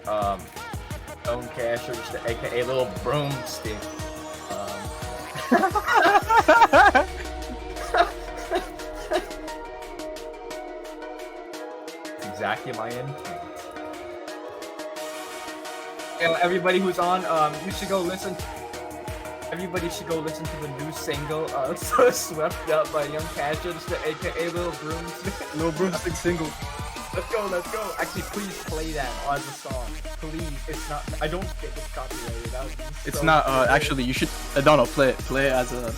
Own Cash, or just the AKA Little Broomstick. Exactly my intent. Yeah, everybody who's on, you should go listen. Everybody should go listen to the new single, "So Swept Up" by Young Casher, the AKA Little Broomstick. Little Broomstick single. Let's go, let's go. Actually, please play that as a song. Please, it's not. I don't think it's copyrighted. That would be It's so not. good. Actually, you should. Donald, play it. Play it as a. Just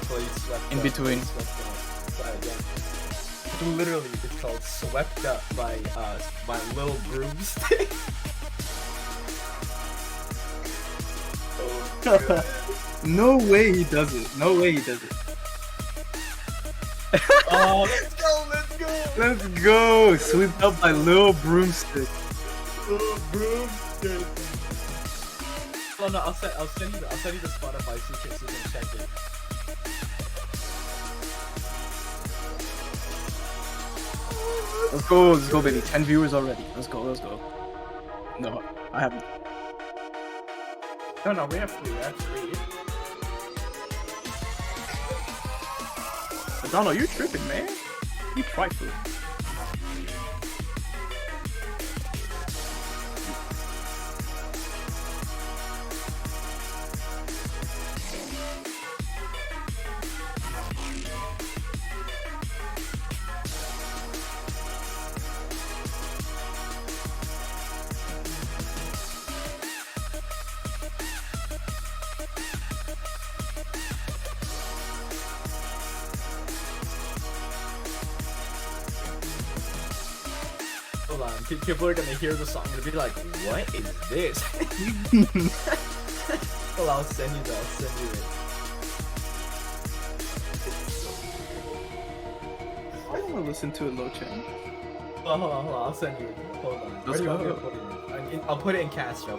play Swept In Up, between. Swept Up. But, yeah. Literally, it's called "Swept Up" by Little Broomstick. No way he does it. No way he does it. Oh, let's go, let's go. Let's go. Swept up by Little Broomstick. Little Broomstick. Oh no, I'll send you the Spotify so you can check it. Let's go, baby. 10 viewers already. Let's go. No, I haven't. No, we have three. Donald, you're tripping, man. You trifling. Hold on, people are gonna hear the song and be like, "What is this?" Well, I'll send you it. I don't want to listen to it, low chain. Hold on, I'll send you it. Hold on. Let's Where do you want me to go. put it in? I'll put it in Caster.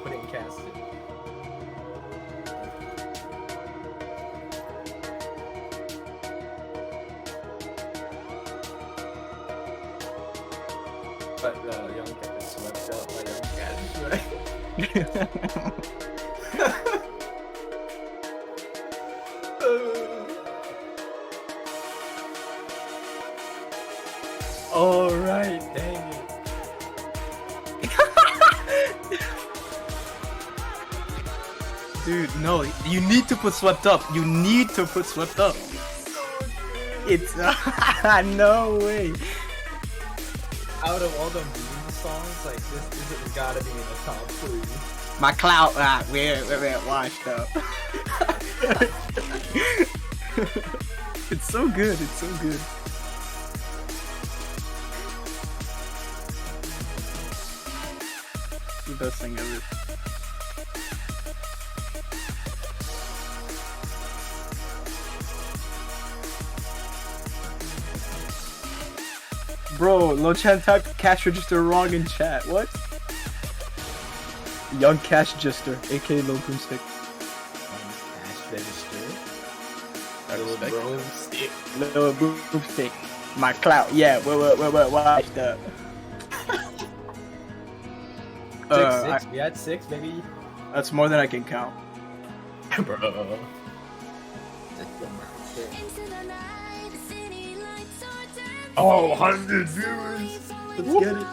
But Young Cat is swept up by Young Cat, right? Alright, dang it. Dude, no, you need to put Swept Up. You need to put Swept Up. It's no way. Out of all the meme songs, like this has gotta be in the top 3. My clout, we're washed up. It's so good. It's so good. The best thing ever. Bro, Lochan typed cash register wrong in chat. What? Young cash register, aka Low Broomstick. Cash register. Little Broomstick. Little Broomstick. My clout, yeah, we're washed up. Six. We had 6, maybe. That's more than I can count. Bro. Oh, 100 viewers! Let's get it.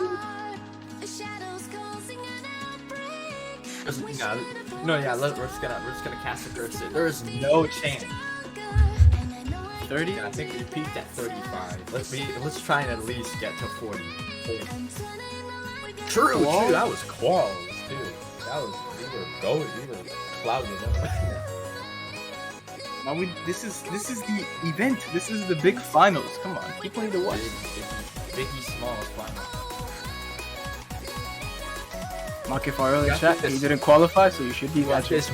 We're just gonna cast a cursor. There is no chance. 30? I think we peaked at 35. Let's try and at least get to 40. True, that was close, dude. We were clouded up. Now this is the event. This is the big finals. Come on, keep playing the watch. Biggie Smalls final. Mark for early got chat. this. He didn't qualify, so you should be We got watching. this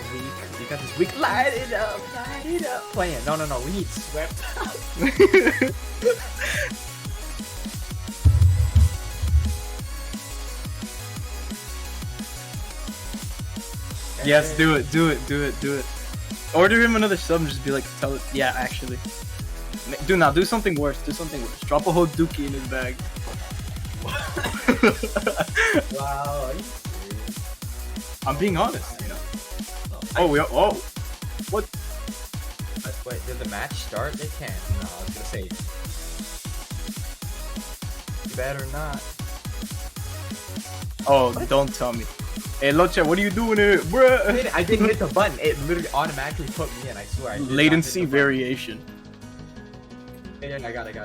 week. Light it up. Playing. No. We need Swept Up. Yes, do it. Order him another sub and just be like, tell it. Yeah, actually. Do something worse. Drop a whole dookie in his bag. Wow. Are you serious? I'm being honest, you know. Oh, we are. Oh, what? Wait, did the match start? They can't. No, I was gonna say. Better not. Oh, don't tell me. Hey, Locha, what are you doing here, bruh? I didn't hit the button. It literally automatically put me in. I swear. I did Latency not hit the variation. button. Yeah, I got it.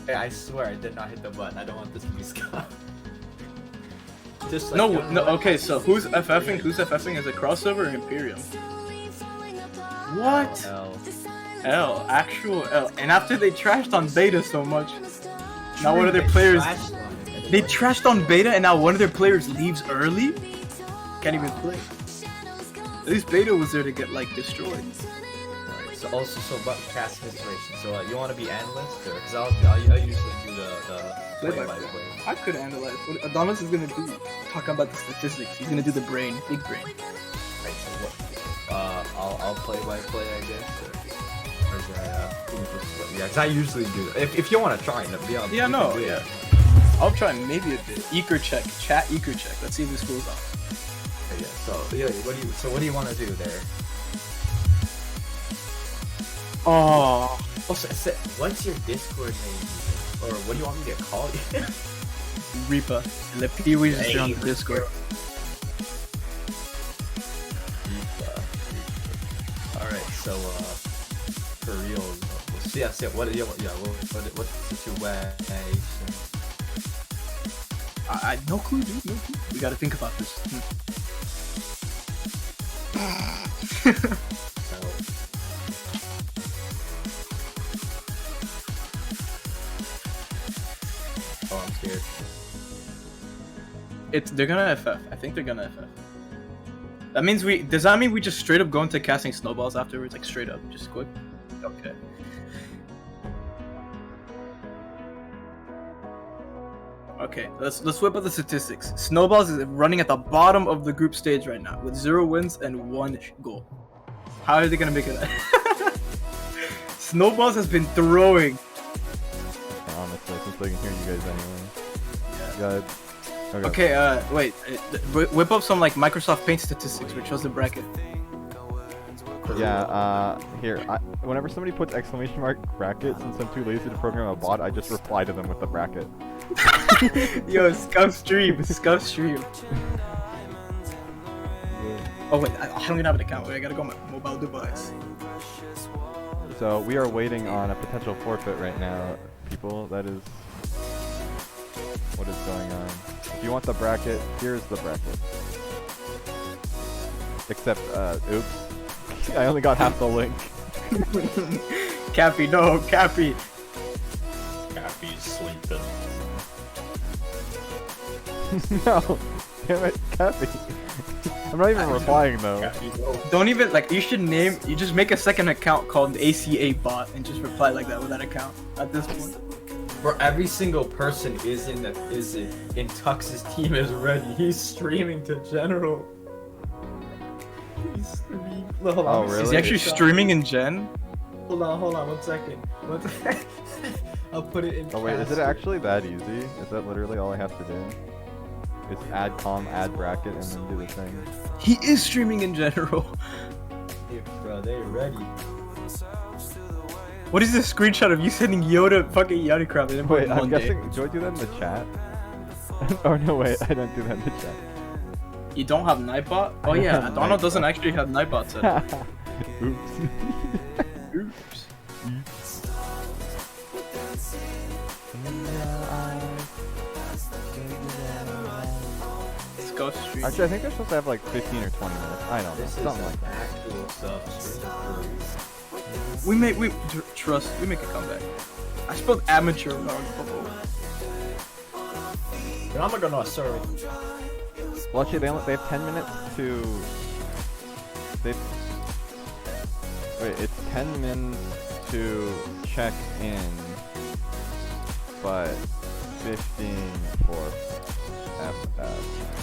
Hey, I swear I did not hit the button. I don't want this to be Scott. Just like No. Okay, so who's FFing? Who's FFing? Is it crossover or Imperium? What? L, actual L. And after they trashed on beta so much, now one of their players. They trashed on beta and now one of their players leaves early? Can't even play. At least beta was there to get like destroyed. So about cast situation. So you want to be analyst, or because I usually do the play-by-play. I could analyze. What Adonis is gonna do? Talking about the statistics. He's gonna do the brain, big brain. Right. So what? I'll play-by-play, I guess. Or is that, yeah, because I usually do that. If you want to try it, be honest. Yeah, no, yeah. I'll try maybe a bit. Eco check, chat eco check. Let's see if this goes on. Yeah. So what do you want to do there? Oh. Also, what's your Discord name? Or what do you want me to call you? Reaper. Let Pee-wee just on the Discord. Alright, so for real, we'll see. What's the situation? I no clue, dude. No clue. We gotta think about this. Oh, I'm scared. They're gonna FF. I think they're gonna FF. That means does that mean we just straight up go into casting snowballs afterwards? Like straight up, just quick? Okay. Okay, let's whip up the statistics. Snowballs is running at the bottom of the group stage right now with 0 wins and 1 goal. How are they gonna make it? Snowballs has been throwing. Honestly, since they can hear you guys anyway. Yeah. Okay. Okay, wait. Whip up some like Microsoft Paint statistics, which shows the bracket. Yeah, here. Whenever somebody puts exclamation mark bracket, since I'm too lazy to program a bot, I just reply to them with the bracket. Yo, scuff stream. Oh wait, I don't even have an account. Wait, I gotta go on my mobile device. So we are waiting on a potential forfeit right now, people. That is what is going on. If you want the bracket, here's the bracket. Except, oops. I only got half the link. Cappy, no, Cappy. Cappy's sleeping. No, damn it, Cappy. I'm not even replying though. Don't even you should you just make a second account called the ACA bot and just reply like that with that account at this point. Bro, every single person in Tux's team is ready. He's streaming to general. He's streaming. Hold on, Oh, really? Is he actually streaming in Gen? Hold on, 1 second. I'll put it in. Oh wait, is it actually that easy? Is that literally all I have to do? It's add com, add bracket, and then do the thing. He is streaming in general. Hey, bro, they're ready. What is this screenshot of you sending Yoda fucking Yoda crap? Wait, I'm guessing. Do I do that in the chat? Oh no, wait, I don't do that in the chat. You don't have Nightbot? Oh yeah, Donald doesn't actually have Nightbot set up. Oops. Oops. Let's go stream. Actually, I think they're supposed to have like 15 or 20 minutes. I don't know, something like that. Actual stuff. We make a comeback. I spelled amateur wrong before. But I'm not gonna sorry. Well, actually, they have 10 minutes to. Wait, it's 10 minutes to check in, but 15 for FF.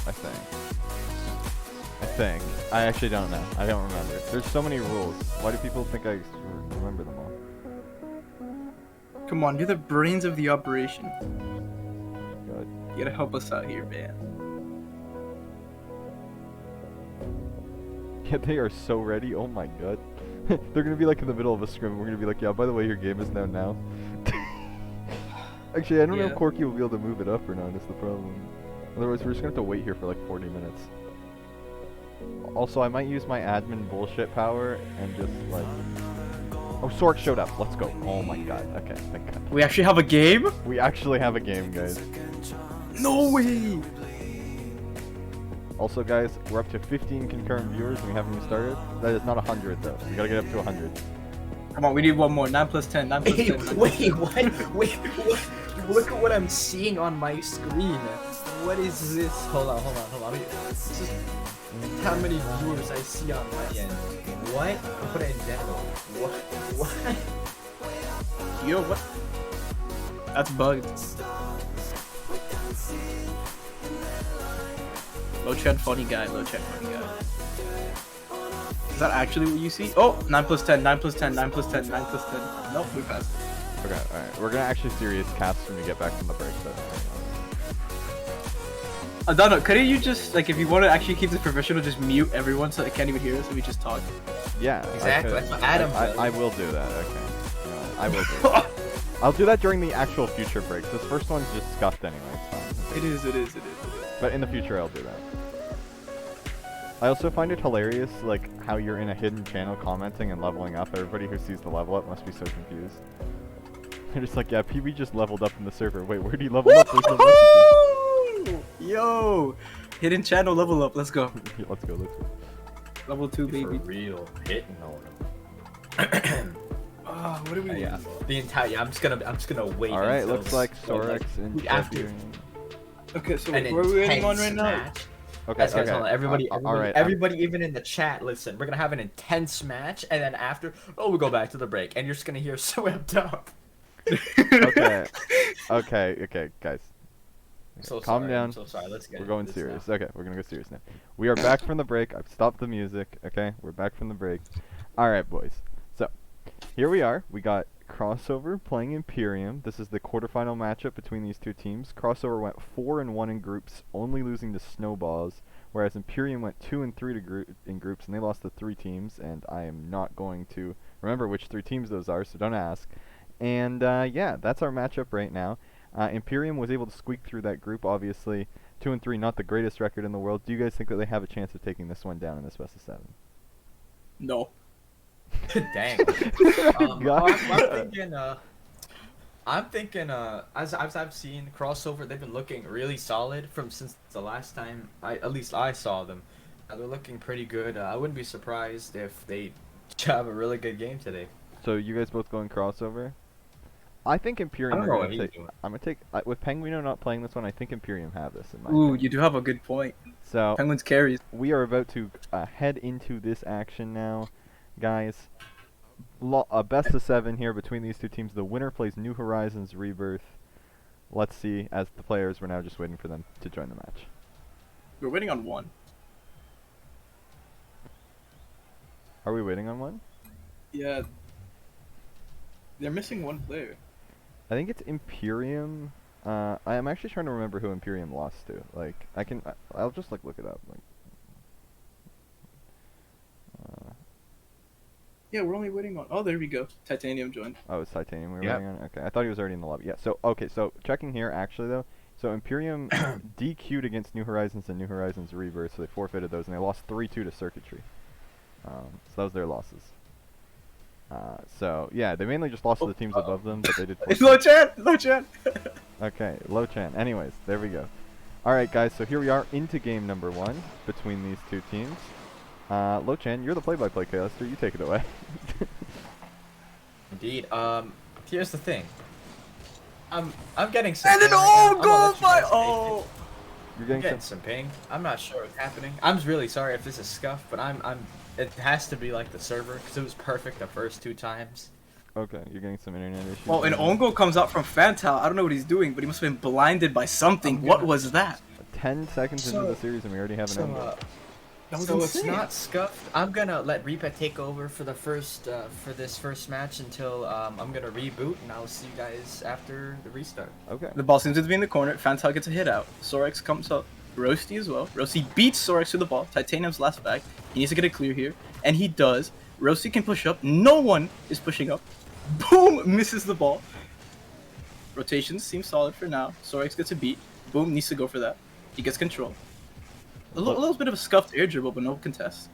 I think. I actually don't know. I don't remember. There's so many rules. Why do people think I remember them all? Come on, you're the brains of the operation. Good. You gotta help us out here, man. Yeah, they are so ready. Oh my god. They're gonna be like in the middle of a scrim. We're gonna be like, yeah, by the way, your game is now. Actually, I don't know if Yeah. Corky will be able to move it up or not. Is the problem. Otherwise, we're just gonna have to wait here for like 40 minutes. Also, I might use my admin bullshit power and just like. Oh, Sork showed up. Let's go. Oh my god. Okay, thank god. We actually have a game? We actually have a game, guys. No way! Also, guys, we're up to 15 concurrent viewers and we haven't even started. That is not 100 though. We gotta get up to 100. Come on, we need one more. 9 plus 10. 9 plus 10. 9 plus 10. Wait, what? Wait, what? Look at what I'm seeing on my screen. What is this? Hold on. This is how many viewers I see on my end. What? I'll put it in general. What? Yo, what? That's bugged. Low chat funny guy, low chat funny guy. Is that actually what you see? Oh, 9 plus 10, 9 plus 10, 9 plus 10, 9 plus 10. Nope, we passed. Okay, alright. We're gonna actually serious cast when we get back from the break though. Adana, couldn't you just, like, if you want to actually keep this professional, just mute everyone so they can't even hear us and we just talk? Yeah, Exactly, that's what Adam does. I will do that, okay. No, I will do that. I'll do that during the actual future breaks. This first one's just scuffed anyway, it's fine. It is. But in the future, I'll do that. I also find it hilarious, like, how you're in a hidden channel commenting and leveling up. Everybody who sees the level up must be so confused. They're just like, yeah, PB just leveled up in the server. Wait, where did he level up? There's no messages. Yo! Hidden channel level up, let's go. Yeah, let's go. Level 2, For baby. real, hitting on him. Oh, what do we Yeah, the entire. Yeah, I'm just gonna wait. Alright, until looks like so, Sorex and after Debuting. Okay, so an where are we waiting on right intense now? match. Okay, Guys, hold on. Everybody, alright. everybody, even in the chat, listen. We're gonna have an intense match, and then after, we'll go back to the break, and you're just gonna hear swept up. Okay, guys. So Calm sorry, down. I'm so sorry. Let's get We're into going this serious. now. Okay, we're gonna go serious now. We are back from the break. I've stopped the music. Okay, we're back from the break. Alright, boys. So, here we are. We got Crossover playing Imperium. This is the quarterfinal matchup between these two teams. Crossover went 4-1 in groups, only losing to Snowballs, whereas Imperium went 2-3 in groups, and they lost to 3 teams, and I am not going to remember which 3 teams those are, so don't ask. And, yeah, that's our matchup right now. Imperium was able to squeak through that group, obviously. 2-3, not the greatest record in the world. Do you guys think that they have a chance of taking this one down in this best of 7? No. Dang. I'm thinking, as I've seen Crossover, they've been looking really solid since the last time at least I saw them. They're looking pretty good. I wouldn't be surprised if they have a really good game today. So you guys both going Crossover? I think Imperium I don't are know going what to take. he's doing. I'm going to take with Penguino not playing this one. I think Imperium have this in my Ooh, opinion. you do have a good point. So Penguins carries. we are about to head into this action now, guys. A best of 7 here between these two teams. The winner plays New Horizons Rebirth. Let's see. As the players, we're now just waiting for them to join the match. We're waiting on one. Are we waiting on one? Yeah. They're missing one player. I think it's Imperium. I am actually trying to remember who Imperium lost to. Like, I'll just like look it up. Like, Yeah, we're only waiting on. Oh, there we go. Titanium joined. oh, it's Titanium we were Yep. waiting on. Okay, I thought he was already in the lobby. Yeah. So okay, so checking here actually though. So Imperium DQ'd against New Horizons and New Horizons Rebirth, so they forfeited those and they lost 3-2 to Circuitry. So that was their losses. So yeah, they mainly just lost to the teams above them, but they did. It's low chat. Low chat. Okay, low chan. Anyways, there we go. Alright guys, so here we are into game number 1 between these two teams. Low chan, you're the play-by-play caster, you take it away. Indeed. Here's the thing. I'm getting some. And an ping right own now. I'm goal gonna let you by. guys take Oh. it. You're I'm getting getting some. some ping. I'm not sure what's happening. I'm really sorry if this is scuffed, but it has to be like the server because it was perfect the first 2 times. Okay, you're getting some internet issues. Well, an own goal comes out from Fantal. I don't know what he's doing, but he must have been blinded by something. What was that? 10 seconds into So- the series and we already have an end goal. That was So it's insane. not scuffed. I'm gonna let Reaper take over for the first for this first match until I'm gonna reboot, and I'll see you guys after the restart. Okay. The ball seems to be in the corner. Fantal gets a hit out. Sorex comes up. Roasty as well. Roasty beats Sorex to the ball. Titanium's last back. He needs to get a clear here, and he does. Roasty can push up. No one is pushing up. Boom! Misses the ball. Rotations seem solid for now. Sorex gets a beat. Boom needs to go for that. He gets control. A little bit of a scuffed air dribble, but no contest.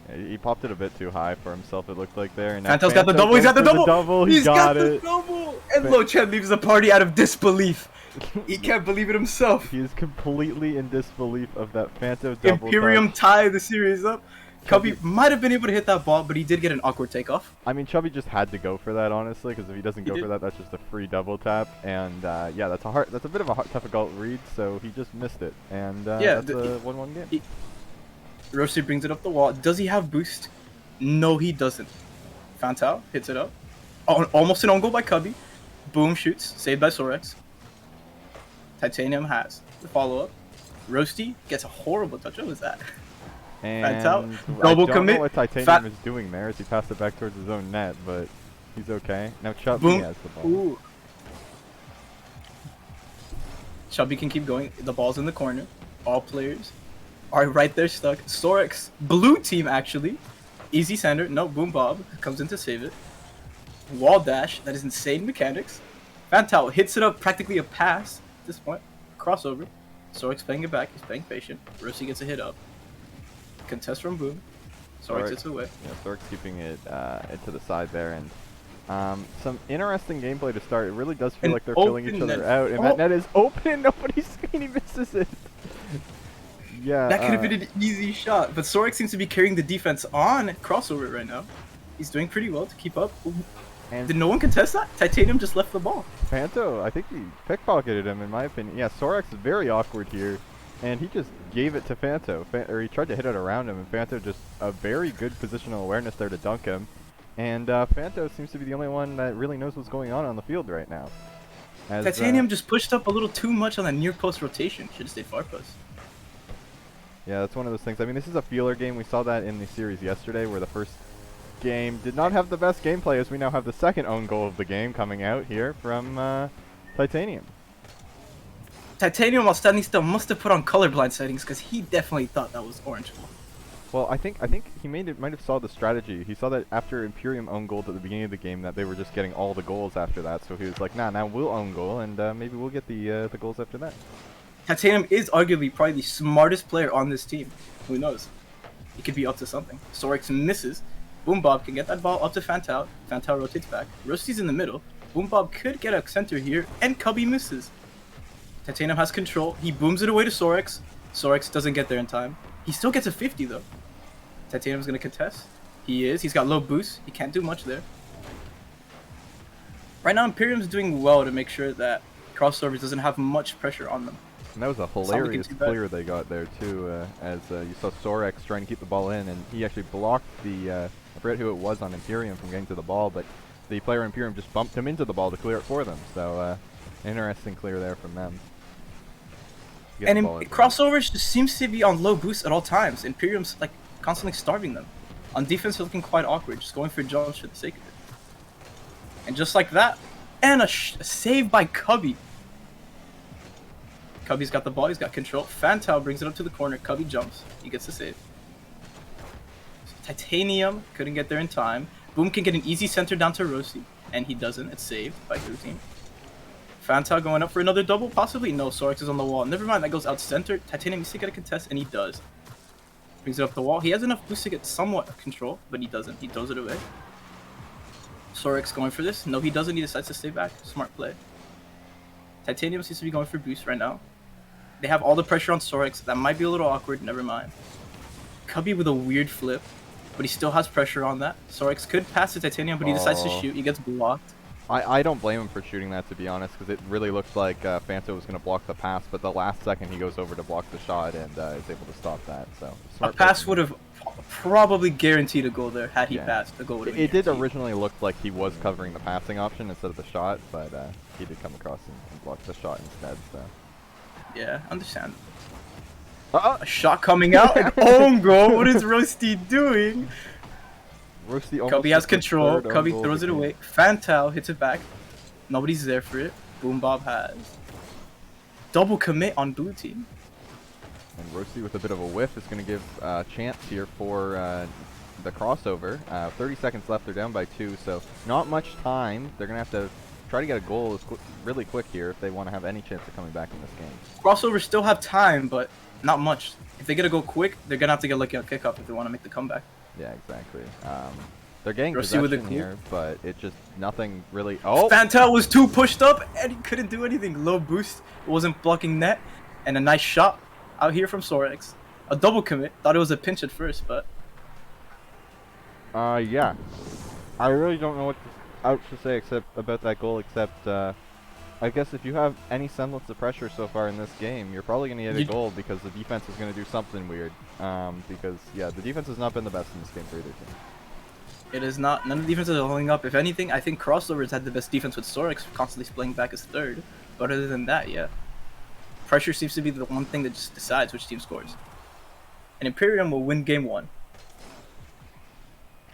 Yeah, he popped it a bit too high for himself, it looked like there. And Fanto's got the double. He's got the double. He got the it. double. And Lochan leaves the party out of disbelief. He can't believe it himself. He is completely in disbelief of that Fanto double. Imperium touch. tie the series up. Cubby might have been able to hit that ball, but he did get an awkward takeoff. I mean, Chubby just had to go for that, honestly, because if he doesn't go for that, that's just a free double tap. And yeah, that's a bit of a difficult read, so he just missed it. And yeah, that's a 1-1 game. Roasty brings it up the wall. Does he have boost? No, he doesn't. Fantao hits it up. Oh, almost an own goal by Cubby. Boom shoots, saved by Sorex. Titanium has the follow-up. Roasty gets a horrible touch. What was that? And double I don't commit. know what Titanium is doing there as he passed it back towards his own net, but he's okay. Now Chubby has the ball. Ooh. Chubby can keep going. The ball's in the corner. All players are right there stuck. Sorex, blue team actually. Easy sender. No, Boom Bob comes in to save it. Wall dash. That is insane mechanics. Fantao hits it up, practically a pass at this point. Crossover. Sorex playing it back. He's playing patient. Rossi gets a hit up. Contest from Boom. Sorex hits away. Yeah, Sorex keeping it to the side there, and some interesting gameplay to start. It really does feel like they're filling each other out, and that net is open. Nobody's screen, he misses it. Yeah, that could have been an easy shot, but Sorex seems to be carrying the defense on crossover right now. He's doing pretty well to keep up. And did no one contest that? Titanium just left the ball. Fanto, I think he pickpocketed him, in my opinion. Yeah, Sorex is very awkward here, and he just gave it to Fanto. Or he tried to hit it around him, and Fanto just a very good positional awareness there to dunk him. And Fanto seems to be the only one that really knows what's going on the field right now. As, Titanium just pushed up a little too much on that near post rotation. Should have stayed far post. Yeah, that's one of those things. I mean, this is a feeler game. We saw that in the series yesterday, where the first game did not have the best gameplay, as we now have the second own goal of the game coming out here from Titanium. Titanium, while standing still, must have put on colorblind settings, because he definitely thought that was orange. Well, I think he might have saw the strategy. He saw that after Imperium own goal at the beginning of the game, that they were just getting all the goals after that. So he was like, nah, now we'll own goal, and maybe we'll get the goals after that. Titanium is arguably probably the smartest player on this team. Who knows? He could be up to something. Sorex misses. Boom Bob can get that ball up to Fantao. Fantao rotates back. Rosti's in the middle. Boom Bob could get a center here, and Cubby misses. Titanium has control. He booms it away to Sorex. Sorex doesn't get there in time. He still gets a 50 though. Titanium's gonna contest. He is. He's got low boost. He can't do much there. Right now, Imperium's doing well to make sure that crossovers doesn't have much pressure on them. And that was a hilarious clear they got there too, as you saw Sorex trying to keep the ball in, and he actually blocked the, I forget who it was on Imperium from getting to the ball, but the player Imperium just bumped him into the ball to clear it for them. So, interesting clear there from them. And crossovers just seems to be on low boost at all times. Imperium's like constantly starving them. On defense, they're looking quite awkward, just going for jumps for the sake of it. And just like that, and a save by Cubby. Cubby's got the ball, he's got control. Fantao brings it up to the corner, Cubby jumps, he gets the save. Titanium couldn't get there in time. Boom can get an easy center down to Rossi, and he doesn't, it's saved by Blue Team. Fantao going up for another double, possibly? No, Sorex is on the wall. Never mind, that goes out center. Titanium needs to get a contest, and he does. Brings it up the wall. He has enough boost to get somewhat of control, but he doesn't. He throws it away. Sorex going for this. No, he doesn't. He decides to stay back. Smart play. Titanium seems to be going for boost right now. They have all the pressure on Sorex. That might be a little awkward. Never mind. Cubby with a weird flip, but he still has pressure on that. Sorex could pass to Titanium, but he decides to shoot. He gets blocked. I don't blame him for shooting that, to be honest, because it really looked like Fanto was going to block the pass, but the last second he goes over to block the shot and is able to stop that. So a pass would have probably guaranteed a goal there had he passed. The goal would have been guaranteed. Did originally look like he was covering the passing option instead of the shot, but he did come across and block the shot instead. So yeah, understand. A shot coming out, an own goal. What is Roasty doing? Cubby has control. Cubby throws it away. Fantao hits it back. Nobody's there for it. Boom Bob has. Double commit on Blue Team. And Roasty with a bit of a whiff is going to give a chance here for the crossover. 30 seconds left. They're down by 2, so not much time. They're going to have to try to get a goal really quick here if they want to have any chance of coming back in this game. Crossovers still have time, but not much. If they get a goal quick, they're going to have to get lucky on kickoff if they want to make the comeback. Yeah, exactly. They're getting Roasty with possession a here, but it just nothing really. Oh! Fantel was too pushed up, and he couldn't do anything. Low boost, wasn't blocking net, and a nice shot out here from Sorex. A double commit. Thought it was a pinch at first, but Yeah. I really don't know what else to say about that goal, except I guess if you have any semblance of pressure so far in this game, you're probably going to get a goal because the defense is going to do something weird. Because, yeah, the defense has not been the best in this game for either team. it is not. None of the defenses are holding up. If anything, I think Crossovers had the best defense with Sorex constantly playing back as third. But other than that, yeah. Pressure seems to be the one thing that just decides which team scores. And Imperium will win game 1.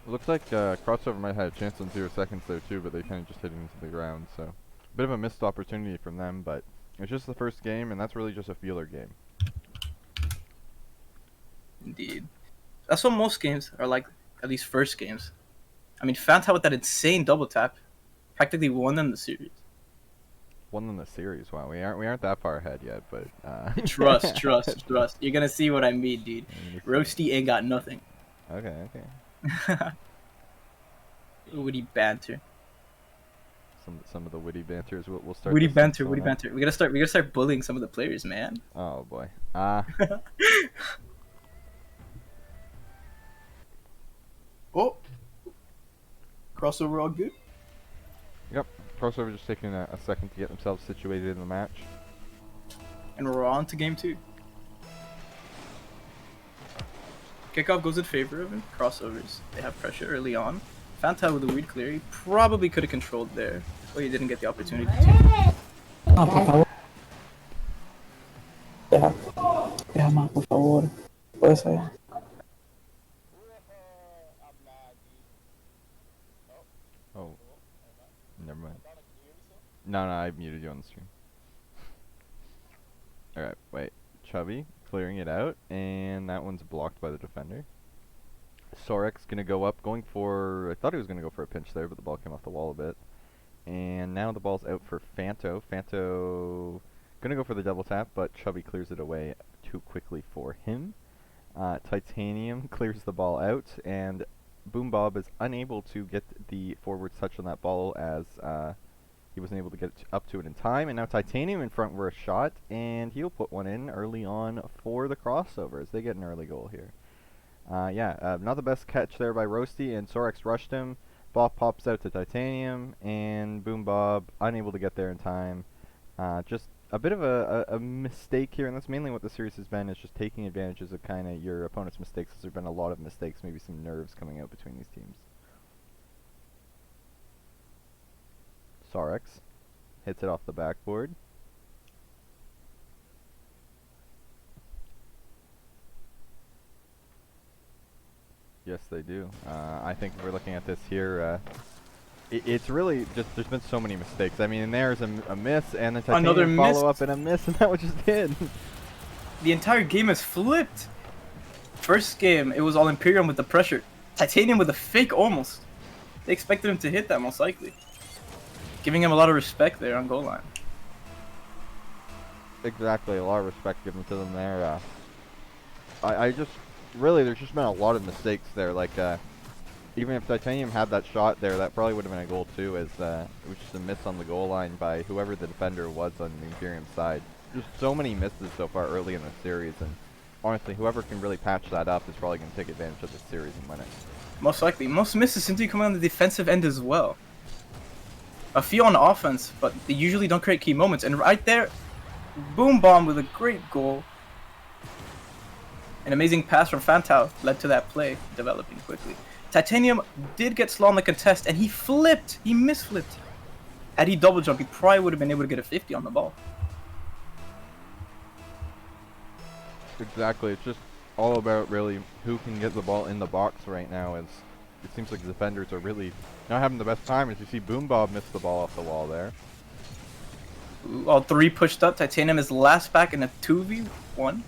It looks like Crossover might have a chance in 0 seconds there too, but they kind of just hit it into the ground, so bit of a missed opportunity from them, but it's just the first game, and that's really just a feeler game. Indeed. That's what most games are like, at least first games. I mean, Fanta with that insane double tap practically won them the series. Won them the series. Wow, we aren't that far ahead yet, but Trust. You're gonna see what I mean, dude. Roasty ain't got nothing. Okay. Witty banter. Some of the witty banters we'll start. Witty listening to banter. some of We gotta start bullying some of the players, man. that. Oh boy. Oh. Crossover all good? Yep. Crossover just taking a second to get themselves situated in the match. And we're on to game 2. Kickoff goes in favor of him. Crossovers. They have pressure early on. Fanta with a weird clear. He probably could have controlled there, but he didn't get the opportunity to. Ah, por favor. Deja más, por favor. Puede ser. Oh. Never mind. No, I muted you on the stream. Alright, wait. Chubby clearing it out, and that one's blocked by the defender. Sorex gonna go up, going for. I thought he was gonna go for a pinch there, but the ball came off the wall a bit. And now the ball's out for Fanto. Fanto gonna go for the double tap, but Chubby clears it away too quickly for him. Titanium clears the ball out, and Boom Bob is unable to get the forward touch on that ball as he wasn't able to get up to it in time. And now Titanium in front for a shot, and he'll put one in early on for the crossover as they get an early goal here. Not the best catch there by Roasty, and Sorex rushed him. Ball pops out to Titanium, and Boom Bob unable to get there in time. Just a bit of a mistake here, and that's mainly what the series has been, is just taking advantages of kind of your opponent's mistakes. There's been a lot of mistakes, maybe some nerves coming out between these teams. Sorex hits it off the backboard. Yes, they do. I think we're looking at this here. It's really just, there's been so many mistakes. I mean, and there's a miss, and then Another Titanium follow up and a miss, and that was just it. The entire game has flipped. First game, it was all Imperium with the pressure. Titanium with a fake almost. They expected him to hit that most likely. Giving him a lot of respect there on goal line. Exactly, a lot of respect given to them there. I just, really, there's just been a lot of mistakes there. Like, even if Titanium had that shot there, that probably would have been a goal too, as it was just a miss on the goal line by whoever the defender was on the Imperium side. Just so many misses so far early in the series, and honestly, whoever can really patch that up is probably going to take advantage of this series and win it. Most likely. Most misses seem to be coming on the defensive end as well. A few on offense, but they usually don't create key moments. And right there, Boom Bomb with a great goal. An amazing pass from Fantao led to that play developing quickly. Titanium did get slow on the contest, and he flipped. He misflipped. Had he double jumped, he probably would have been able to get a 50 on the ball. Exactly, it's just all about really who can get the ball in the box right now, as it seems like the defenders are really not having the best time, as you see Boom Bob miss the ball off the wall there. Ooh, all three pushed up. Titanium is last back in a 2v1.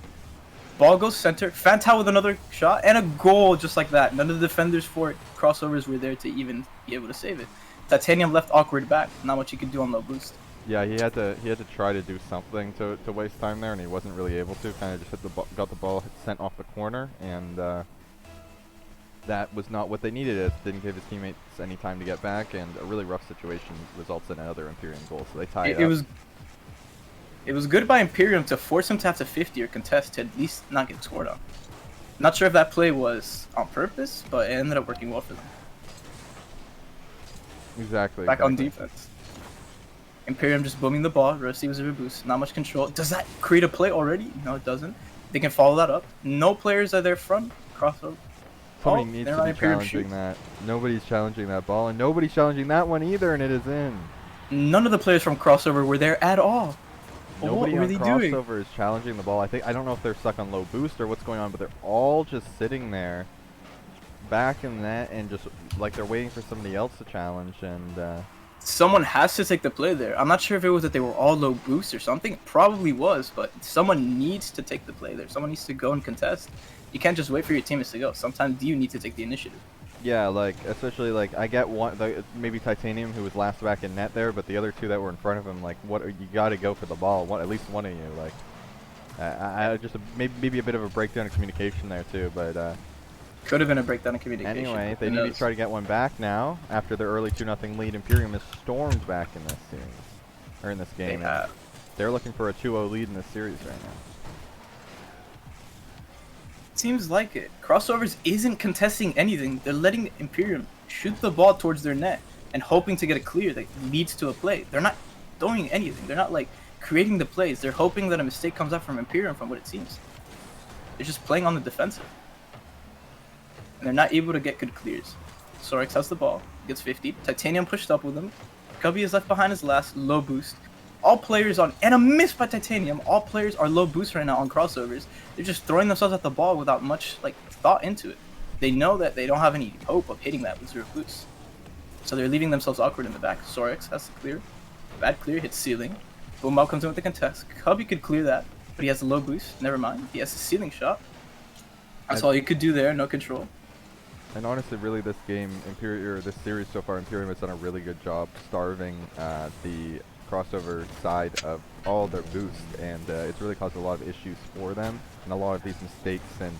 Ball goes center. Fantal with another shot and a goal just like that. None of the defenders for crossovers were there to even be able to save it. Titanium left awkward back. Not much he could do on low boost. Yeah, he had to try to do something to waste time there, and he wasn't really able to. Kind of just got the ball sent off the corner, and that was not what they needed. It didn't give his teammates any time to get back, and a really rough situation results in another Imperium goal. So they tied up. It was good by Imperium to force him to have to 50 or contest to at least not get scored on. Not sure if that play was on purpose, but it ended up working well for them. Exactly. Back on defense. Imperium just booming the ball. Rusty was a boost. Not much control. Does that create a play already? No, it doesn't. They can follow that up. No players are their front. Crossover. Somebody needs to be challenging that. Nobody's challenging that ball, and nobody's challenging that one either, and it is in. None of the players from crossover were there at all. Nobody what were on they crossover doing? is challenging the ball. I don't know if they're stuck on low boost or what's going on, but they're all just sitting there, back in that, and just like they're waiting for somebody else to challenge. And someone has to take the play there. I'm not sure if it was that they were all low boost or something. It probably was, but someone needs to take the play there. Someone needs to go and contest. You can't just wait for your teammates to go. Sometimes you need to take the initiative. yeah, like especially like I get one, maybe Titanium who was last back in net there, but the other two that were in front of him, like what you got to go for the ball. At least one of you, like I just maybe a bit of a breakdown of communication there too, but. Could have been a breakdown in communication. Anyway, they need to try to get one back now. After their early 2-0 lead, Imperium is stormed back in this series. Or in this game. They're looking for a 2-0 lead in this series right now. Seems like it. Crossovers isn't contesting anything. They're letting Imperium shoot the ball towards their net and hoping to get a clear that leads to a play. They're not doing anything. They're not like creating the plays. They're hoping that a mistake comes out from Imperium from what it seems. They're just playing on the defensive. And they're not able to get good clears. Sorix has the ball, gets 50. Titanium pushed up with him. Cubby is left behind his last low boost. All players on, and a miss by Titanium. All players are low boost right now on crossovers. They're just throwing themselves at the ball without much like thought into it. They know that they don't have any hope of hitting that with 0 boost. So they're leaving themselves awkward in the back. Sorix has to clear. Bad clear, hits ceiling. Boombao comes in with the contest. Cubby could clear that, but he has a low boost. Never mind. He has a ceiling shot. That's all you could do there, no control. And honestly, really, this game, this series so far, Imperium has done a really good job starving the crossover side of all their boosts, and it's really caused a lot of issues for them, and a lot of these mistakes, and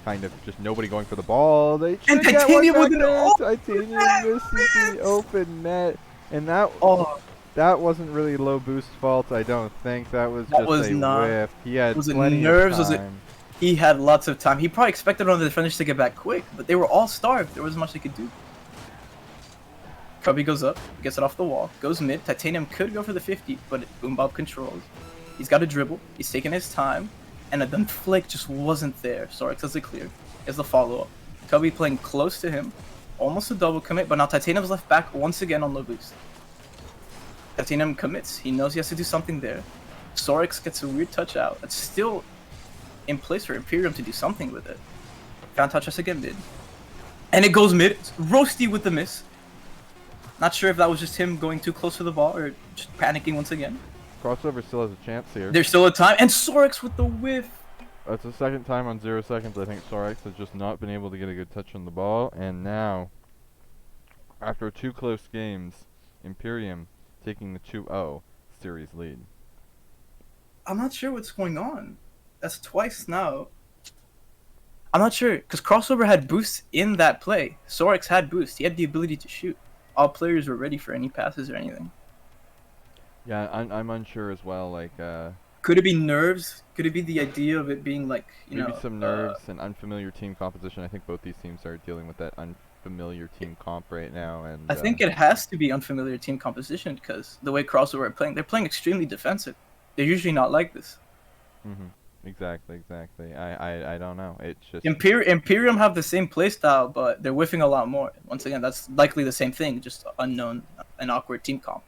kind of just nobody going for the ball. They and Titanium with an Titanium misses the open net, and that wasn't really low boost's fault. I don't think that was just a whiff. He had plenty of time. He had lots of time. He probably expected one of the defenders to get back quick, but they were all starved. There wasn't much they could do. Cubby goes up, gets it off the wall, goes mid. Titanium could go for the 50, but Boombao controls. He's got a dribble. He's taking his time, and a done flick just wasn't there. Sorix has it clear. Is the follow-up. Cubby playing close to him, almost a double commit, but now Titanium's left back once again on low boost. Titanium commits. He knows he has to do something there. Sorix gets a weird touch out. It's still in place for Imperium to do something with it. Found touch us again mid. And it goes mid. It's Roasty with the miss. Not sure if that was just him going too close to the ball or just panicking once again. Crossover still has a chance here. There's still a time. And Sorix with the whiff. That's the second time on 0 seconds. I think Sorix has just not been able to get a good touch on the ball. And now, after 2 close games, Imperium taking the 2-0 series lead. I'm not sure what's going on. That's twice now. I'm not sure, because Crossover had boosts in that play. Sorix had boost. He had the ability to shoot. All players were ready for any passes or anything. Yeah, I'm unsure as well. Like, could it be nerves? Could it be the idea of it being like, maybe some nerves and unfamiliar team composition? I think both these teams are dealing with that unfamiliar team comp right now. And I think it has to be unfamiliar team composition because the way Crossover are playing, they're playing extremely defensive. They're usually not like this. Exactly. I don't know. It's just Imperium have the same playstyle, but they're whiffing a lot more. Once again, that's likely the same thing, just unknown and awkward team comp.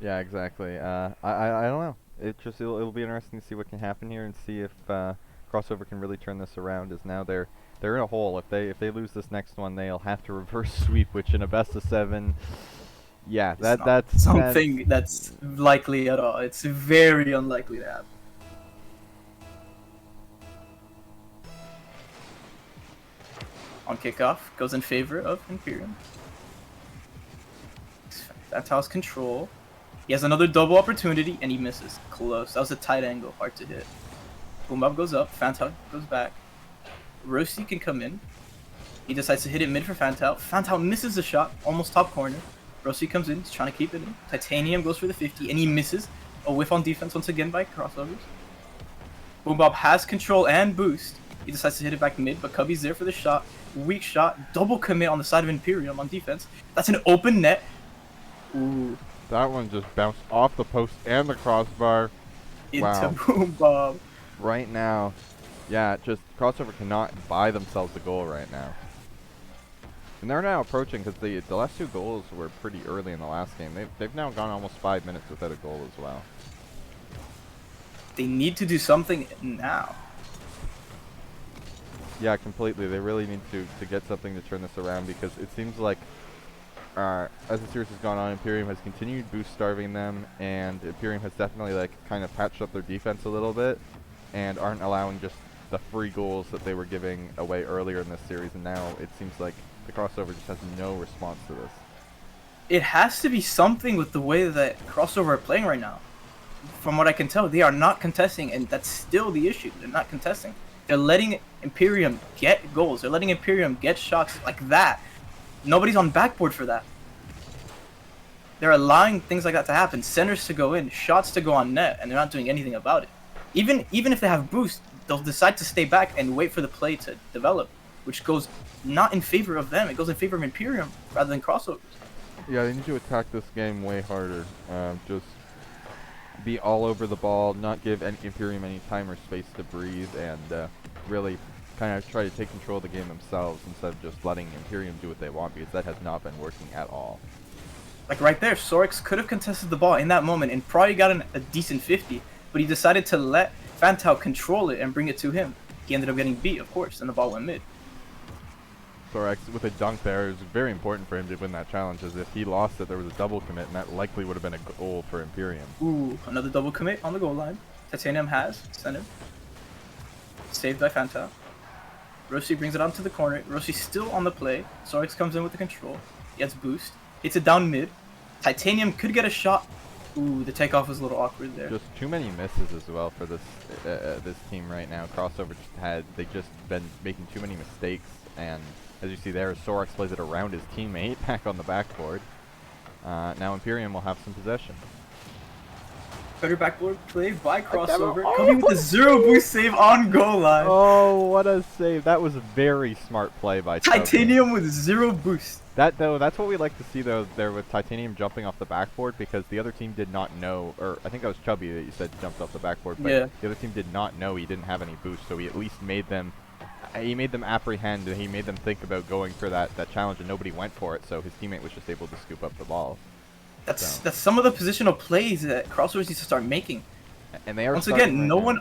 Yeah, exactly. I don't know. It'll be interesting to see what can happen here and see if Crossover can really turn this around. As now they're in a hole. If they lose this next one, they'll have to reverse sweep, which in a best of 7. Yeah, that's something that's likely at all. It's very unlikely to happen. on kickoff. Goes in favor of Imperium. Fantal's control. He has another double opportunity, and he misses. Close. That was a tight angle. Hard to hit. Boombop goes up. Fantal goes back. Rossi can come in. He decides to hit it mid for Fantal. Fantal misses the shot. Almost top corner. Rossi comes in. He's trying to keep it in. Titanium goes for the 50, and he misses. A whiff on defense once again by crossovers. Boombop has control and boost. He decides to hit it back mid, but Cubby's there for the shot. Weak shot. Double commit on the side of Imperium on defense. That's an open net. Ooh. That one just bounced off the post and the crossbar. Into Wow. Boombop. Right now, yeah, just crossover cannot buy themselves a goal right now. And they're now approaching, because the last 2 goals were pretty early in the last game. They've now gone almost 5 minutes without a goal as well. They need to do something now. Yeah, completely. They really need to get something to turn this around, because it seems like as the series has gone on, Imperium has continued boost starving them, and Imperium has definitely like kind of patched up their defense a little bit, and aren't allowing just the free goals that they were giving away earlier in this series. And now it seems like the crossover just has no response to this. It has to be something with the way that crossover are playing right now. From what I can tell, they are not contesting, and that's still the issue. They're not contesting. They're letting Imperium get goals. They're letting Imperium get shots like that. Nobody's on backboard for that. They're allowing things like that to happen. Centers to go in, shots to go on net, and they're not doing anything about it. Even if they have boost, they'll decide to stay back and wait for the play to develop, which goes not in favor of them. It goes in favor of Imperium rather than crossovers. Yeah, they need to attack this game way harder. Just be all over the ball, not give Imperium any time or space to breathe, and really kind of try to take control of the game themselves instead of just letting Imperium do what they want, because that has not been working at all. Like right there, Sorix could have contested the ball in that moment and probably gotten a decent 50, but he decided to let Fantal control it and bring it to him. He ended up getting beat, of course, and the ball went mid. Sorex with a dunk there, it was very important for him to win that challenge, as if he lost it, there was a double commit, and that likely would have been a goal for Imperium. Ooh, another double commit on the goal line. Titanium has center. Saved by Fantal. Rossi brings it onto the corner. Rossi still on the play. Sorix comes in with the control. He has boost. Hits it down mid. Titanium could get a shot. Ooh, the takeoff was a little awkward there. Just too many misses as well for this this team right now. Crossover they just been making too many mistakes, and as you see there, Sorex plays it around his teammate back on the backboard. Now Imperium will have some possession. Better backboard play by crossover. Coming with a 0 boost save on goal line. Oh, what a save. That was a very smart play by Titanium with 0 boost. That's what we like to see though there with Titanium jumping off the backboard, because the other team did not know, or I think that was Chubby that you said jumped off the backboard, but yeah, the other team did not know he didn't have any boost, so he at least made them apprehend, and he made them think about going for that challenge, and nobody went for it, so his teammate was just able to scoop up the ball. That's some of the positional plays that crossovers need to start making. And they are once again, no one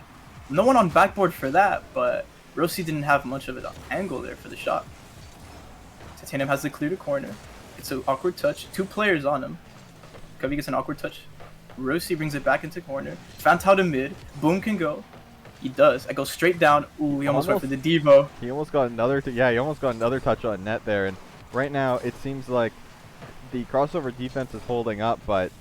on backboard for that, but Rossi didn't have much of an angle there for the shot. Titanium has the clear to corner. It's an awkward touch. 2 players on him. Cubby gets an awkward touch. Rossi brings it back into corner. Fantal to mid. Boom can go. He does. I go straight down. Ooh, he almost went for the Devo. He almost got another. He almost got another touch on net there. And right now, it seems like the crossover defense is holding up, but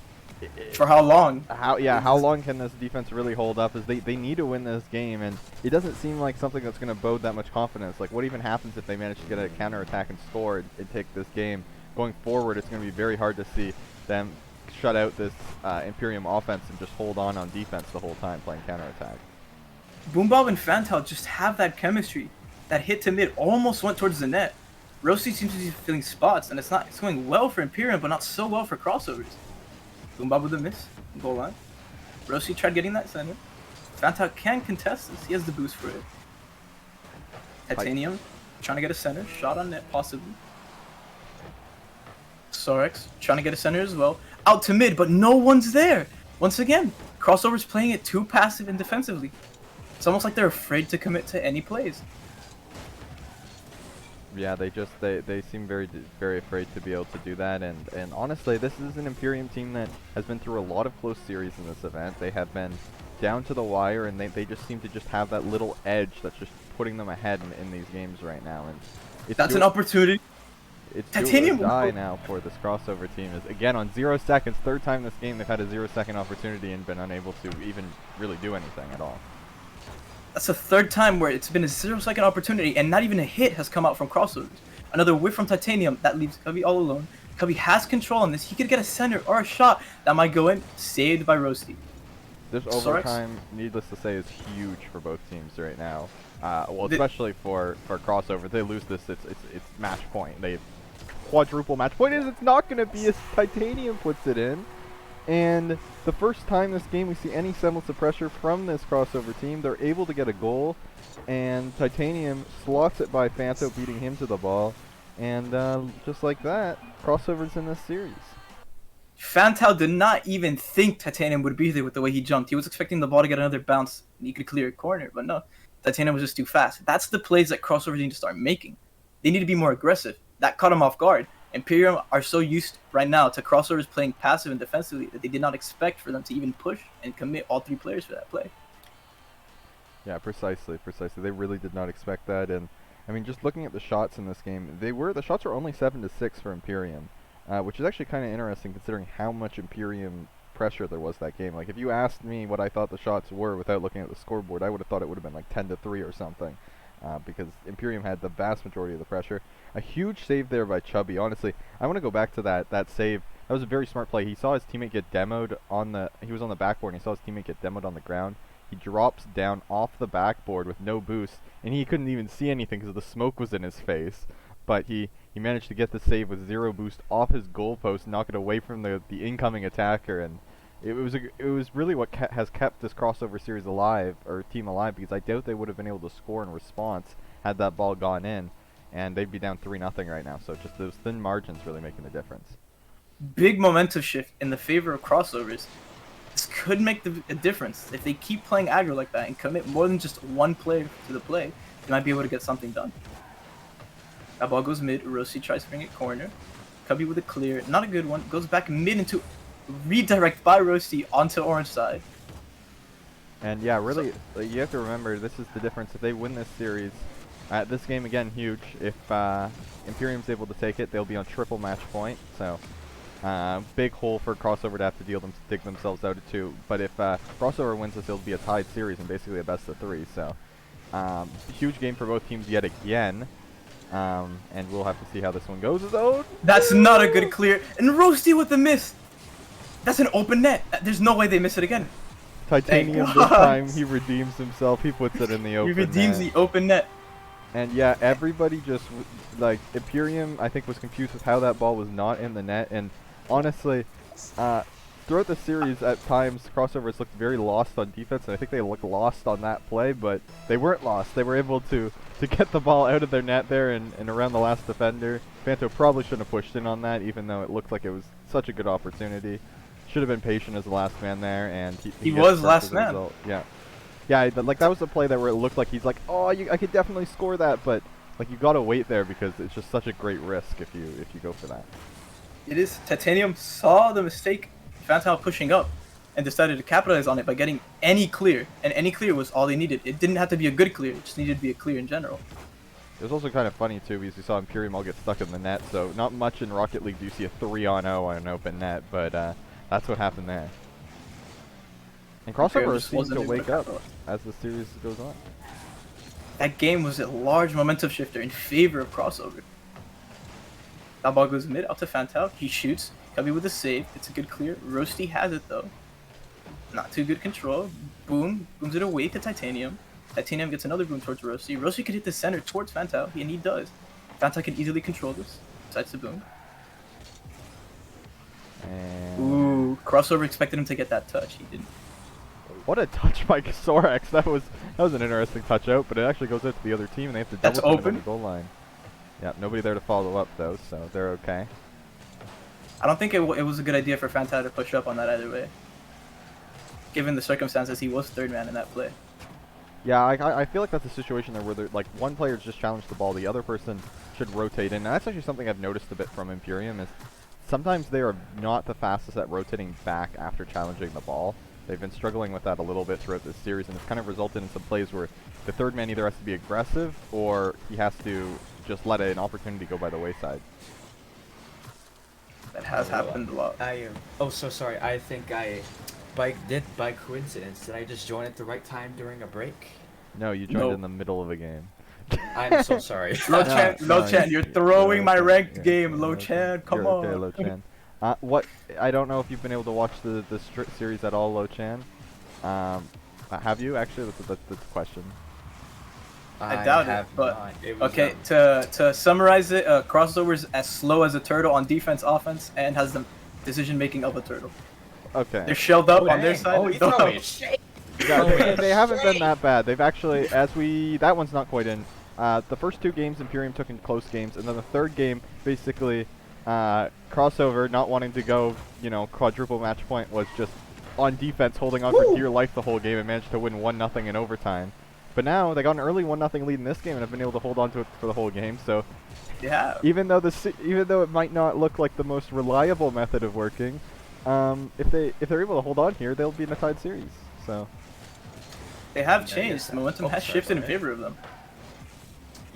for how long? How long can this defense really hold up? As they need to win this game, and it doesn't seem like something that's going to bode that much confidence. Like, what even happens if they manage to get a counterattack and score and take this game? Going forward, it's going to be very hard to see them shut out this Imperium offense and just hold on defense the whole time playing counterattack. Boombop and Fantal just have that chemistry. That hit to mid almost went towards the net. Rossi seems to be filling spots, and it's going well for Imperium, but not so well for crossovers. Boombop with a miss. Goal line. Rossi tried getting that center. Fantal can contest this. He has the boost for it. Titanium trying to get a center. Shot on net, possibly. Sorex trying to get a center as well. Out to mid, but no one's there. Once again, crossovers playing it too passive and defensively. It's almost like they're afraid to commit to any plays. Yeah, they seem very afraid to be able to do that, and honestly, this is an Imperium team that has been through a lot of close series in this event. They have been down to the wire, and they just seem to just have that little edge that's just putting them ahead in these games right now. And That's an opportunity. It's Titanium do or die will- now for this crossover team. Is again on 0 seconds. Third time this game they've had a 0-second opportunity and been unable to even really do anything at all. That's the third time where it's been a 0-second opportunity and not even a hit has come out from crossovers. Another whiff from Titanium that leaves Cubby all alone. Cubby has control on this. He could get a center or a shot that might go in. Saved by Roasty. This Sorex? overtime, needless to say, is huge for both teams right now. Well, especially for crossover. If they lose this, it's match point. They quadruple match point, and it's not going to be as Titanium puts it in. And the first time this game we see any semblance of pressure from this crossover team, they're able to get a goal, and Titanium slots it by Fanto, beating him to the ball. And just like that, crossover's in this series. Fantao did not even think Titanium would be there with the way he jumped. He was expecting the ball to get another bounce and he could clear a corner, but no. Titanium was just too fast. That's the plays that crossovers need to start making. They need to be more aggressive. That caught him off guard. Imperium are so used right now to crossovers playing passive and defensively that they did not expect for them to even push and commit all three players for that play. Yeah, precisely. They really did not expect that, and I mean, just looking at the shots in this game, the shots were only 7-6 for Imperium, which is actually kind of interesting considering how much Imperium pressure there was that game. Like, if you asked me what I thought the shots were without looking at the scoreboard, I would have thought it would have been like 10-3 or something, because Imperium had the vast majority of the pressure. A huge save there by Chubby. Honestly, I want to go back to that save. That was a very smart play. He saw his teammate get demoed he was on the backboard, and he saw his teammate get demoed on the ground. He drops down off the backboard with no boost, and he couldn't even see anything because the smoke was in his face. But he managed to get the save with 0 boost off his goalpost, knock it away from the incoming attacker, and it was really what has kept this crossover series alive, or team alive, because I doubt they would have been able to score in response had that ball gone in, and they'd be down 3-0 right now. So just those thin margins really making the difference. Big momentum shift in the favor of crossovers. This could make a difference. If they keep playing aggro like that and commit more than just one player to the play, they might be able to get something done. That ball goes mid. Rossi tries to bring it corner. Cubby with a clear. Not a good one. Goes back mid into redirect by Rossi onto orange side. And yeah, really, you have to remember, this is the difference. If they win this series, this game again huge. If Imperium's able to take it, they'll be on triple match point. So big hole for crossover to have to dig themselves out of 2. But if crossover wins this, it'll be a tied series and basically a best of 3. So huge game for both teams yet again. And we'll have to see how this one goes. That's not a good clear. And Roasty with the miss. That's an open net. There's no way they miss it again. Titanium this time, he redeems himself. He puts it in the open He redeems the open net. And yeah, everybody just, like, Imperium, I think, was confused with how that ball was not in the net. And honestly, throughout the series, at times, crossovers looked very lost on defense. And I think they looked lost on that play, but they weren't lost. They were able to get the ball out of their net there and around the last defender. Fanto probably shouldn't have pushed in on that, even though it looked like it was such a good opportunity. Should have been patient as the last man there, and he was last man. Yeah, but like that was the play that where it looked like he's like, oh, I could definitely score that, but like you gotta wait there because it's just such a great risk if you go for that. It is. Titanium saw the mistake, Fantao pushing up, and decided to capitalize on it by getting any clear, and any clear was all they needed. It didn't have to be a good clear; it just needed to be a clear in general. It was also kind of funny too because you saw Imperium all get stuck in the net, so not much in Rocket League do you see a 3-on-0 on an open net, but that's what happened there. And crossover seems to wake up as the series goes on. That game was a large momentum shifter in favor of crossover. That ball goes mid, out to Fantao. He shoots. Cubby with a save. It's a good clear. Roasty has it though. Not too good control. Boom. Booms it away to Titanium. Titanium gets another boom towards Roasty. Roasty could hit the center towards Fantao, and he does. Fantao can easily control this. Decides to boom. And Ooh, crossover expected him to get that touch. He didn't. what a touch by Sorex. That was an interesting touch out, but it actually goes out to the other team, and they have to That's double team open. on the goal line. Yeah, nobody there to follow up though, so they're okay. I don't think it was a good idea for Fantao to push up on that either way. Given the circumstances, he was third man in that play. Yeah, I feel like that's a situation there where like one player's just challenged the ball, the other person should rotate in. And that's actually something I've noticed a bit from Imperium is sometimes they are not the fastest at rotating back after challenging the ball. They've been struggling with that a little bit throughout this series, and it's kind of resulted in some plays where the third man either has to be aggressive or he has to just let an opportunity go by the wayside. That has happened a lot. Oh, so sorry. I think by coincidence, did I just join at the right time during a break? No, you joined No. in the middle of a game. I'm so sorry. Lo-chan, you're throwing my ranked game, Lo-chan, come You're on. okay, Lo-chan. What? I don't know if you've been able to watch the series at all, Lo-chan. Have you actually? That's the question. I doubt it, have but not. It was, okay. To summarize it, Crossover's as slow as a turtle on defense, offense, and has the decision-making of a turtle. Okay. They're shelled up Oh, on their dang. side. Oh, you throw me shade. Yeah, they haven't been that bad. They've actually, that one's not quite in. The first 2 games Imperium took in close games, and then the third game, basically, Crossover, not wanting to go, quadruple match point, was just on defense, holding on for dear life the whole game, and managed to win 1-0 in overtime. But now, they got an early 1-0 lead in this game, and have been able to hold on to it for the whole game, so... Yeah. Even though it might not look like the most reliable method of working, if they're able to hold on here, they'll be in a tied series, so... They have Yeah, changed. yes, The momentum oh, has sorry, shifted in sorry. favor of them.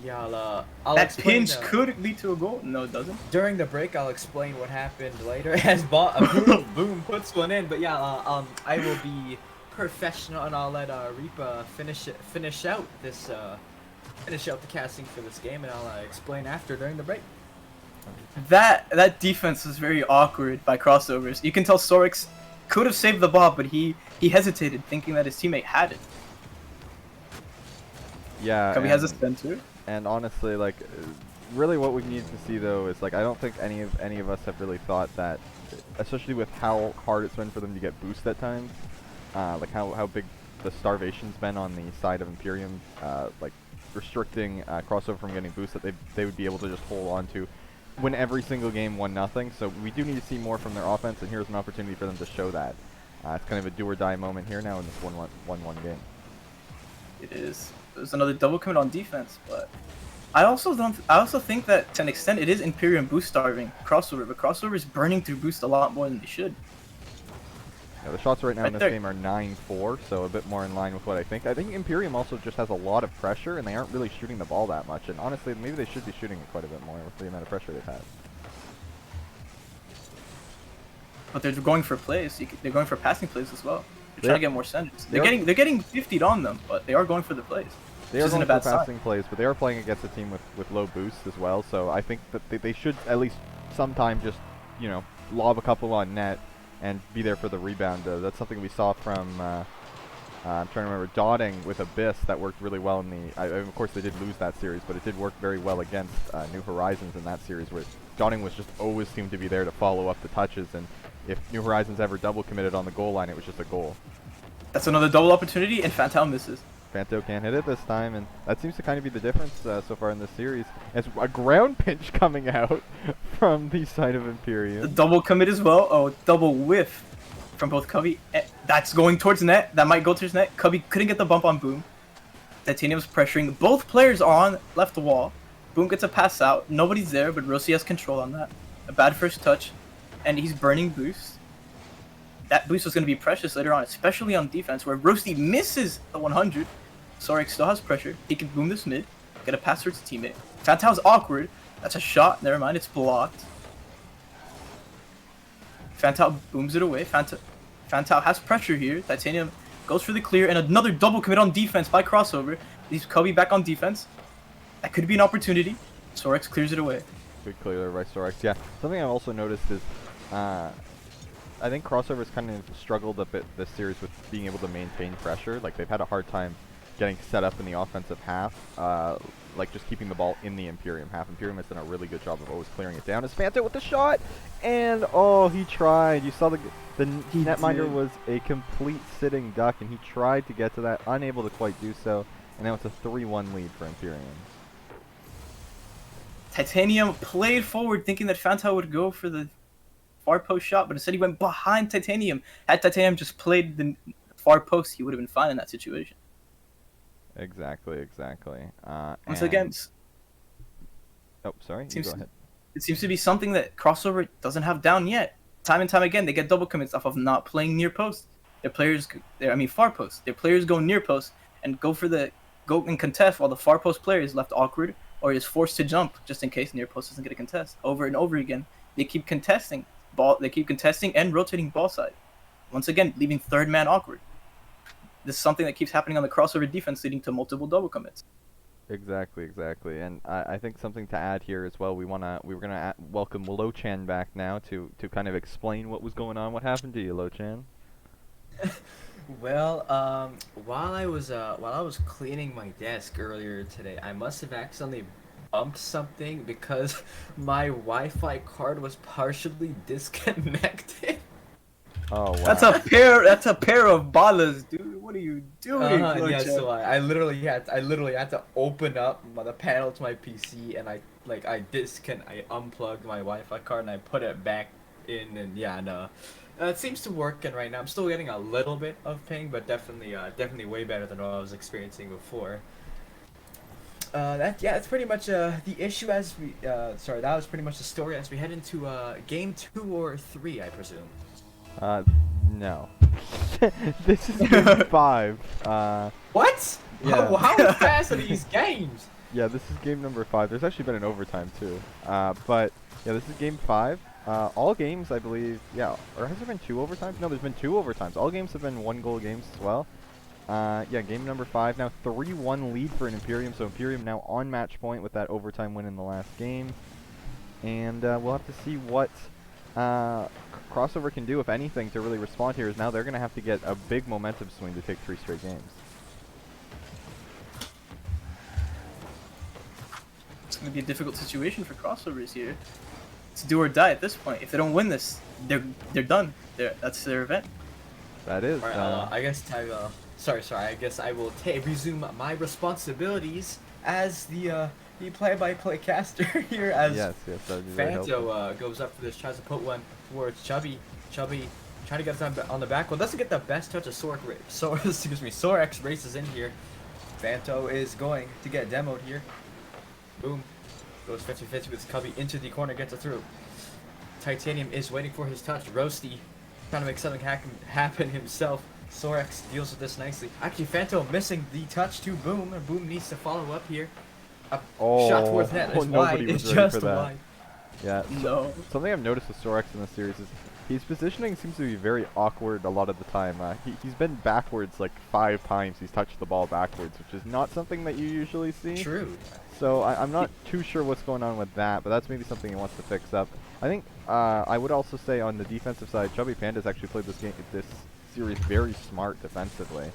Yeah, I'll That explain, pinch could lead to a goal. No, it doesn't. During the break, I'll explain what happened later as Boom puts one in. But yeah, I will be professional and I'll let Reaper finish out the casting for this game, and I'll explain after during the break. That defense was very awkward by Crossovers. You can tell Sorix could have saved the ball, but he hesitated, thinking that his teammate had it. Yeah. Cubby has a center. And honestly, like, really what we need to see though is, like, I don't think any of us have really thought that, especially with how hard it's been for them to get boost at times, like how big the starvation's been on the side of Imperium, like restricting Crossover from getting boost, that they would be able to just hold on to, win every single game 1-0. So we do need to see more from their offense, and here's an opportunity for them to show that. It's kind of a do or die moment here now in this 1-1 game. It is. There's another double commit on defense, but I also think that to an extent it is Imperium boost starving Crossover, but Crossover is burning through boost a lot more than they should. Yeah, the shots right now in Right this there. game are 9-4, so a bit more in line with what I think. I think Imperium also just has a lot of pressure, and they aren't really shooting the ball that much. And honestly, maybe they should be shooting it quite a bit more with the amount of pressure they've had. But they're going for plays. They're going for passing plays as well. They're Yeah. trying to get more centers. They They're getting 50'd on them, but they are going for the plays. They Which are isn't going a bad for sign. passing plays, but they are playing against a team with low boost as well. So I think that they should at least sometime just, lob a couple on net and be there for the rebound. That's something we saw from, I'm trying to remember, Dotting with Abyss. That worked really well in the, of course they did lose that series, but it did work very well against New Horizons in that series, where Dotting was just always seemed to be there to follow up the touches, and if New Horizons ever double committed on the goal line, it was just a goal. That's another double opportunity, and Fantal misses. Fanto can't hit it this time, and that seems to kind of be the difference so far in this series. As a ground pinch coming out from the side of The Imperium. double commit as well. Oh, double whiff from both Cubby. That's going towards net. That might go towards net. Cubby couldn't get the bump on Boom. Titanium's pressuring both players on left wall. Boom gets a pass out. Nobody's there, but Rossi has control on that. A bad first touch, and he's burning boost. That boost was going to be precious later on, especially on defense, where Roasty misses the 100. Sorix still has pressure. He can boom this mid, get a pass towards his teammate. Fantal's awkward. That's a shot. Never mind, it's blocked. Fantal booms it away. Fantal has pressure here. Titanium goes for the clear, and another double commit on defense by Crossover. Leaves Cubby back on defense. That could be an opportunity. Sorix clears it away. Good clear there by Storax. Yeah, something I've also noticed is, I think Crossover's kind of struggled a bit this series with being able to maintain pressure. Like, they've had a hard time getting set up in the offensive half, like just keeping the ball in the Imperium half. Imperium has done a really good job of always clearing it down. As Fanta with the shot, and oh, he tried. You saw the netminder was a complete sitting duck, and he tried to get to that, unable to quite do so, and now it's a 3-1 lead for Imperium. Titanium played forward thinking that Fantal would go for the far post shot, but instead he went behind Titanium. Had Titanium just played the far post, he would have been fine in that situation. Exactly. Once again, oh, sorry, you go ahead. it seems to be something that Crossover doesn't have down yet. Time and time again, they get double commits off of not playing near post. Far post. Their players go near post and go and contest, while the far post player is left awkward, or is forced to jump just in case near post doesn't get a contest. Over and over again, they keep contesting ball. They keep contesting and rotating ball side. Once again, leaving third man awkward. This is something that keeps happening on the crossover defense, leading to multiple double commits. Exactly, exactly. And I think something to add here as well. We were gonna welcome Lo-chan back now to kind of explain what was going on. What happened to you, Lo-chan? Well, while I was cleaning my desk earlier today, I must have accidentally bumped something because my Wi-Fi card was partially disconnected. Oh wow. That's a pair of balas, dude. What are you doing? Yeah, so I literally had to open up the panel to my PC, and I unplugged my Wi-Fi card and I put it back in, and yeah, no. It seems to work, and right now I'm still getting a little bit of ping, but definitely way better than what I was experiencing before. That's pretty much the issue as we that was pretty much the story as we head into game 2 or 3, I presume. No. This is game 5. What? Yeah. How fast are these games? Yeah, this is game number 5. There's actually been an overtime too. But yeah, this is game 5. All games, I believe, yeah, or has there been 2 overtimes? No, there's been 2 overtimes. All games have been 1-goal games as well. Yeah, game number 5 now, 3-1 lead for an Imperium, so Imperium now on match point with that overtime win in the last game. And we'll have to see what Crossover can do, if anything, to really respond here, is now they're going to have to get a big momentum swing to take 3 straight games. It's going to be a difficult situation for Crossovers here. It's do or die at this point. If they don't win this, they're done. That's their event. That is. Alright, I guess I guess I will resume my responsibilities as the play-by-play caster here. As yes, that would be very helpful. Fanto goes up for this, tries to put one towards Chubby. Chubby trying to get time on the back. Well, doesn't get the best touch of Sorex races in here. Fanto is going to get demoed here. Boom. Goes 50-50 with Cubby into the corner, gets it through. Titanium is waiting for his touch. Roasty trying to make something happen himself. Sorex deals with this nicely. Actually, Fanto missing the touch to Boom. And Boom needs to follow up here. A shot towards net is wide. It's just wide. Yeah. No. Something I've noticed with Sorex in this series is his positioning seems to be very awkward a lot of the time. He's been backwards like 5 times. He's touched the ball backwards, which is not something that you usually see. True. So I'm not too sure what's going on with that, but that's maybe something he wants to fix up. I think I would also say on the defensive side, Chubby Panda's actually played this series very smart defensively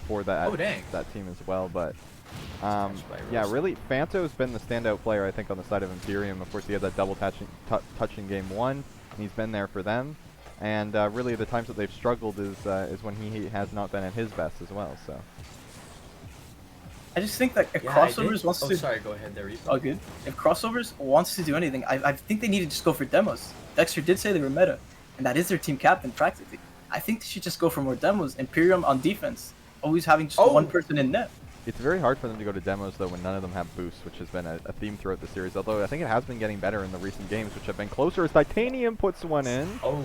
for that team as well. But yeah, really, Fanto's been the standout player I think on the side of Imperium. Of course, he had that double touch in game 1, and he's been there for them. And really, the times that they've struggled is when he has not been at his best as well. So. I just think that if Crossovers wants to... sorry, go ahead there, Oh, good. If Crossovers wants to do anything, I think they need to just go for demos. Dexter did say they were meta, and that is their team captain, practically. I think they should just go for more demos. Imperium on defense, always having just one person in net. It's very hard for them to go to demos, though, when none of them have boosts, which has been a theme throughout the series. Although I think it has been getting better in the recent games, which have been closer as Titanium puts one in. Oh.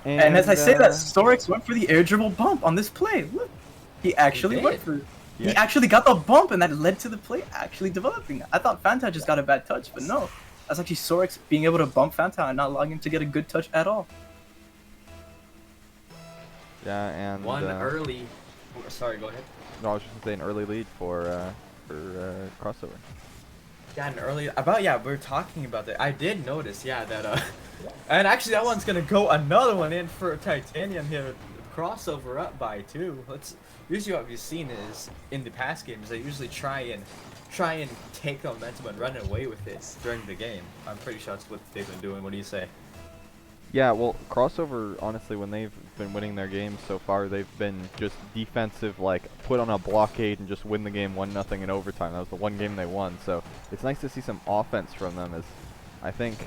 And as I say that, Sorex went for the air dribble bump on this play. Look, he actually went for it. He actually got the bump, and that led to the play actually developing. I thought Fanta just got a bad touch, but no. That's actually Sorex being able to bump Fanta and not allowing him to get a good touch at all. Yeah, and... One early... Oh, sorry, go ahead. No, I was just going to say an early lead for Crossover. Yeah, an early... we're talking about that. I did notice, that... and actually, that one's going to go another one in for Titanium here. Crossover up by 2. Usually what we've seen is in the past games they usually try and take the momentum and run away with it during the game. I'm pretty sure that's what they've been doing. What do you say? Yeah, well, Crossover, honestly, when they've been winning their games so far, they've been just defensive, like, put on a blockade and just win the game 1-0 in overtime. That was the one game they won, so it's nice to see some offense from them, as I think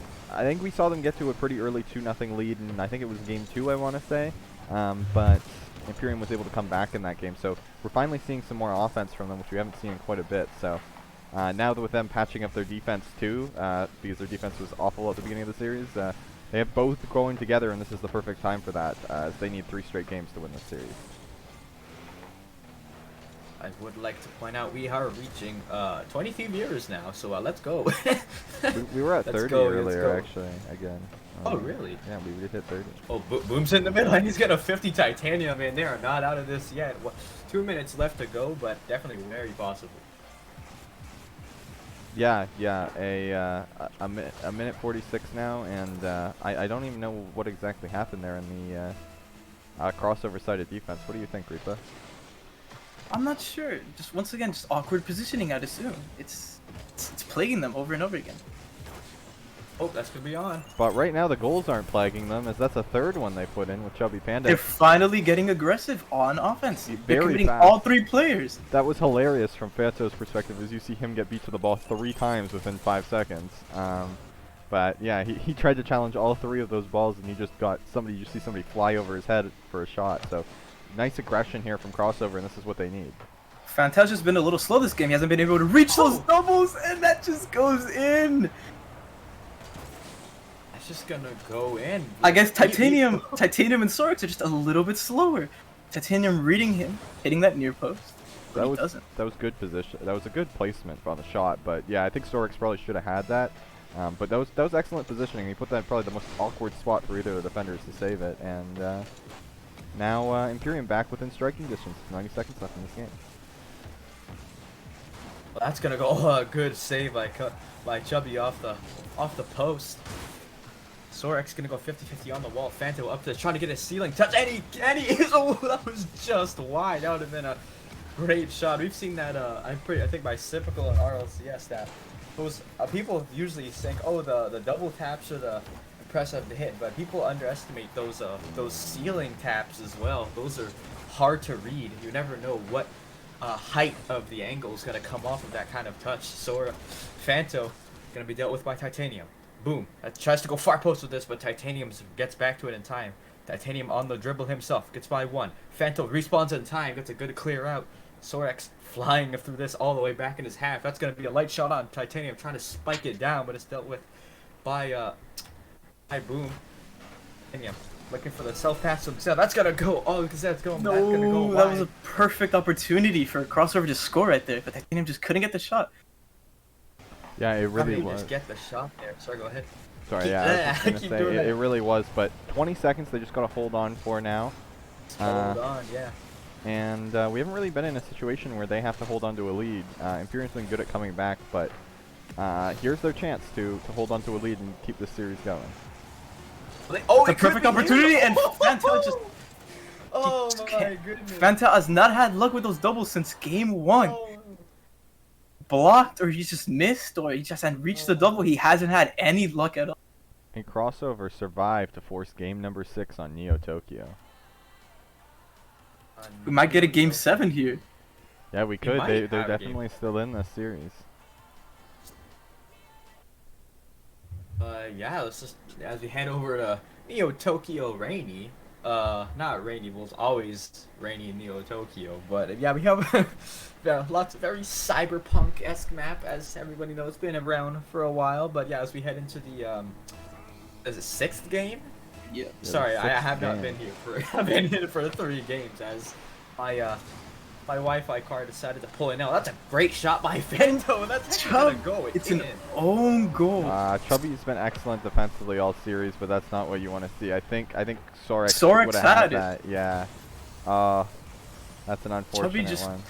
we saw them get to a pretty early 2-0 lead, and I think it was game 2, I want to say, but Imperium was able to come back in that game, so we're finally seeing some more offense from them, which we haven't seen in quite a bit, so now that with them patching up their defense too, because their defense was awful at the beginning of the series, they have both going together, and this is the perfect time for that, as they need 3 straight games to win this series. I would like to point out we are reaching 23 viewers now, so let's go. We were at Let's 30 go, let's earlier, go. actually, again. Oh, really? Yeah, we did hit 30. Oh, Boom's in the middle, and he's got a 50 titanium, and they are not out of this yet. 2 minutes left to go, but definitely very possible. Yeah, a minute 46 now, and I don't even know what exactly happened there in the crossover side of defense. What do you think, Reaper? I'm not sure. Just once again, just awkward positioning, I'd assume. It's plaguing them over and over again. Oh, that's gonna be on. But right now the goals aren't plaguing them, as that's a third one they put in with Chubby Panda. They're finally getting aggressive on offense. They're Very committing fast. all 3 players. That was hilarious from Fato's perspective, as you see him get beat to the ball 3 times within 5 seconds. But yeah, he tried to challenge all 3 of those balls, and he just got somebody. You see somebody fly over his head for a shot. So nice aggression here from crossover, and this is what they need. Fantel's just been a little slow this game. He hasn't been able to reach those doubles, and that just goes in. That's just gonna go in. I guess Titanium and Sorex are just a little bit slower. Titanium reading him, hitting that near post. But he doesn't. That was good position. That was a good placement on the shot. But yeah, I think Storix probably should have had that. But that was excellent positioning. He put that in probably the most awkward spot for either of the defenders to save it. And now Imperium back within striking distance. 90 seconds left in this game. Well, that's gonna go. Good save by Chubby off the post. Sorex gonna go 50-50 on the wall. Fanto up to trying to get a ceiling touch, and he is. Oh, that was just wide. That would have been a great shot. We've seen that. I think by Cypical and RLCS that those people usually think, oh, the double taps are the impressive to hit, but people underestimate those ceiling taps as well. Those are hard to read. You never know what height of the angle is gonna come off of that kind of touch. So Fanto gonna be dealt with by Titanium. Boom. Tries to go far post with this, but Titanium gets back to it in time. Titanium on the dribble himself. Gets by 1. Fanto respawns in time. Gets a good clear out. Sorex flying through this all the way back in his half. That's going to be a light shot on Titanium. Trying to spike it down, but it's dealt with by Boom. Titanium looking for the self-pass himself. That's going to go. Oh, because that's going back. Gonna go No, that wide. was a perfect opportunity for a crossover to score right there. But Titanium just couldn't get the shot. Yeah, it really How was. just get the shot there. Sorry, go ahead. Sorry, Keep- yeah, I was just keep gonna say doing it, that. it really was. But 20 seconds they just gotta hold on for now. Hold on, yeah. And we haven't really been in a situation where they have to hold on to a lead. Imperium's been good at coming back, but here's their chance to hold on to a lead and keep this series going. Oh, It's a perfect opportunity, and Fantel just Oh just my can't- goodness. Fantel has not had luck with those doubles since game 1. Oh. Blocked, or he's just missed, or he just hasn't reached the double. He hasn't had any luck at all. And crossover survived to force game number 6 on Neo Tokyo. We might get a game 7 here. Yeah, we could. might They're have a game. definitely still in this series. Yeah, let's just, as we head over to Neo Tokyo Rainy, not rainy, well, it's always rainy in Neo Tokyo, but yeah, we have lots of very cyberpunk-esque map, as everybody knows, it's been around for a while, but yeah, as we head into the, is it 6th game? Yeah. Sorry, I sixth have not game. been here for, I've been here for 3 games, as my, my Wi-Fi card decided to pull it out. That's a great shot by Fendo. That's actually gonna go It's in. an own goal. Chubby's been excellent defensively all series, but that's not what you want to see. I think Sorex Sorex would have had had it. that. Yeah. That's an Chubby unfortunate just one.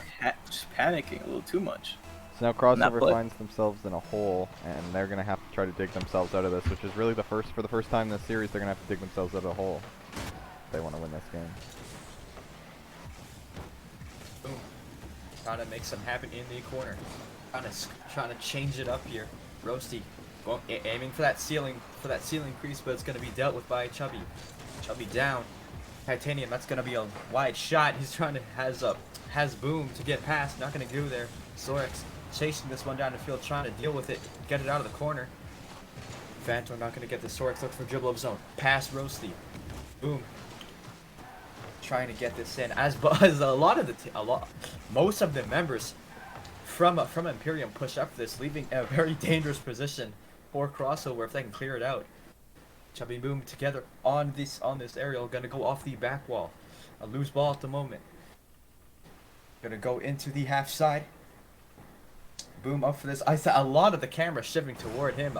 just panicking a little too much. So now Not crossover play. finds themselves in a hole, and they're gonna have to try to dig themselves out of this, which is really for the first time in this series, they're gonna have to dig themselves out of a hole if they want to win this game. Boom. Trying to make something happen in the corner. Trying to change it up here. Roasty aiming for that ceiling crease, but it's gonna be dealt with by Chubby. Chubby down. Titanium, that's gonna be a wide shot. He's trying to has Boom to get past. Not gonna go there. Sorex chasing this one down the field, trying to deal with it, get it out of the corner. Phantom not gonna get the Sorex. Look for dribble of zone. Pass Roasty. Boom. Trying to get this in, as most of the members from Imperium push up this, leaving a very dangerous position for crossover if they can clear it out. Chubby Boom together on this aerial, gonna go off the back wall. A loose ball at the moment. Gonna go into the half side. Boom up for this. I saw a lot of the camera shifting toward him.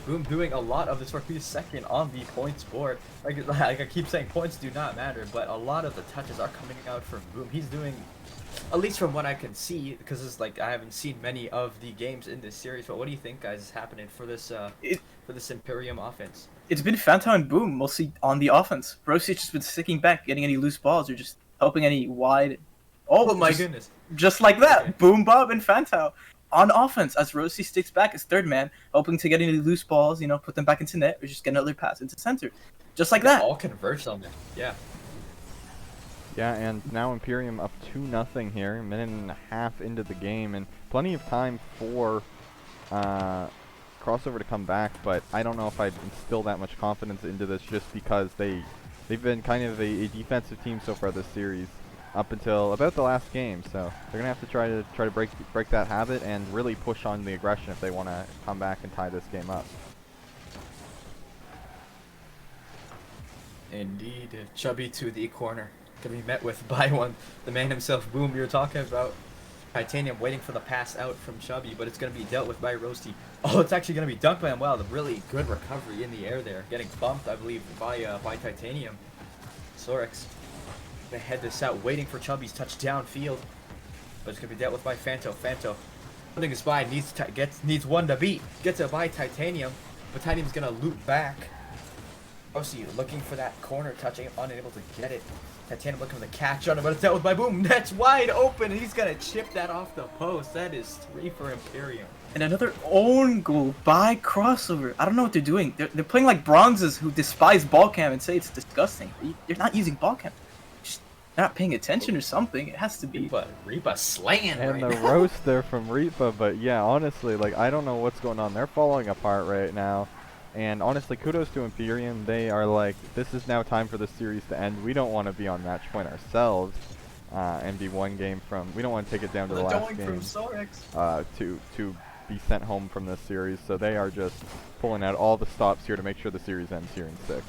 Boom doing a lot of this work. He's second on the points board. Like I keep saying, points do not matter, but a lot of the touches are coming out from Boom. He's doing, at least from what I can see, because it's like I haven't seen many of the games in this series. But what do you think, guys, is happening for this Imperium offense? It's been Fanta and Boom mostly on the offense. Rosie's just been sticking back, getting any loose balls, or just helping any wide. Oh my goodness! Just like that, Okay. Boom Bob and Fanta on offense as Rosie sticks back as third man, hoping to get any loose balls, put them back into net, or just get another pass into center. Just like that. All converged on it. Yeah. Yeah, and now Imperium up 2-0 here, a minute and a half into the game, and plenty of time for Crossover to come back, but I don't know if I'd instill that much confidence into this just because they've been kind of a defensive team so far this series up until about the last game, so they're gonna have to try to break that habit and really push on the aggression if they want to come back and tie this game up. Indeed, Chubby to the corner. Gonna be met with by the man himself, Boom. We were talking about Titanium waiting for the pass out from Chubby, but it's gonna be dealt with by Roasty. Oh, it's actually gonna be dunked by him. Wow, the really good recovery in the air there, getting bumped, I believe, by Titanium. Sorix gonna head this out, waiting for Chubby's touchdown field, but it's gonna be dealt with by Fanto. Fanto putting his by, needs one to beat, gets it by Titanium, but Titanium's gonna loop back. Roasty looking for that corner touching, unable to get it. Titanium looking for the catch on it, but it's dealt with by Boom. That's wide open, and he's gonna chip that off the post. That is 3 for Imperium. And another own goal by Crossover. I don't know what they're doing. They're playing like bronzes who despise ball cam and say it's disgusting. They're not using ball cam. Just they're not paying attention or something. It has to be. Reaper slaying And right the now. roast there from Reapa, but yeah, honestly, like, I don't know what's going on. They're falling apart right now. And honestly, kudos to Imperium. They are like, this is now time for the series to end. We don't want to be on match point ourselves and be one game from. We don't want to take it down to the last game from Sorix. to be sent home from this series. So they are just pulling out all the stops here to make sure the series ends here in 6.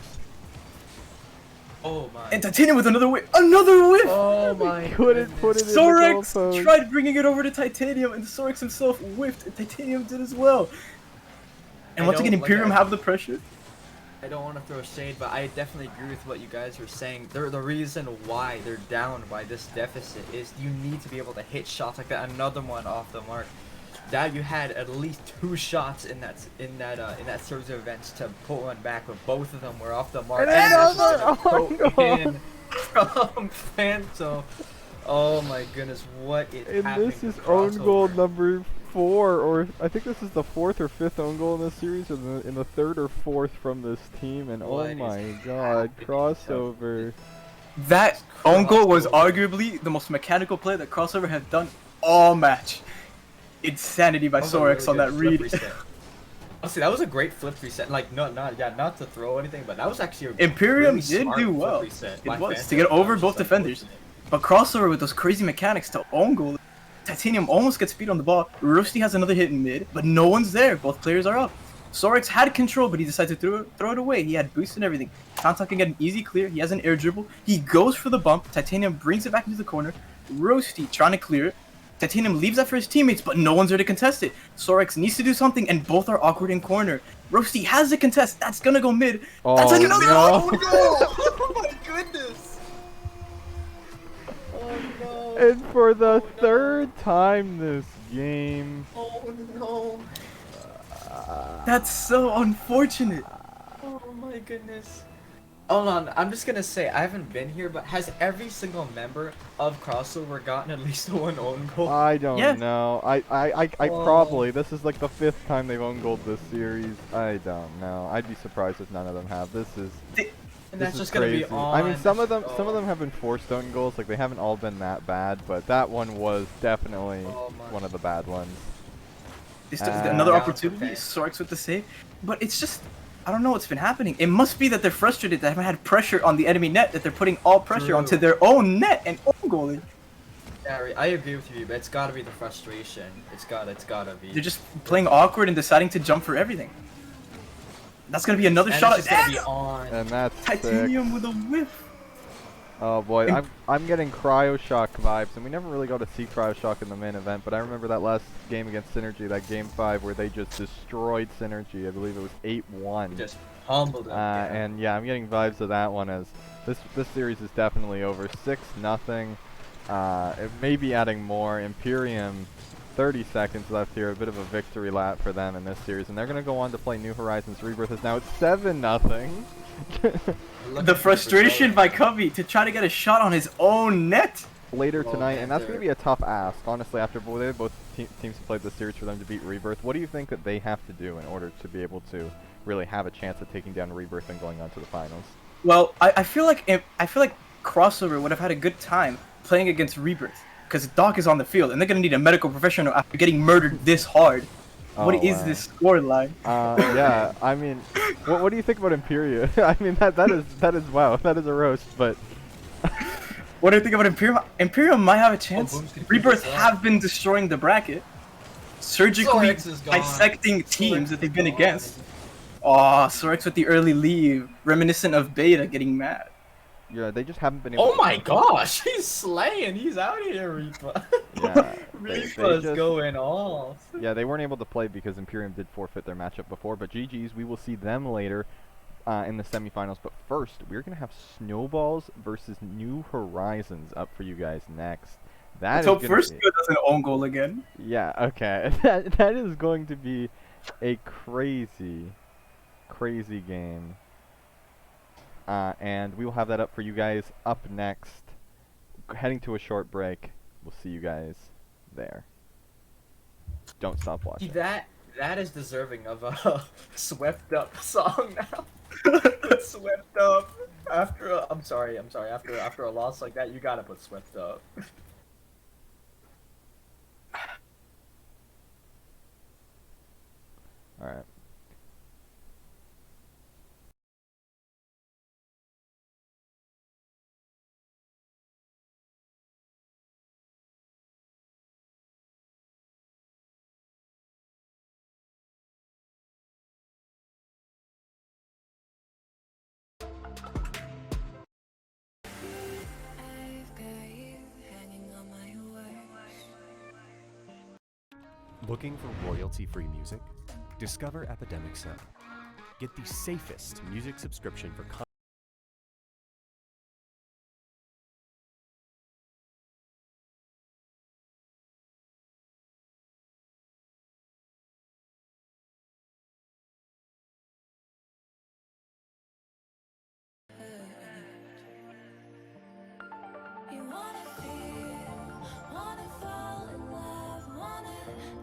Oh my. And Titanium with another whiff. Another whiff! Oh my. Couldn't put it in the Sorix goalpost. tried bringing it over to Titanium, and Sorix himself whiffed, and Titanium did as well. And once again, Imperium have the pressure. I don't want to throw shade, but I definitely agree with what you guys were saying. The reason why they're down by this deficit is you need to be able to hit shots like that. Another one off the mark. That you had at least 2 shots in that series of events to put one back, but both of them were off the mark. And another own goal. In from Phantom. Oh my goodness, what is And happening? this is to own goal Crossover? number 4, or I think this is the 4th or 5th own goal in this series, or in the 3rd or 4th from this team. And What oh is my god, happening? Crossover. That own goal was arguably the most mechanical play that Crossover have done all match. Insanity by That was a Sorix on really that good read. flip reset. Honestly, that was a great flip reset. Like, not to throw anything, but that was actually a Imperium really did smart do flip well. reset It by was, Phantom. to get over That was both just defenders. unfortunate. But Crossover with those crazy mechanics to own goal, Titanium almost gets speed on the ball. Roasty has another hit in mid, but no one's there. Both players are up. Sorix had control, but he decided to throw it away. He had boost and everything. Fanta can get an easy clear. He has an air dribble. He goes for the bump. Titanium brings it back into the corner. Roasty trying to clear it. Titanium leaves that for his teammates, but no one's there to contest it. Sorix needs to do something, and both are awkward in corner. Roasty has the contest. That's gonna go mid. Oh, That's another no. goal! Oh my goodness! Oh no! And for the 3rd time this game. Oh no! That's so unfortunate. Oh my goodness! Hold on, I'm just gonna say, I haven't been here, but has every single member of Crossover gotten at least 1 own goal? I don't Yes. know. I Oh. probably, this is like the 5th time they've own goaled this series. I don't know. I'd be surprised if none of them have. This is And this that's is just gonna crazy. be on. I mean, some of them Oh. have been forced own goals. Like, they haven't all been that bad, but that one was definitely Oh my. one of the bad ones. It's Ah. another Yeah, opportunity. okay. Sorix with the save. But it's just, I don't know what's been happening. It must be that they're frustrated. They haven't had pressure on the enemy net, that they're putting all pressure True. onto their own net and own goalie. Gary, I agree with you, but it's gotta be the frustration. It's gotta be. They're just playing awkward and deciding to jump for everything. That's gonna be another And shot it's at just gonna be on. And that's sick. Titanium with a whiff. Oh boy, And- I'm getting Cryoshock vibes, and we never really got to see Cryoshock in the main event, but I remember that last game against Synergy, that game 5, where they just destroyed Synergy. I believe it was 8-1. Just humbled them. And yeah, I'm getting vibes of that one, as this series is definitely over. 6-0. It may be adding more. Imperium, 30 seconds left here. A bit of a victory lap for them in this series, and they're gonna go on to play New Horizons Rebirth. Is now it's 7-0. The frustration by Covey to try to get a shot on his own net. Later Well, tonight, man, and that's going to they're- be a tough ask, honestly, after both teams have played this series for them to beat Rebirth. What do you think that they have to do in order to be able to really have a chance at taking down Rebirth and going on to the finals? Well, I feel like Crossover would have had a good time playing against Rebirth because Doc is on the field and they're gonna need a medical professional after getting murdered this hard. What Oh, is wow. this scoreline? Yeah, I mean, what do you think about Imperia? I mean, that is wow, that is a roast, but What do you think about Imperium? Imperium might have a chance. Boom's gonna keep Rebirth this up. have been destroying the bracket, surgically Sorex is gone. dissecting teams Sorex that they've is been gone. against. Aw, Sorex with the early leave, reminiscent of Beta getting mad. yeah, they just haven't been able Oh to... my gosh, he's slaying. He's out here, Reaper. Yeah, they Reaper's just- going off. Yeah, they weren't able to play because Imperium did forfeit their matchup before, but GG's, we will see them later in the semifinals. But first, we're going to have Snowballs versus New Horizons up for you guys next. That is So gonna first be, good does an own goal again. yeah, okay. that is going to be a crazy game. And we will have that up for you guys up next. Heading to a short break. We'll see you guys there. Don't stop watching. That is deserving of a swept up song now. Swept up after I'm sorry. After a loss like that, you gotta put swept up. All right. Looking for royalty-free music? Discover Epidemic Sound. Get the safest music subscription for You wanna feel, wanna fall in love, wanna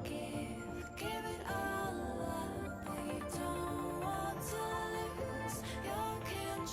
give it all up, but you don't want to lose your control.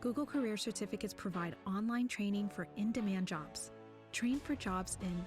Google Career Certificates provide online training for in-demand jobs. Train for jobs in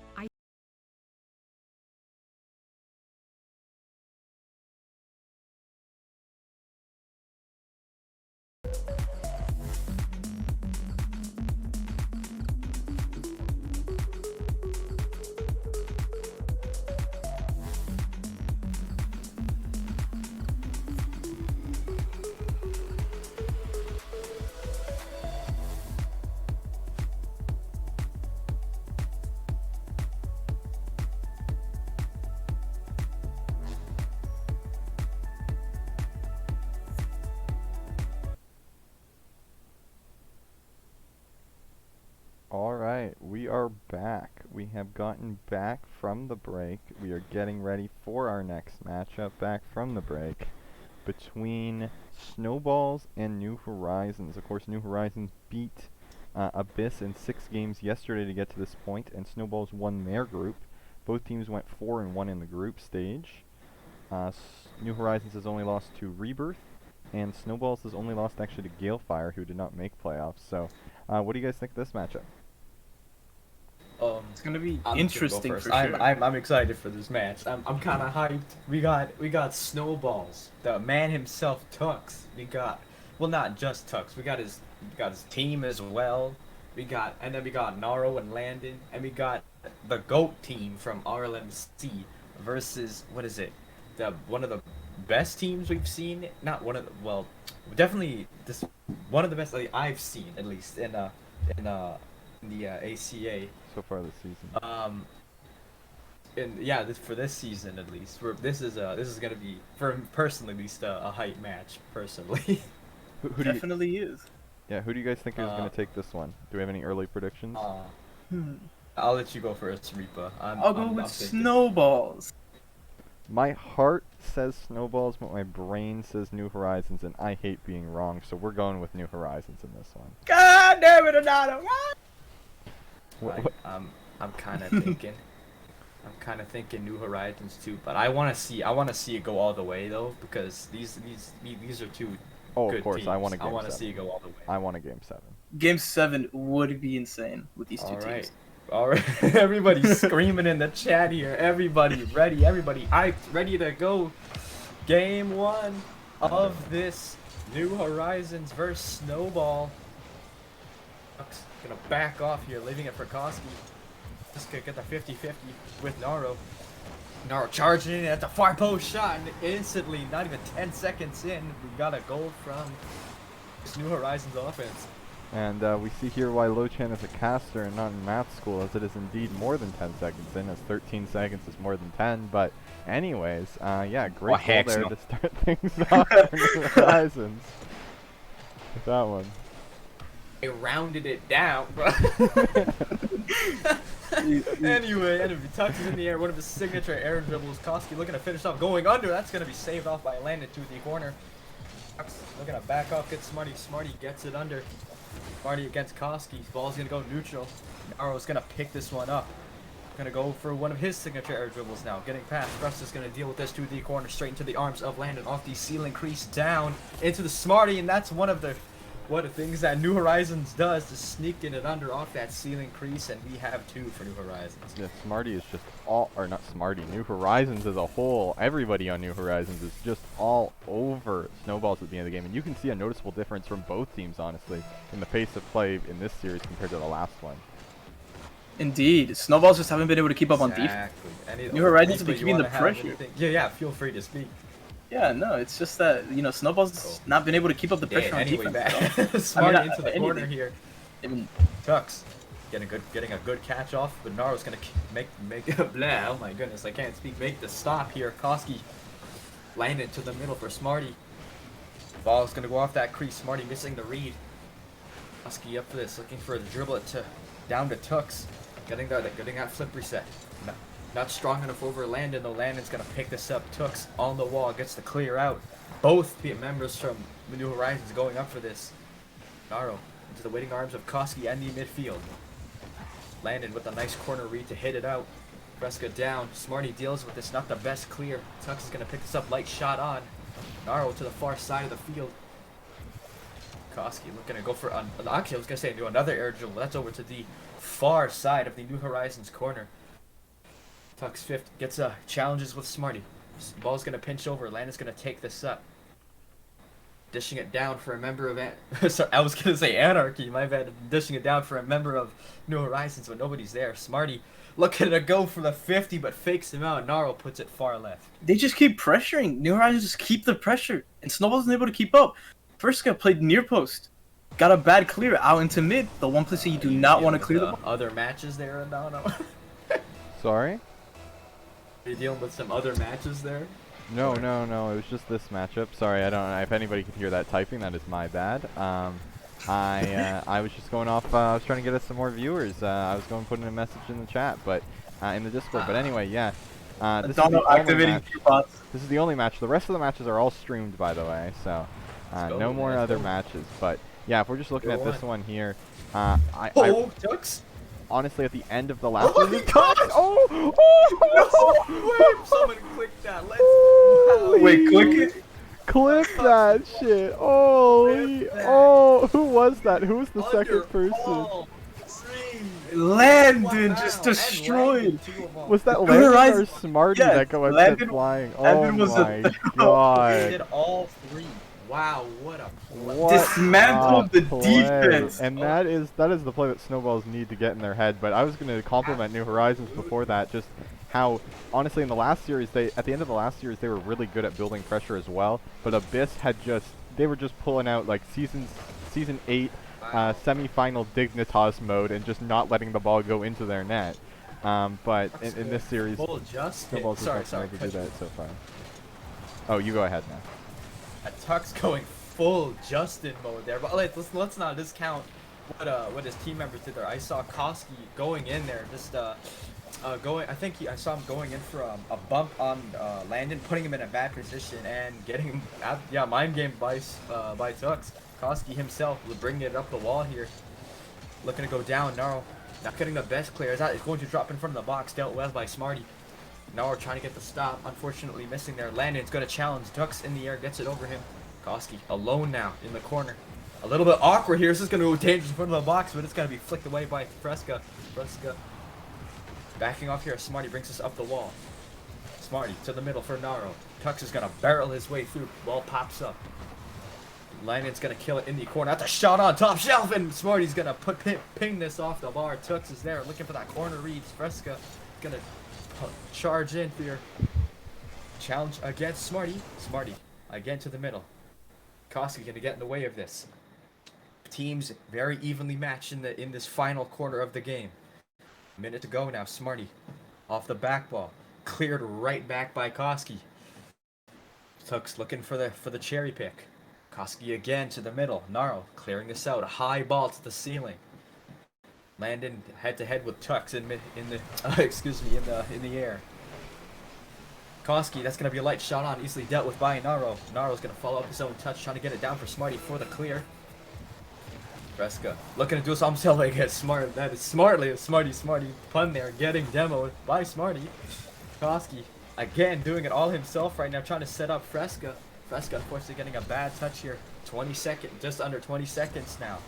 Alright, we are back. We have gotten back from the break. We are getting ready for our next matchup back from the break between Snowballs and New Horizons. Of course, New Horizons beat Abyss in 6 games yesterday to get to this point, and Snowballs won their group. Both teams went 4-1 in the group stage. New Horizons has only lost to Rebirth, and Snowballs has only lost actually to Galefire, who did not make playoffs. So, what do you guys think of this matchup? It's gonna be I'm interesting gonna go for first. sure. I'm excited for this match. I'm kind of hyped. We got Snowballs, the man himself, Tux. We got, well, not just Tux. We got his team as well. And then we got Naro and Landon, and we got the GOAT team from RLMC versus, what is it? One of the best teams we've seen. Not one of the, well, definitely this one of the best I've seen, at least in the ACA. So far this season. And yeah, for this season at least, this is gonna be, for personally at least, a hype match personally. Who do you, Definitely is. yeah, who do you guys think is going to take this one? Do we have any early predictions? I'll let you go first, Reaper. I'll go with I'm thinking. Snowballs. My heart says Snowballs, but my brain says New Horizons, and I hate being wrong, so we're going with New Horizons in this one. God damn it, Donato! I'm kind of thinking New Horizons too, but I want to see it go all the way though, because these are two Oh, good of course, teams. I want a game I want to 7. see it go all the way. I want a game 7. Game 7 would be insane with these two teams. All right. Everybody's screaming in the chat here. Everybody ready. Everybody hyped, ready to go. Game 1 of this New Horizons versus Snowball. Gonna back off here, leaving it for Koski. Just gonna get the 50-50 with Naro. Naro charging in at the far post shot, and instantly, not even 10 seconds in, we got a goal from this New Horizons offense. And we see here why Lochan is a caster and not in math school, as it is indeed more than 10 seconds in, as 13 seconds is more than 10. But anyways, yeah, great goal there to start things off for New Horizons. With that one. They rounded it down, bro. Anyway, Tux is in the air. One of his signature air dribbles. Koski looking to finish off, going under. That's going to be saved off by Landon to the corner. Tux looking to back off, get Smarty. Smarty gets it under. Smarty against Koski. Ball's going to go neutral. Naro's going to pick this one up. Going to go for one of his signature air dribbles now. Getting past. Russ is going to deal with this to the corner, straight into the arms of Landon. Off the ceiling crease, down into the Smarty. And that's one of the things that New Horizons does, to sneaking it under off that ceiling crease, and we have 2 for New Horizons. Yeah, Smarty is just all, or not Smarty, New Horizons as a whole, everybody on New Horizons is just all over Snowballs at the end of the game, and you can see a noticeable difference from both teams, honestly, in the pace of play in this series compared to the last one. Indeed, Snowballs just haven't been able to keep up on defense. New Horizons have been keeping the pressure. Yeah, feel free to speak. Yeah, no, it's just that, you know, Snowball's not been able to keep up the pressure on defense. Smarty into the corner anything. here. I mean, Tux getting a good catch off, but Naro's gonna make blah. Oh my goodness, I can't speak. Make the stop here. Koski landed to the middle for Smarty. Ball's gonna go off that crease. Smarty missing the read. Koski up for this, looking for the dribble it down to Tux. Getting that flip reset. Not strong enough over Landon, though. Landon's gonna pick this up. Tux on the wall, gets the clear out. Both members from New Horizons going up for this. Naro into the waiting arms of Koski and the midfield. Landon with a nice corner read to hit it out. Fresca down. Smarty deals with this, not the best clear. Tux is gonna pick this up, light shot on. Naro to the far side of the field. Koski looking to go for actually I was gonna say do another air dribble. That's over to the far side of the New Horizons corner. Tux fifth gets challenges with Smarty. Ball's gonna pinch over. Landon's gonna take this up. Dishing it down for a member of sorry, I was gonna say Anarchy. My bad. Dishing it down for a member of New Horizons, but nobody's there. Smarty looking to go for the 50, but fakes him out. Naro puts it far left. They just keep pressuring. New Horizons just keep the pressure, and Snowball's not able to keep up. First guy played near post. Got a bad clear out into mid. The one place that you do not want to clear the ball. Other matches there, no. Sorry? Are you dealing with some other matches there? No. It was just this matchup. Sorry, I don't know if anybody could hear that typing. That is my bad. I was just going off. I was trying to get us some more viewers. I was going to put in a message in the chat, but in the Discord. But anyway, yeah. This is the only match. This is the only match. The rest of the matches are all streamed, by the way. So no more other matches. But yeah, if we're just looking at this one here, Tux. Honestly, at the end of the last one, Wait, someone clicked that. Let's. Wow. Wait, click it. Click that shit. Who was that? Who was the second person? Landon just destroyed. Was that Landon or Smarty that go out flying? Oh my god. They did all three. Wow, what a dismantled the defense. And that is the play that Snowballs need to get in their head. But I was going to compliment New Horizons before that, just how honestly in the last series at the end of the last series they were really good at building pressure as well. But Abyss they were just pulling out like season 8 semi-final Dignitas mode and just not letting the ball go into their net. But in this series, Snowballs has not able to do that so far. Oh, you go ahead now. Tuck's going full Justin mode there, but let's not discount what his team members did there. I saw Koski going in there, just I saw him going in for a bump on Landon, putting him in a bad position and getting him mind game by Tux. Koski himself was bringing it up the wall here, looking to go down. Naro not getting the best clear. Is going to drop in front of the box, dealt well by Smarty. Naro trying to get the stop, unfortunately missing there. Landon's going to challenge. Tux in the air, gets it over him. Koski alone now in the corner. A little bit awkward here. This is going to go dangerous in front of the box, but it's going to be flicked away by Fresca. Backing off here. Smarty brings us up the wall. Smarty to the middle for Naro. Tux is going to barrel his way through. Ball pops up. Landon's going to kill it in the corner. That's a shot on top shelf, and Smarty's going to ping this off the bar. Tux is there looking for that corner read. Fresca going to charge in for your challenge against Smarty. Smarty again to the middle. Koski gonna get in the way of this. Teams very evenly matched in this final quarter of the game. Minute to go now. Smarty off the back ball, cleared right back by Koski. Tux looking for the cherry pick. Koski again to the middle. Naro clearing this out. A high ball to the ceiling. Landon head to head with Tux in the air. Koski, that's gonna be a light shot on, easily dealt with by Naro. Naro's gonna follow up his own touch, trying to get it down for Smarty for the clear. Fresca looking to do something himself against Smart. That is smartly a Smarty pun there, getting demoed by Smarty. Koski again doing it all himself right now, trying to set up Fresca. Fresca unfortunately getting a bad touch here. Just under 20 seconds now.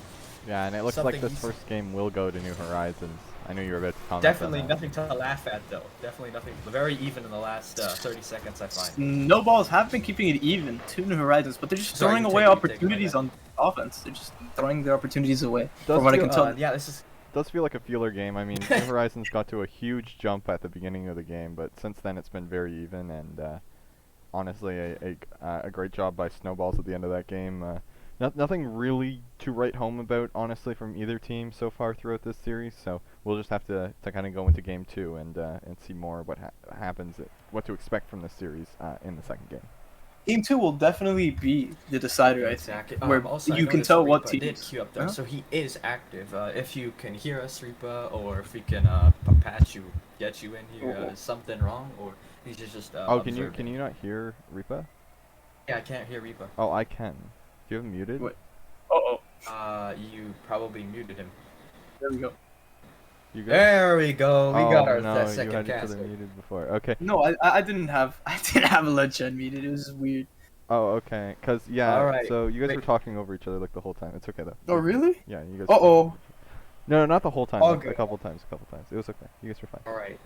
Yeah, and it looks like this first game will go to New Horizons. I knew you were about to comment. Definitely nothing to laugh at, though. Definitely nothing. Very even in the last 30 seconds, I find. Snowballs have been keeping it even to New Horizons, but they're just throwing away opportunities on offense. They're just throwing their opportunities away. From what I can tell. Yeah, this is. Does feel like a feeler game. I mean, New Horizons got to a huge jump at the beginning of the game, but since then it's been very even, and honestly, a great job by Snowballs at the end of that game. Nothing really to write home about, honestly, from either team so far throughout this series. So we'll just have to kind of go into game 2 and see more what happens, what to expect from this series in the second game. Game 2 will definitely be the decider, exactly. Where also, you can tell what team did queue up there, so he is active. If you can hear us, Reaper, or if we can get you in here, is something wrong, or he's just observing. Can you not hear Reaper? Yeah, I can't hear Reaper. Oh, I can. Do you have him muted? Wait. You probably muted him. There we go. You good? There we go. We got our second you had cast. each other muted before. Okay. No, I didn't have a lunch unmuted. It was just weird. Oh, okay. Cause yeah. Alright, So you guys wait. were talking over each other like the whole time. It's okay though. Oh, really? Yeah, you guys. Uh-oh. No, not the whole time. All Like, good. a couple times. It was okay. You guys were fine. Alright.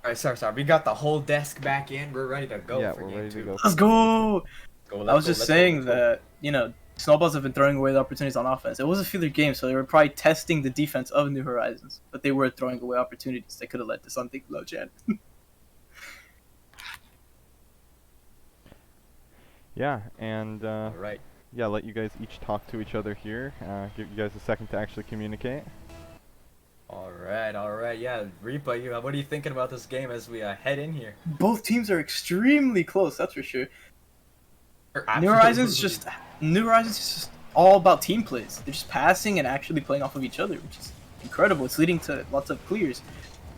Alright, sorry. We got the whole desk back in. We're ready to go Yeah, for we're game ready to 2. go. Let's go! Go, I was just saying that, you know, Snowballs have been throwing away the opportunities on offense. It was a feeler game, so they were probably testing the defense of New Horizons, but they were throwing away opportunities that could have led to something low, Chad. Yeah, and Alright. yeah, let you guys each talk to each other here. Give you guys a second to actually communicate. Alright. Yeah, Reaper, what are you thinking about this game as we head in here? Both teams are extremely close, that's for sure. New Horizons is just all about team plays. They're just passing and actually playing off of each other, which is incredible. It's leading to lots of clears.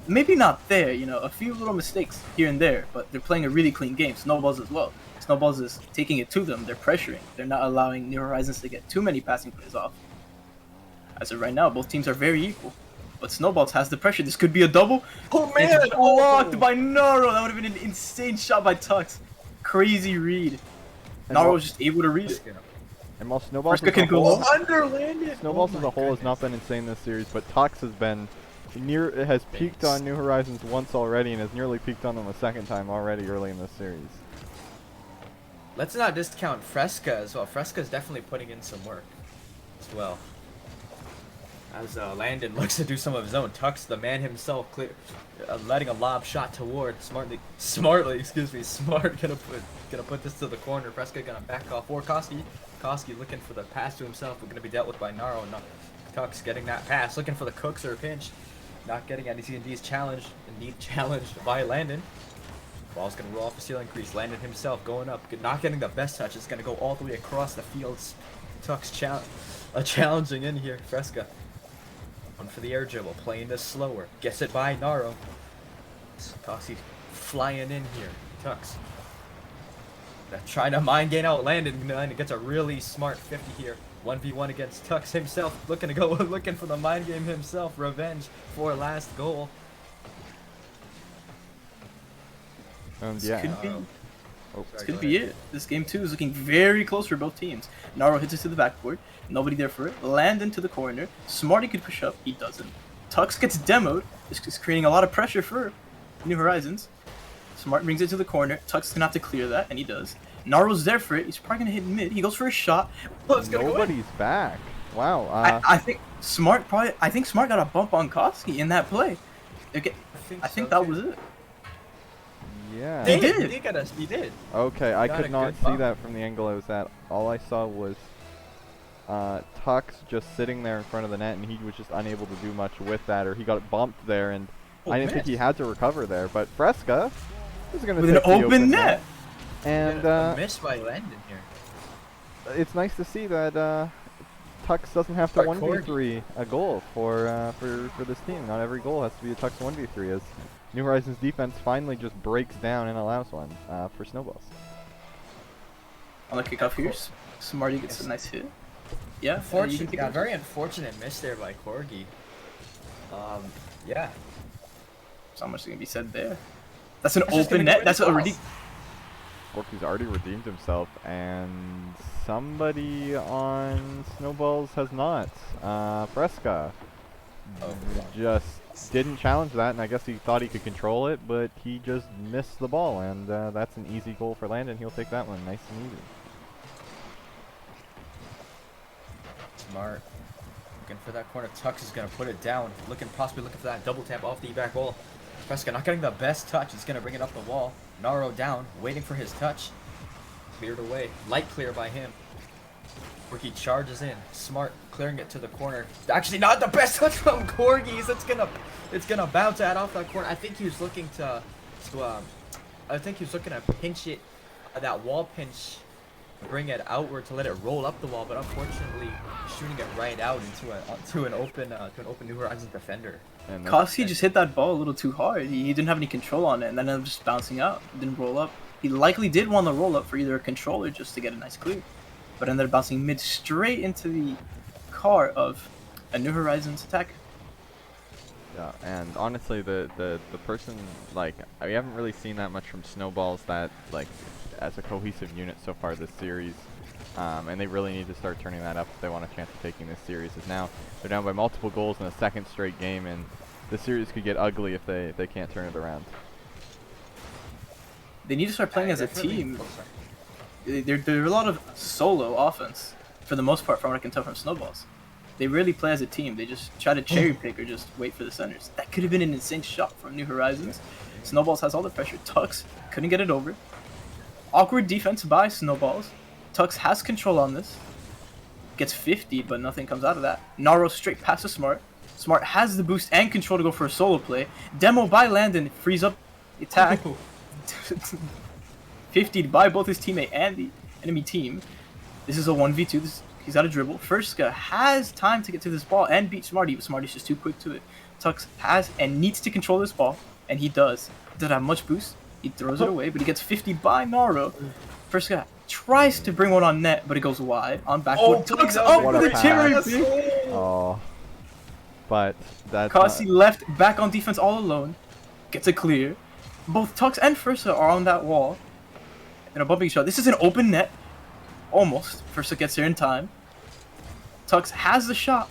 Maybe not there, you know, a few little mistakes here and there, but they're playing a really clean game. Snowballs as well. Snowballs is taking it to them. They're pressuring. They're not allowing New Horizons to get too many passing plays off. As of right now, both teams are very equal. But Snowballs has the pressure. This could be a double. Oh It's blocked by Naro. That would have been an insane shot by Tux. Crazy read. And Naro while- was just able to read it. And while Snowballs Friska as can a go whole, low. Underlanded! Snowballs Oh as my a whole has not goodness. been insane this series, but Tux has been has peaked on New Horizons once already and has nearly peaked on them a second time already early in this series. Let's not discount Fresca as well. Fresca's definitely putting in some work as well. As Landon looks to do some of his own. Tux, the man himself, letting a lob shot toward Smart gonna put this to the corner. Fresca gonna back off for Koski. Koski looking for the pass to himself. We're gonna be dealt with by Naro. Tux getting that pass, looking for the cooks or a pinch. Not getting it. He's challenged by Landon. Ball's gonna roll off the ceiling crease. Landon himself going up, not getting the best touch. It's gonna go all the way across the fields. Tux challenging in here. Fresca. One for the air dribble, playing this slower. Gets it by Naro. Toxie flying in here. Tux. Trying to mind gain out Landon. Landon gets a really smart 50 here. 1v1 against Tux himself. Looking for the mind game himself. Revenge for last goal. And yeah. Could be. Oh, This could be it. This game 2 is looking very close for both teams. Naro hits it to the backboard. Nobody there for it. Landon to the corner. Smarty could push up. He doesn't. Tux gets demoed. This is creating a lot of pressure for New Horizons. Smart brings it to the corner. Tux gonna have to clear that, and he does. Naro's there for it. He's probably gonna hit mid. He goes for a shot. Nobody's back. Wow. I think Smart got a bump on Koski in that play. Okay, I think that was it. Yeah. They did. He did. Okay, I Got could a not good see bump. that from the angle I was at. All I saw was Tux just sitting there in front of the net, and he was just unable to do much with that, or he got bumped there, and Oh, I didn't think he missed. had to recover there. But Fresca is going to With an open net. and A miss by Landon here. it's nice to see that Tux doesn't have to By 1v3 a goal for this team. Not every goal has to be a Tux 1v3, as New Horizons defense finally just breaks down and allows one for Snowballs. On the kickoff here, Smarty gets a nice hit. Yeah, you can kick it. Very unfortunate miss there by Corgi. Yeah. There's not much gonna be said there. That's an It's just open gonna go net. in That's the already. cross. Gorky's already redeemed himself, and somebody on Snowballs has not. Fresca Oh, just didn't challenge that, and I guess he thought he could control it, but he just missed the ball, and that's an easy goal for Landon. He'll take that one nice and easy. Smart. Looking for that corner. Tux is gonna put it down. Possibly looking for that double tap off the back wall. Fresca not getting the best touch. He's gonna bring it up the wall. Naro down, waiting for his touch. Cleared away. Light clear by him. Corgi charges in. Smart clearing it to the corner. Actually, not the best touch from Corgis. It's gonna bounce out off that corner. I think he was looking to pinch it, that wall pinch, bring it outward to let it roll up the wall, but unfortunately shooting it right out into an open New Horizons defender. And that's- Koski just hit that ball a little too hard. He didn't have any control on it, and then it was just bouncing out. It didn't roll up. He likely did want to roll up for either a control or just to get a nice clear, but ended up bouncing mid straight into the car of a New Horizons attack. Yeah, and honestly, the person, like, we haven't really seen that much from Snowballs that, like, as a cohesive unit so far this series. And they really need to start turning that up if they want a chance of taking this series. As now they're down by multiple goals in the second straight game, and the series could get ugly if they can't turn it around. They need to start playing as a team. There's a lot of solo offense, for the most part, from what I can tell from Snowballs. They really play as a team. They just try to cherry pick or just wait for the centers. That could have been an insane shot from New Horizons. Snowballs has all the pressure. Tux couldn't get it over. Awkward defense by Snowballs. Tux has control on this. Gets 50, but nothing comes out of that. Naro straight past to Smart. Smart has the boost and control to go for a solo play. Demo by Landon frees up the attack. 50 by both his teammate and the enemy team. This is a 1v2. He's got a dribble. Furska has time to get to this ball and beat Smarty, but Smarty's just too quick to it. Tux has and needs to control this ball, and he does. Doesn't have much boost. He throws it away, but he gets 50 by Naro. Furska tries to bring one on net, but it goes wide. On backboard. Tux up What with a a cherry pass. pick. Oh, but that's Kasi left back on defense all alone. Gets a clear. Both Tux and Fursa are on that wall. And a bumping shot. This is an open net. Almost. Fursa gets there in time. Tux has the shot.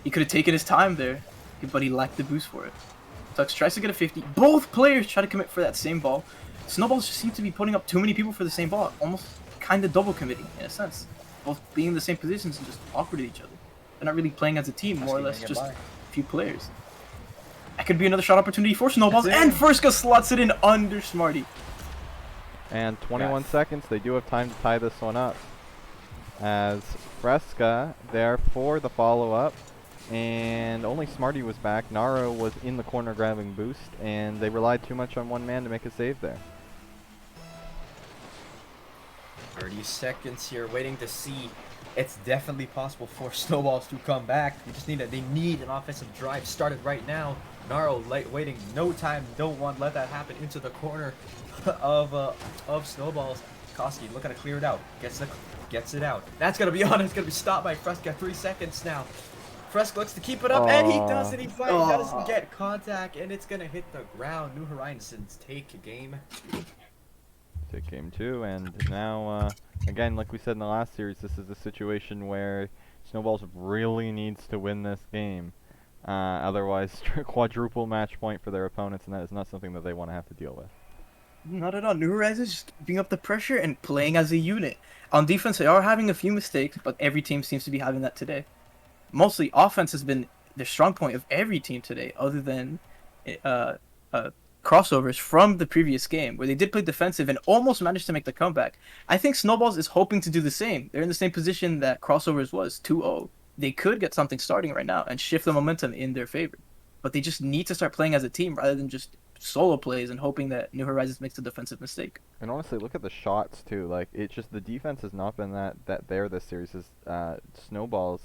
He could have taken his time there, but he lacked the boost for it. Tux tries to get a 50. Both players try to commit for that same ball. Snowballs just seem to be putting up too many people for the same ball. Almost kind of double committing, in a sense. Both being in the same positions and just awkward at each other. They're not really playing as a team, more or less just a few players. That could be another shot opportunity for Snowballs, and Furska slots it in under Smarty. And 21 seconds, they do have time to tie this one up. As Fresca there for the follow-up, and only Smarty was back. Naro was in the corner grabbing boost, and they relied too much on one man to make a save there. 30 seconds here, waiting to see. It's definitely possible for Snowballs to come back. They need an offensive drive started right now. Naro waiting no time, don't want to let that happen into the corner of Snowballs. Koski looking to clear it out, gets it out. That's gonna be on. It's gonna be stopped by Fresca. 3 seconds now. Fresca looks to keep it up, and he doesn't. He doesn't get contact, and it's gonna hit the ground. New Horizons take game 2. Take game 2, and now again, like we said in the last series, this is a situation where Snowballs really needs to win this game. Otherwise, quadruple match point for their opponents, and that is not something that they want to have to deal with. Not at all. New Horizons just keeping up the pressure and playing as a unit. On defense, they are having a few mistakes, but every team seems to be having that today. Mostly, offense has been the strong point of every team today, other than crossovers from the previous game, where they did play defensive and almost managed to make the comeback. I think Snowballs is hoping to do the same. They're in the same position that crossovers was, 2-0. They could get something starting right now and shift the momentum in their favor. But they just need to start playing as a team rather than just solo plays and hoping that New Horizons makes a defensive mistake. And honestly, look at the shots too. Like, it's just the defense has not been that there this series. Is Snowballs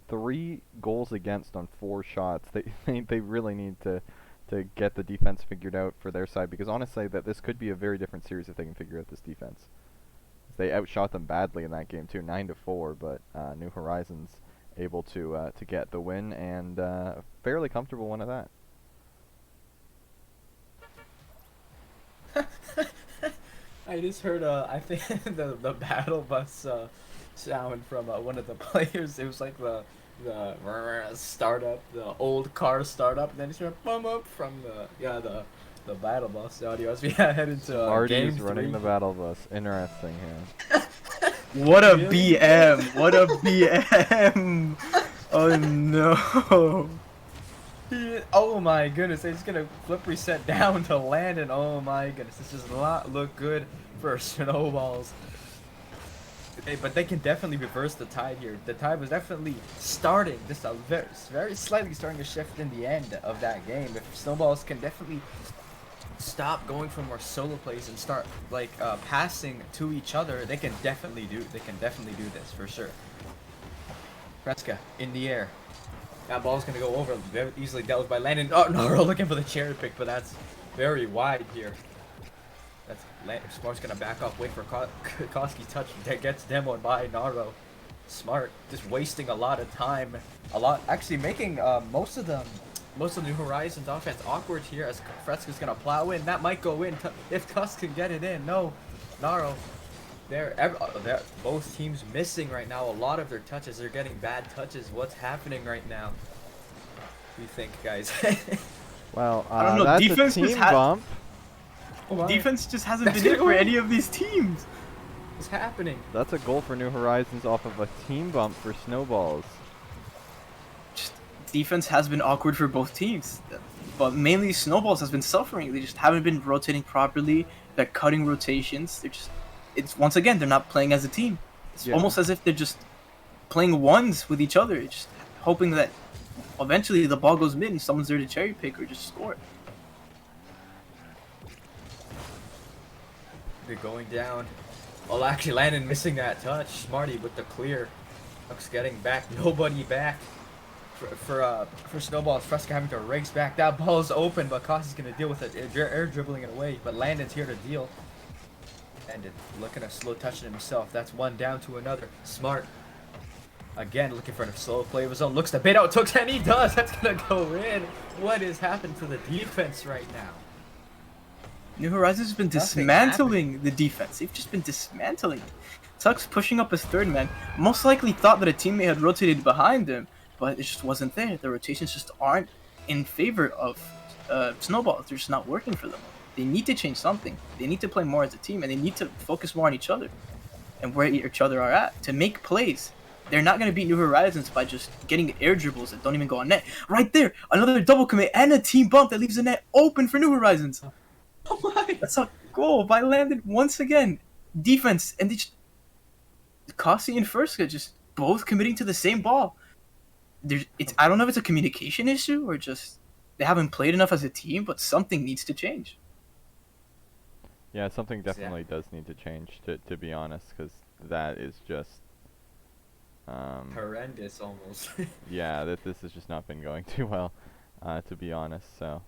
3 goals against on 4 shots. They really need to get the defense figured out for their side, because honestly that this could be a very different series if they can figure out this defense. They outshot them badly in that game too, 9-4, but New Horizons able to get the win, and a fairly comfortable one at that. I just heard I think the battle bus sound from one of the players. It was like the startup, the old car startup, and then it's bum up from the battle bus audio as we head into Marty's game running 3. the battle bus. Interesting here. What a BM! What a BM! Oh no! Oh my goodness, they're just gonna flip reset down to Landon. Oh my goodness, this does not look good for Snowballs. But they can definitely reverse the tide here. The tide was definitely starting, just a very slightly starting to shift in the end of that game. If Snowballs can definitely stop going for more solo plays and start like passing to each other, they can definitely do this for sure. Fresca in the air. That ball's gonna go over, very easily dealt with by Landon. Oh no, we're looking for the cherry pick, but that's very wide here. That's Smart's gonna back up, wait for Koski's touch that gets demoed by Naro. Smart just wasting a lot of time, actually making most of them most of New Horizons offense awkward here as Fresca's gonna plow in. That might go in if Tusk can get it in. No, Naro. They're both teams missing right now. A lot of their touches. They're getting bad touches. What's happening right now? What do you think, guys? Well, I don't know, that's defense a just team had- bump. Defense just hasn't That's been it for it. any of these teams. What's happening? That's a goal for New Horizons off of a team bump for Snowballs. Just defense has been awkward for both teams, but mainly Snowballs has been suffering. They just haven't been rotating properly. They're cutting rotations. It's once again they're not playing as a team. It's Yeah. almost as if they're just playing ones with each other, just hoping that eventually the ball goes mid and someone's there to cherry pick or just score. They're going down. Well, actually, Landon missing that touch. Smarty with the clear. Tuck's getting back. Nobody back. For Snowballs, Fresca having to race back. That ball's open, but Costy's gonna deal with it. Air dribbling it away, but Landon's here to deal. Landon looking at slow touching himself. That's one down to another. Smart. Again, looking for a slow play of his own. Looks to bait out Tooks, and he does. That's gonna go in. What is happening to the defense right now? New Horizons has been Nothing dismantling the defense. They've just been dismantling it. Tuck's pushing up his third man. Most likely thought that a teammate had rotated behind him, but it just wasn't there. The rotations just aren't in favor of Snowballs. They're just not working for them. They need to change something. They need to play more as a team, and they need to focus more on each other and where each other are at to make plays. They're not going to beat New Horizons by just getting air dribbles that don't even go on net. Right there, another double commit and a team bump that leaves the net open for New Horizons. Oh my! That's a goal by Landon once again. Defense, and they just... Kossi and Furska just both committing to the same ball. I don't know if it's a communication issue or just they haven't played enough as a team, but something needs to change. Yeah, something definitely does need to change, to be honest, because that is just... horrendous almost. yeah, this has just not been going too well, to be honest, so...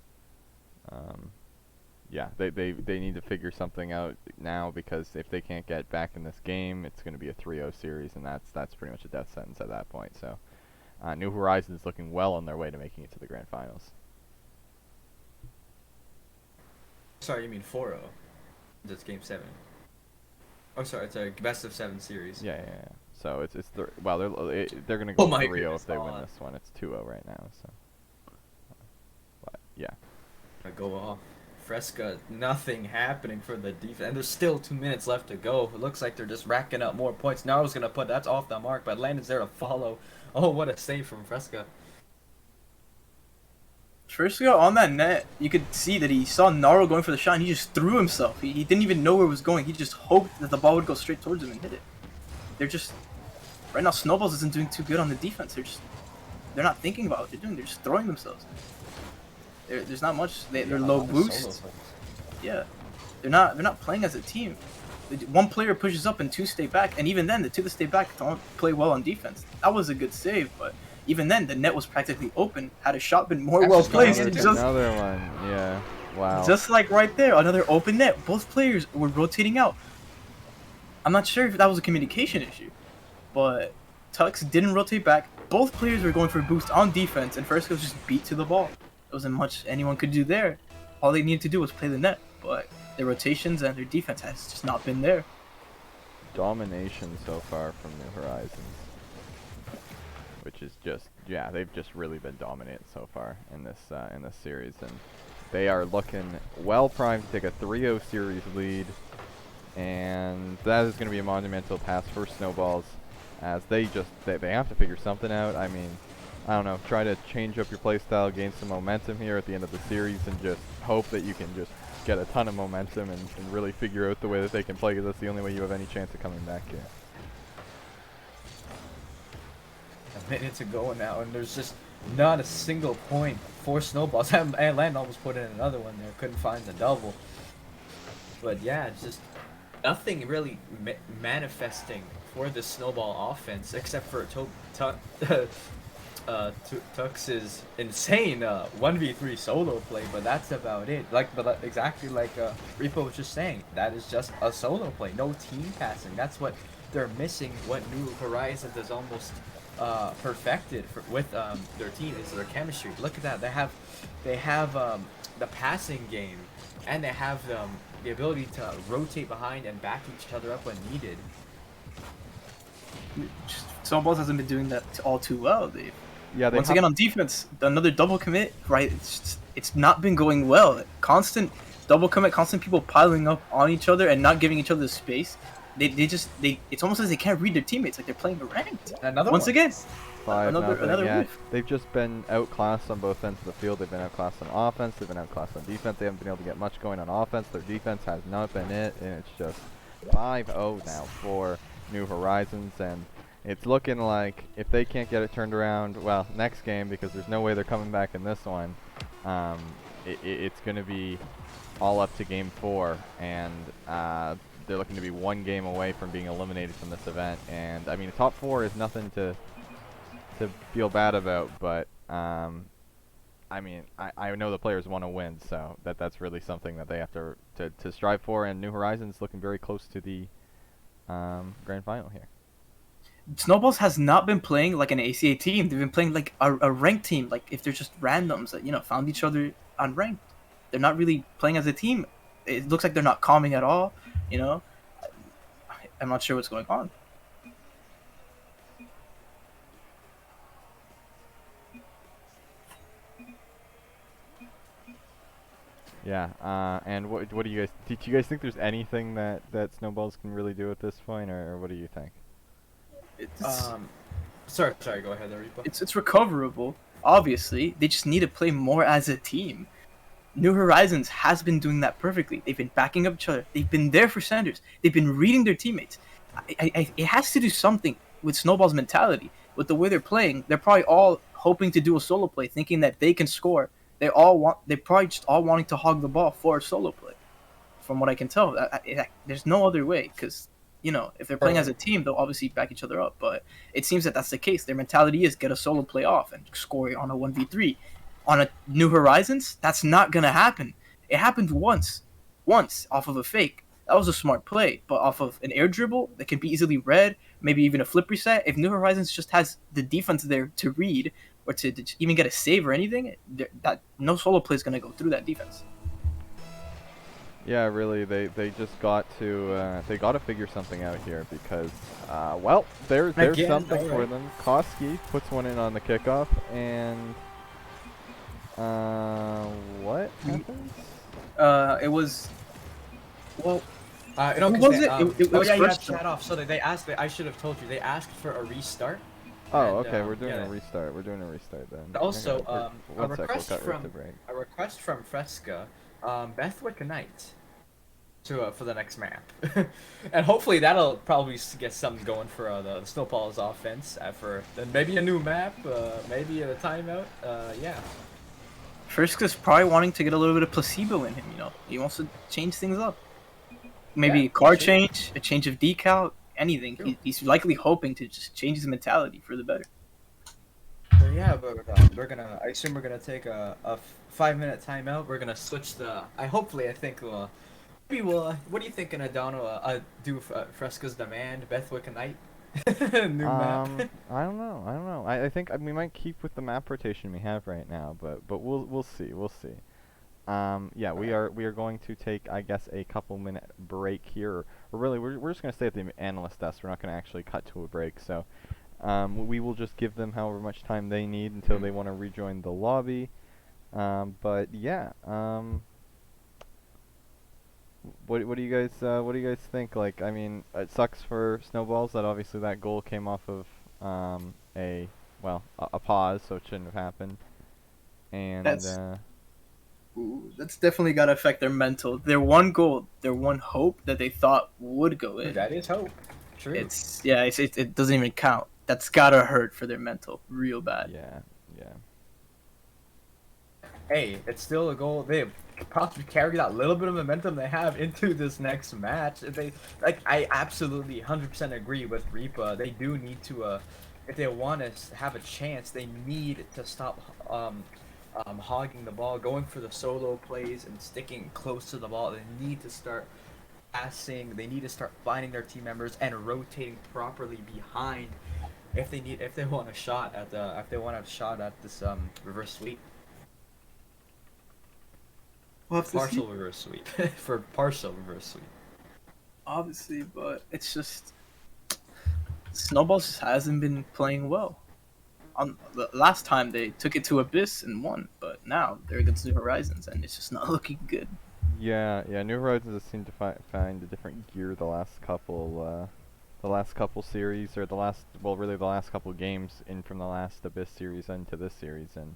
yeah, they need to figure something out now, because if they can't get back in this game, it's going to be a 3-0 series, and that's pretty much a death sentence at that point. So, New Horizons looking well on their way to making it to the grand finals. Sorry, you mean 4-0? That's game 7. Oh, sorry, it's a best of 7 series. Yeah. So well, they're going to go Oh my 3-0 goodness, if they win on. this one. It's 2-0 right now. So, but yeah. I go off. Fresca, nothing happening for the defense. And there's still 2 minutes left to go. It looks like they're just racking up more points. Now I was gonna put that's off the mark, but Landon's there to follow. Oh, what a save from Fresca. Furska on that net, you could see that he saw Naro going for the shot and he just threw himself. He didn't even know where it was going. He just hoped that the ball would go straight towards him and hit it. They're just... Right now, Snowballs isn't doing too good on the defense. They're not thinking about what they're doing. They're just throwing themselves. There's not much. They're low boost. Yeah, they're not playing as a team. One player pushes up and 2 stay back, and even then, the 2 that stay back don't play well on defense. That was a good save, but even then, the net was practically open. Had a shot been more well placed, Another one. Yeah. Wow. just like right there, another open net. Both players were rotating out. I'm not sure if that was a communication issue, but Tux didn't rotate back. Both players were going for a boost on defense, and Furska was just beat to the ball. There wasn't much anyone could do there. All they needed to do was play the net, but their rotations and their defense has just not been there. Domination so far from New Horizons, which is just, yeah, they've just really been dominant so far in this series, and they are looking well primed to take a 3-0 series lead, and that is going to be a monumental task for Snowballs, as they have to figure something out. I mean, I don't know, try to change up your playstyle, gain some momentum here at the end of the series, and just hope that you can just get a ton of momentum and really figure out the way that they can play, because that's the only way you have any chance of coming back here. A minute to go now, and there's just not a single point for Snowballs. And Landon almost put in another one there, couldn't find the double. But yeah, it's just nothing really manifesting for the Snowball offense, except for Tux's insane 1v3 solo play, but that's about it. Exactly like Repo was just saying, that is just a solo play, no team passing. That's what they're missing, what New Horizons is almost perfected with their team is their chemistry. Look at that. They have the passing game, and they have the ability to rotate behind and back each other up when needed. Snowballs hasn't been doing that all too well, Dave. Yeah, they Once have- again on defense, another double commit, right? It's not been going well. Constant double commit, constant people piling up on each other and not giving each other space. It's almost as they can't read their teammates, like they're playing ranked. Another Once one. again, 5-0. another Yeah, whiff. they've just been outclassed on both ends of the field. They've been outclassed on offense. They've been outclassed on defense. They haven't been able to get much going on offense. Their defense has not been it, and it's just 5-0 now for New Horizons, and it's looking like if they can't get it turned around, well, next game, because there's no way they're coming back in this one, it's going to be all up to game 4, and they're looking to be one game away from being eliminated from this event. And I mean, top 4 is nothing to feel bad about, but I mean, I know the players want to win, so that's really something that they have to strive for. And New Horizons looking very close to the grand final here. Snowballs has not been playing like an ACA team. They've been playing like a ranked team. Like if they're just randoms that found each other on ranked. They're not really playing as a team. It looks like they're not calming at all. I'm not sure what's going on. Yeah. And what do you guys think? There's anything that Snowballs can really do at this point, or what do you think? Sorry, go ahead there, Reaper. It's recoverable. Obviously, they just need to play more as a team. New Horizons has been doing that perfectly. They've been backing up each other. They've been there for Sanders. They've been reading their teammates. It has to do something with Snowball's mentality. With the way they're playing, they're probably all hoping to do a solo play, thinking that they can score. They're probably just all wanting to hog the ball for a solo play. From what I can tell, there's no other way, because if they're playing as a team, they'll obviously back each other up. But it seems that that's the case. Their mentality is get a solo play off and score on a 1v3. On a New Horizons, that's not gonna happen. It happened once off of a fake. That was a smart play, but off of an air dribble that can be easily read, maybe even a flip reset. If New Horizons just has the defense there to read or to even get a save or anything, that no solo play is gonna go through that defense. Yeah, really, they just got to figure something out here, because well, there's Again, something for alright. them. Koski puts one in on the kickoff, and what happens? It was well. No, Who 'cause was they, it? It was yeah, first chat off. So they asked. I should have told you. They asked for a restart. Oh, And, okay, we're doing yeah. a restart. We're doing a restart then. Also, Okay, a one sec, we'll request cut right to from break. Fresca, Bethwick Knight, to for the next map, and hopefully that'll probably get something going for the Snowball's offense. For then maybe a new map, maybe a timeout. Yeah. Friska's probably wanting to get a little bit of placebo in him, He wants to change things up. Maybe Yeah, a car sure. change, a change of decal, anything. Sure. He's likely hoping to just change his mentality for the better. So yeah, but I assume we're gonna take a 5-minute timeout. We're gonna switch the. I think maybe we'll. What do you think, Adano? Do Fresca's demand, Bethwick and Knight, new map. I don't know. I think we might keep with the map rotation we have right now, but we'll see. Yeah, we are going to take, I guess, a couple-minute break here. Or really, we're just gonna stay at the analyst desk. We're not gonna actually cut to a break. So, we will just give them however much time they need until they want to rejoin the lobby. But yeah. What do you guys think? Like, I mean, it sucks for Snowballs that obviously that goal came off of a pause, so it shouldn't have happened. And That's definitely got to affect their mental. Their one goal, their one hope that they thought would go in. That is hope. True. It doesn't even count. That's gotta hurt for their mental, real bad. yeah. Hey, it's still a goal. They possibly carry that little bit of momentum they have into this next match. I absolutely 100% agree with Reapa. They do need to, if they want to have a chance, they need to stop hogging the ball, going for the solo plays and sticking close to the ball. They need to start passing. They need to start finding their team members and rotating properly behind if they want a shot at this reverse sweep, We'll have to see. partial reverse sweep for partial reverse sweep. Obviously, but it's just Snowballs just hasn't been playing well. On the last time they took it to Abyss and won, but now they're against New Horizons and it's just not looking good. Yeah, New Horizons has seemed to find a different gear the last couple series, or really the last couple games in from the last Abyss series into this series, and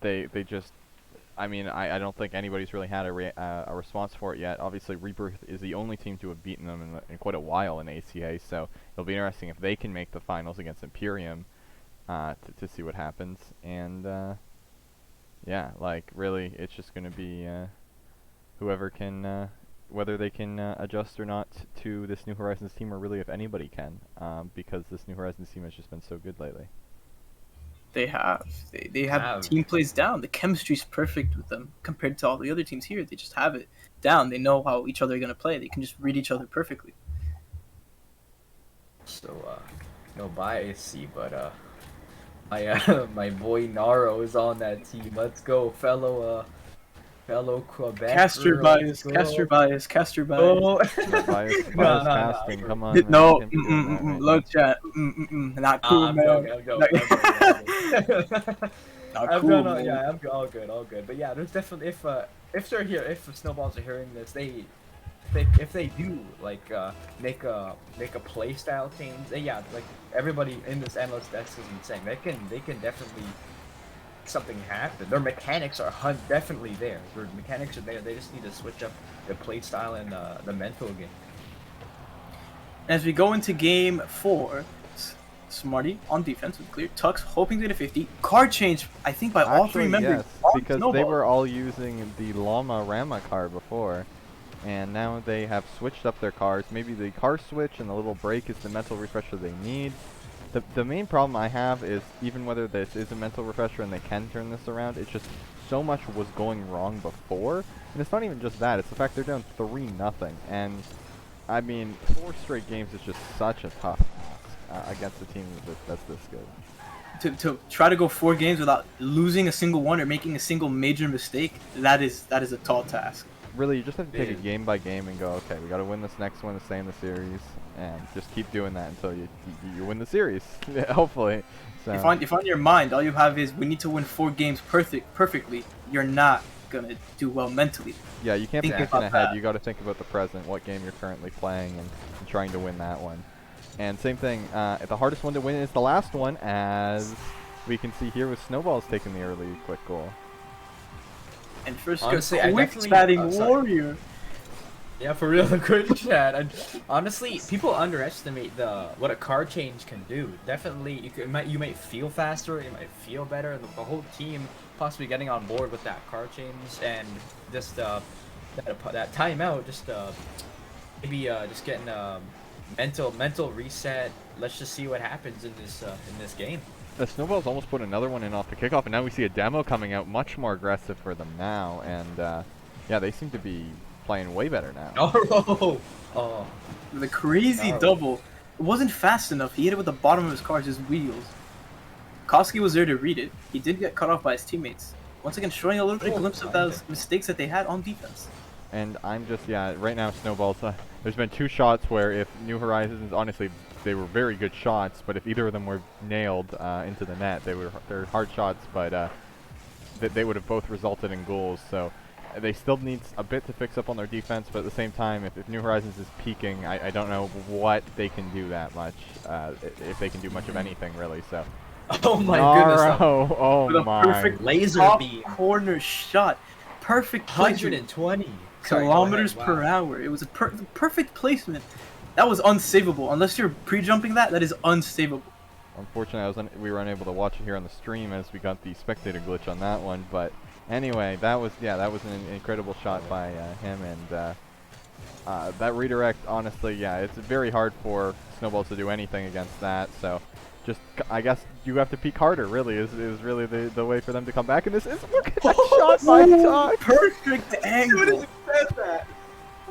they just, I mean, I don't think anybody's really had a response for it yet. Obviously, Rebirth is the only team to have beaten them in quite a while in ACA, so it'll be interesting if they can make the finals against Imperium to see what happens. And yeah, like really, it's just going to be whoever can, whether they can adjust or not to this New Horizons team, or really if anybody can, because this New Horizons team has just been so good lately. They have team plays down. The chemistry's perfect with them compared to all the other teams here. They just have it down. They know how each other are gonna play. They can just read each other perfectly. So no bias, but my my boy Naro is on that team. Let's go, fellow Quebec. Cast your bias. Cast your bias. Cast your bias. Oh. Bias No, casting, come on. Man, No, you can't be doing that right low now. chat. Not cool, I'm man. joking, I'm joking. Not I'm cool, done, man. yeah, I'm all good. But yeah, there's definitely if they're here, if the Snowballs are hearing this, if they do like make a play style change, yeah, like everybody in this analyst desk has been saying, they can definitely something happen. Their mechanics are definitely there. Their mechanics are there. They just need to switch up the play style and the mental game. As we go into game 4, Smarty on defense with clear. Tux hoping to get a 50. Card change, I think, by all three Actually, members. yes, because they were all using the Llama Rama car before, and now they have switched up their cars. Maybe the car switch and the little break is the mental refresher they need. The main problem I have is, even whether this is a mental refresher and they can turn this around, it's just so much was going wrong before. And it's not even just that, it's the fact they're down 3-0. And, I mean, 4 straight games is just such a tough task against a team that's this good. To try to go 4 games without losing a single one or making a single major mistake, that is a tall task. Really, you just have to take it game by game and go, okay, we got to win this next one to stay in the series, and just keep doing that until you win the series, hopefully. So. If on your mind all you have is we need to win 4 games perfectly, you're not gonna do well mentally. Yeah, you can't be Think thinking about ahead. that. You got to think about the present, what game you're currently playing, and trying to win that one. And same thing, the hardest one to win is the last one, as we can see here with Snowballs taking the early quick goal. And first, Honestly, I quick definitely- spatting sorry. warrior. Yeah, for real, good chat. And honestly, people underestimate what a card change can do. Definitely, you might feel faster, you might feel better, and the whole team possibly getting on board with that card change, and just that timeout, just maybe just getting a mental reset. Let's just see what happens in this game. The Snowballs almost put another one in off the kickoff, and now we see a demo coming out, much more aggressive for them now, and yeah, they seem to be playing way better now. Oh, The crazy Oh. double. It wasn't fast enough. He hit it with the bottom of his car, his wheels. Koski was there to read it. He did get cut off by his teammates. Once again, showing a little bit of glimpse of those mistakes that they had on defense. And I'm just, yeah, right now Snowballs, there's been 2 shots where if New Horizons, honestly, they were very good shots, but if either of them were nailed into the net, they're hard shots, but they would have both resulted in goals. So they still need a bit to fix up on their defense, but at the same time, if New Horizons is peaking, I don't know what they can do that much, if they can do much of anything really. So. oh my Naro, goodness! oh With a my. perfect Laser top beam. corner shot. Perfect placement. 120 Kilometers per hour. It was a perfect placement. That was unsavable. Unless you're pre-jumping that is unsavable. Unfortunately, we were unable to watch it here on the stream as we got the spectator glitch on that one. But anyway, that was an incredible shot by him, and that redirect. Honestly, yeah, it's very hard for Snowballs to do anything against that. So, just I guess you have to peek harder. Really, is really the way for them to come back. And this is look at that shot by Tuck. Perfect angle.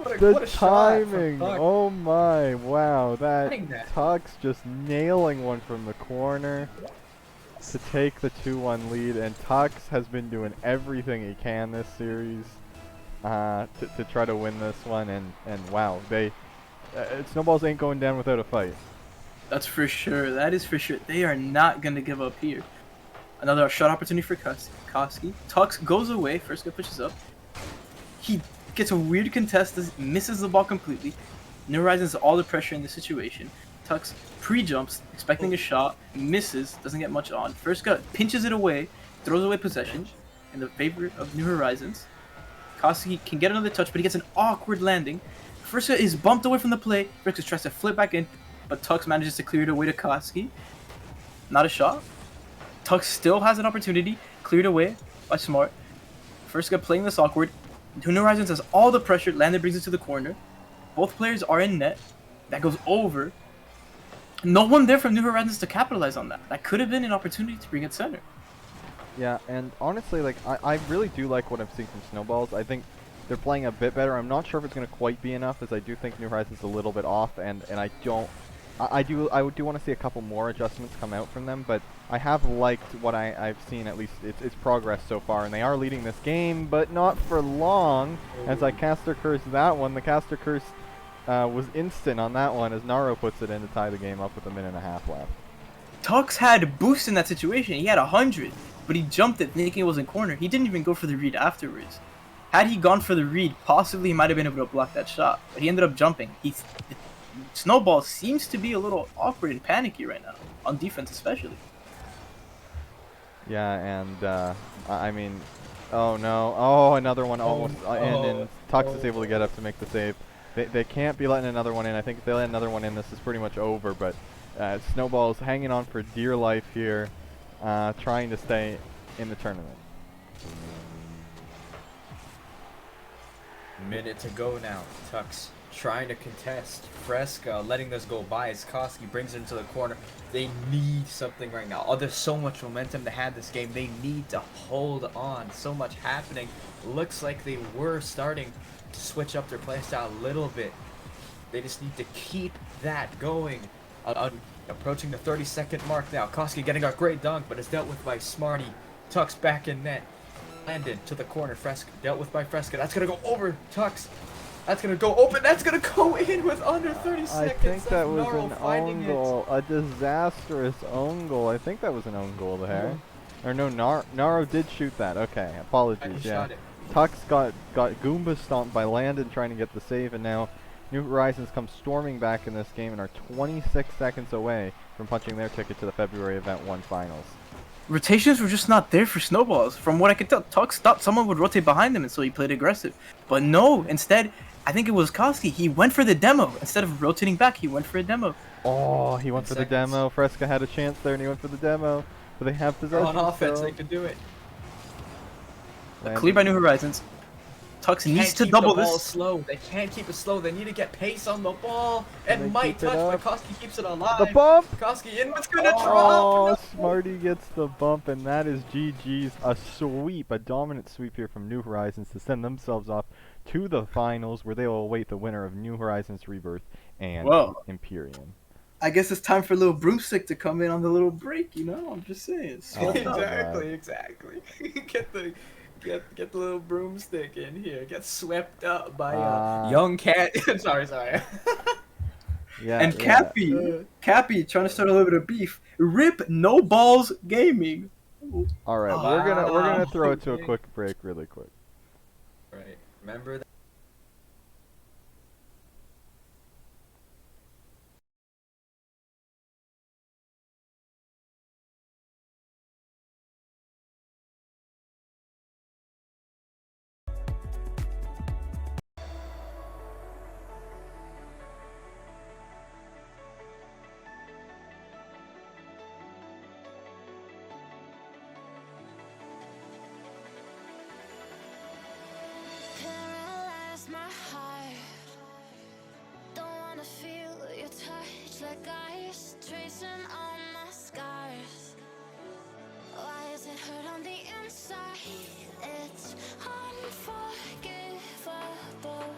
The what a shot from timing! Tux. Oh my! Wow, that Getting that. Tux just nailing one from the corner to take the 2-1 lead, and Tux has been doing everything he can this series to try to win this one, and wow, they Snowballs ain't going down without a fight. That's for sure. That is for sure. They are not gonna give up here. Another shot opportunity for Koski. Tux goes away. First guy pushes up. He gets a weird contest, misses the ball completely. New Horizons all the pressure in the situation. Tux pre-jumps, expecting a shot, misses, doesn't get much on. First guy pinches it away, throws away possession in the favor of New Horizons. Koski can get another touch, but he gets an awkward landing. First guy is bumped away from the play. First guy tries to flip back in, but Tux manages to clear it away to Koski. Not a shot. Tux still has an opportunity, cleared away by Smart. First guy playing this awkward. New Horizons has all the pressure. Landon brings it to the corner. Both players are in net. That goes over. No one there from New Horizons to capitalize on that. That could have been an opportunity to bring it center. Yeah, and honestly, like I really do like what I'm seeing from Snowballs. I think they're playing a bit better. I'm not sure if it's going to quite be enough, as I do think New Horizons a little bit off, and I do want to see a couple more adjustments come out from them, but I have liked what I've seen, at least its progress so far, and they are leading this game, but not for long. As I caster curse that one, the caster curse was instant on that one, as Naro puts it in to tie the game up with a minute and a half left. Tux had a boost in that situation. He had 100, but he jumped it thinking it was in corner. He didn't even go for the read afterwards. Had he gone for the read, possibly he might have been able to block that shot, but he ended up jumping. Snowball seems to be a little awkward and panicky right now, on defense especially. Yeah, and I mean, oh no, oh, another one almost and Tux is able to get up to make the save. They can't be letting another one in. I think if they let another one in, this is pretty much over, but Snowball's hanging on for dear life here, trying to stay in the tournament. Minute to go now. Tux trying to contest. Fresca letting this go by as Koski brings it into the corner. They need something right now. Oh, there's so much momentum to have this game. They need to hold on. So much happening. Looks like they were starting to switch up their playstyle a little bit. They just need to keep that going. Approaching the 30-second mark now. Koski getting a great dunk, but it's dealt with by Smarty. Tux back in net. Landed to the corner. Fresca dealt with by Fresca. That's gonna go over Tux. That's gonna go open. That's gonna go in with under 30 seconds. I think that was Naro an finding own goal, a disastrous own goal. I think that was an own goal there. Or no, Naro did shoot that. Okay, apologies. He Yeah, shot it. Tux got Goomba stomped by Landon trying to get the save, and now New Horizons come storming back in this game and are 26 seconds away from punching their ticket to the February Event 1 finals. Rotations were just not there for Snowballs. From what I could tell, Tux thought someone would rotate behind him, and so he played aggressive. But no, instead, I think it was Koski. He went for the demo. Instead of rotating back, he went for a demo. Oh, he went for the demo. Fresca had a chance there, and he went for the demo. But they have possession. On offense, so they could do it. Clear by New Horizons. Tux needs to Keep double the ball this. slow. They can't keep it slow. They need to get pace on the ball. Can they And might keep it touch, but up? Koski keeps it alive. the bump! Koski in, it's gonna Oh, drop. No. Smarty gets the bump, and that is GG's. A sweep, a dominant sweep here from New Horizons to send themselves off to the finals, where they will await the winner of New Horizons Rebirth and Well, Imperium. I guess it's time for little Broomstick to come in on the little break, you know? I'm just saying. Oh, Exactly. Get the little broomstick in here. Get swept up by young cat. sorry. Yeah, And yeah. Cappy trying to start a little bit of beef. Rip No Balls Gaming. All right, we're gonna throw it to a okay. quick break, really quick. Right. Remember that. Paralyze my heart. Don't wanna feel your touch like ice, tracing all my scars. Why is it hurt on the inside? It's unforgivable.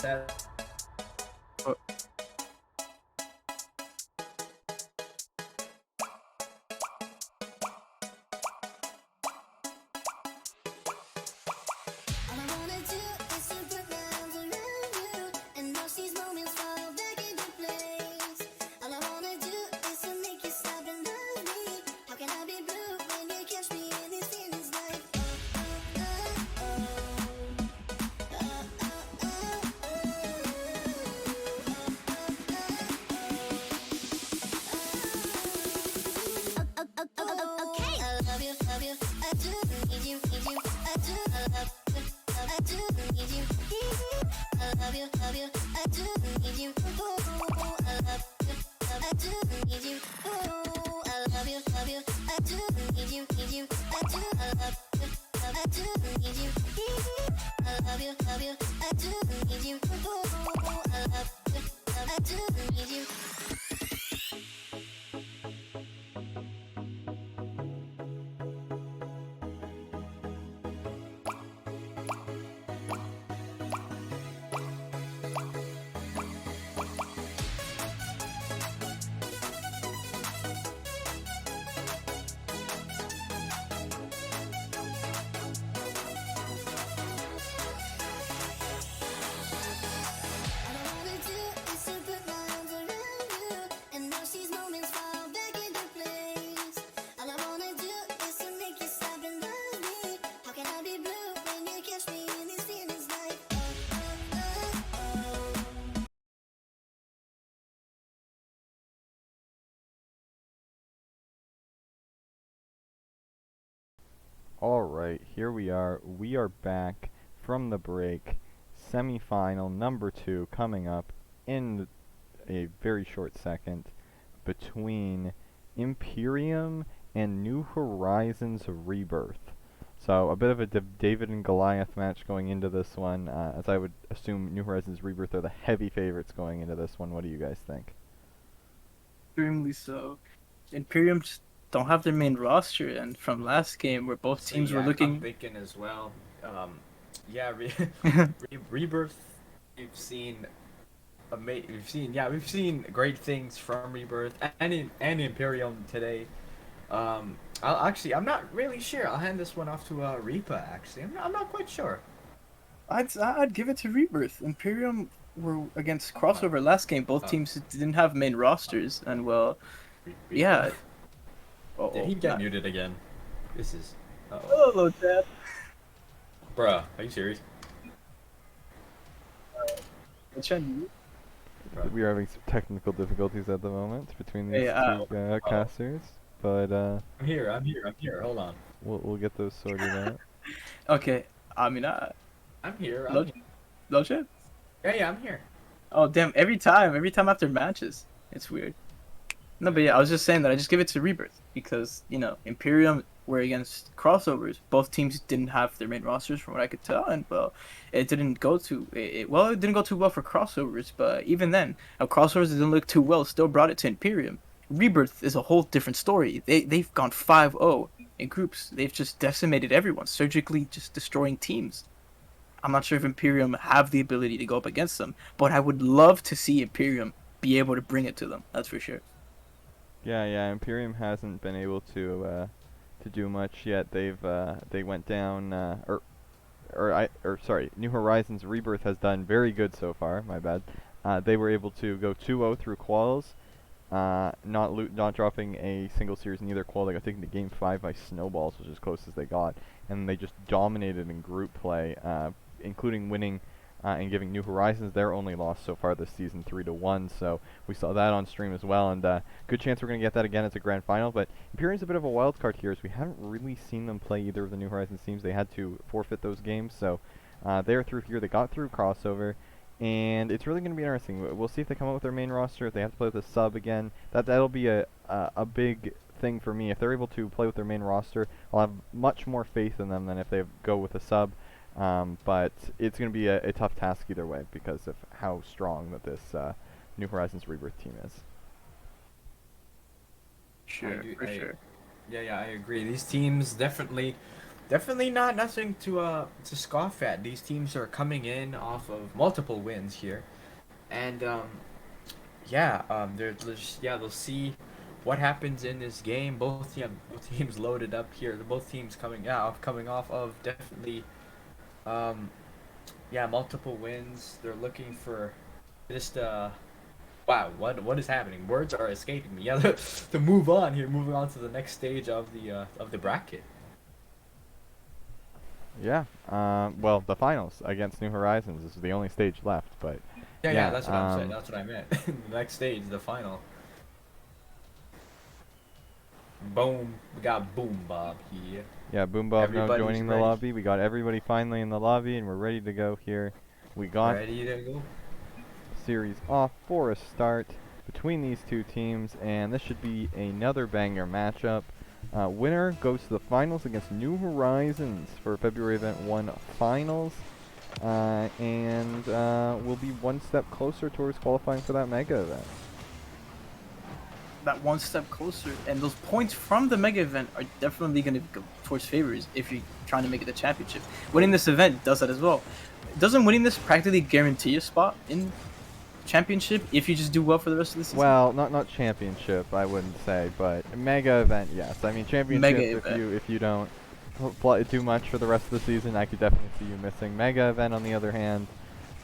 That All I wanna do is to put my arms around you and watch these moments fall back into place. All I wanna do is to make you stop and love me. How can I be blue when you catch me in these feelings like okay. I love you, I do need you, I do love you, I do need you, I love you, I do need you, oh, I love you, I do need you, oh, I love you, I do need you, I do love you, I do need you, I love you, I do need you, oh, I love you, I do need you. All I wanna do is to put my arms around you and watch these moments fall back into place. All I wanna do is to make you stop and love me. How can I be blue when you catch me in these feelings like Alright, here we are. We are back from the break. Semi-final number 2 coming up in a very short second between Imperium and New Horizons Rebirth. So a bit of a David and Goliath match going into this one, as I would assume New Horizons Rebirth are the heavy favorites going into this one. What do you guys think? Extremely so. Imperium just don't have their main roster, and from last game where both So, teams yeah, were I'm looking. thinking as well. Yeah, Rebirth. We've seen great things from Rebirth and Imperium today. I'm not really sure. I'll hand this one off to Reaper. Actually, I'm not quite sure. I'd give it to Rebirth. Imperium were against Crossover last game. Both teams didn't have main rosters, and well, yeah. Did he get not- muted again? This is. Uh-oh. Hello, Dad. Bruh, are you serious? Chen, We are having some technical difficulties at the moment between these Hey, two casters, but I'm here. Hold on. we'll get those sorted out. okay, I'm here. Logic? Yeah, I'm here. Oh damn! Every time after matches, it's weird. No, but yeah, I was just saying that I just give it to Rebirth because Imperium were against Crossovers. Both teams didn't have their main rosters, from what I could tell, and well, it didn't go too it didn't go too well for Crossovers. But even then, Crossovers didn't look too well. Still brought it to Imperium. Rebirth is a whole different story. They've gone 5-0 in groups. They've just decimated everyone, surgically just destroying teams. I'm not sure if Imperium have the ability to go up against them, but I would love to see Imperium be able to bring it to them. That's for sure. Yeah, Imperium hasn't been able to do much yet. They went down sorry, New Horizons Rebirth has done very good so far. My bad. They were able to go 2-0 through quals, not dropping a single series in either qual. They got taken to Game 5 by Snowballs, which is as close as they got, and they just dominated in group play, including winning and giving New Horizons their only loss so far this season 3-1. So we saw that on stream as well, and good chance we're going to get that again as a grand final. But Imperium's a bit of a wild card here, as we haven't really seen them play either of the New Horizons teams. They had to forfeit those games, so they're through here. They got through Crossover, and it's really going to be interesting. We'll see if they come up with their main roster, if they have to play with a sub again. That'll be a big thing for me. If they're able to play with their main roster, I'll have much more faith in them than if they go with a sub. But it's going to be a tough task either way because of how strong that this New Horizons Rebirth team is. Sure, for sure. Yeah, I agree. These teams definitely Definitely not nothing to scoff at. These teams are coming in off of multiple wins here, and they'll see what happens in this game. Both teams loaded up here. Both teams coming off of definitely um multiple wins. They're looking for just wow, what is happening? Words are escaping me. Yeah, to move on here, moving on to the next stage of the bracket. Yeah. Well, the finals against New Horizons. This is the only stage left, but Yeah, that's what I'm saying. um, That's what I meant. The next stage, the final. Boom, we got Boom Bob here. yeah, Boom Bob now Everybody's joining the ready. lobby. We got everybody finally in the lobby, and we're ready to go here. We got Ready to go. series off for a start between these two teams, and this should be another banger matchup. Winner goes to the finals against New Horizons for February Event 1 finals, and we'll be one step closer towards qualifying for that mega event. That one step closer, and those points from the mega event are definitely going to go towards favors if you're trying to make it the championship. Winning this event does that as well. Doesn't winning this practically guarantee a spot in championship if you just do well for the rest of the season? Well, not championship, I wouldn't say, but mega event, yes. I mean, championship, Mega event. if you don't play too much for the rest of the season, I could definitely see you missing. Mega event, on the other hand,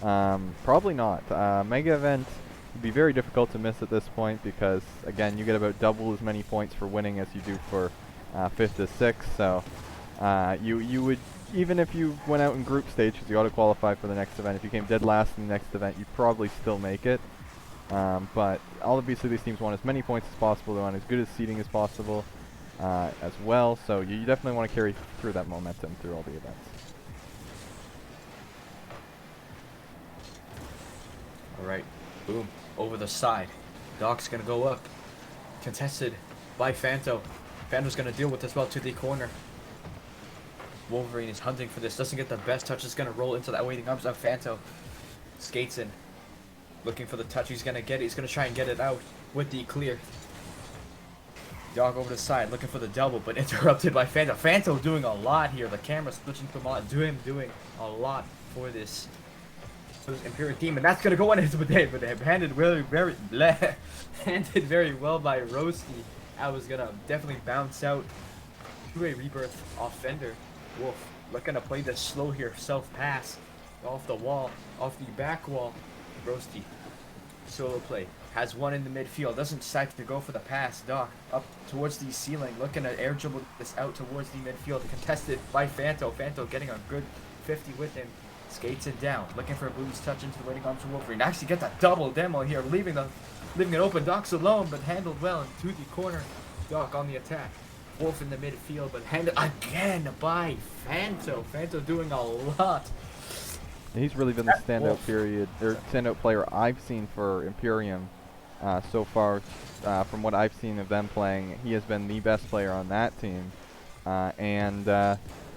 probably not. Mega event would be very difficult to miss at this point because, again, you get about double as many points for winning as you do for 5th to 6th, so you would, even if you went out in group stage, because you auto-qualify for the next event, if you came dead last in the next event, you'd probably still make it. But obviously these teams want as many points as possible, they want as good as seeding as possible as well, so you definitely want to carry through that momentum through all the events. Alright, boom, over the side. Doc's gonna go up. Contested by Fanto. Fanto's gonna deal with this well to the corner. Wolverine is hunting for this, doesn't get the best touch, is gonna roll into that waiting arms of Fanto. Skates in. Looking for the touch, he's gonna get it, he's gonna try and get it out with the clear. Dog over the side, looking for the double, but interrupted by Fanto. Fanto doing a lot here, the camera switching to him a lot, doing a lot for this Imperial team, and that's gonna go on his day, but handed handed very well by Roasty. I was gonna definitely bounce out to a rebirth off Fender. Wolf looking to play this slow here, self pass off the wall, off the back wall. Roasty solo play, has one in the midfield, doesn't decide to go for the pass. Doc up towards the ceiling, looking to air dribble this out towards the midfield, contested by Fanto. Fanto getting a good 50 with him. Skates it down, looking for a Boom's touch into the waiting arms of Wolverine. Actually get that double demo here, leaving it open. Doc's alone, but handled well into the corner. Doc on the attack. Wolf in the midfield, but handled again by Fanto. Fanto doing a lot. He's really been the standout player I've seen for Imperium so far. From what I've seen of them playing, he has been the best player on that team.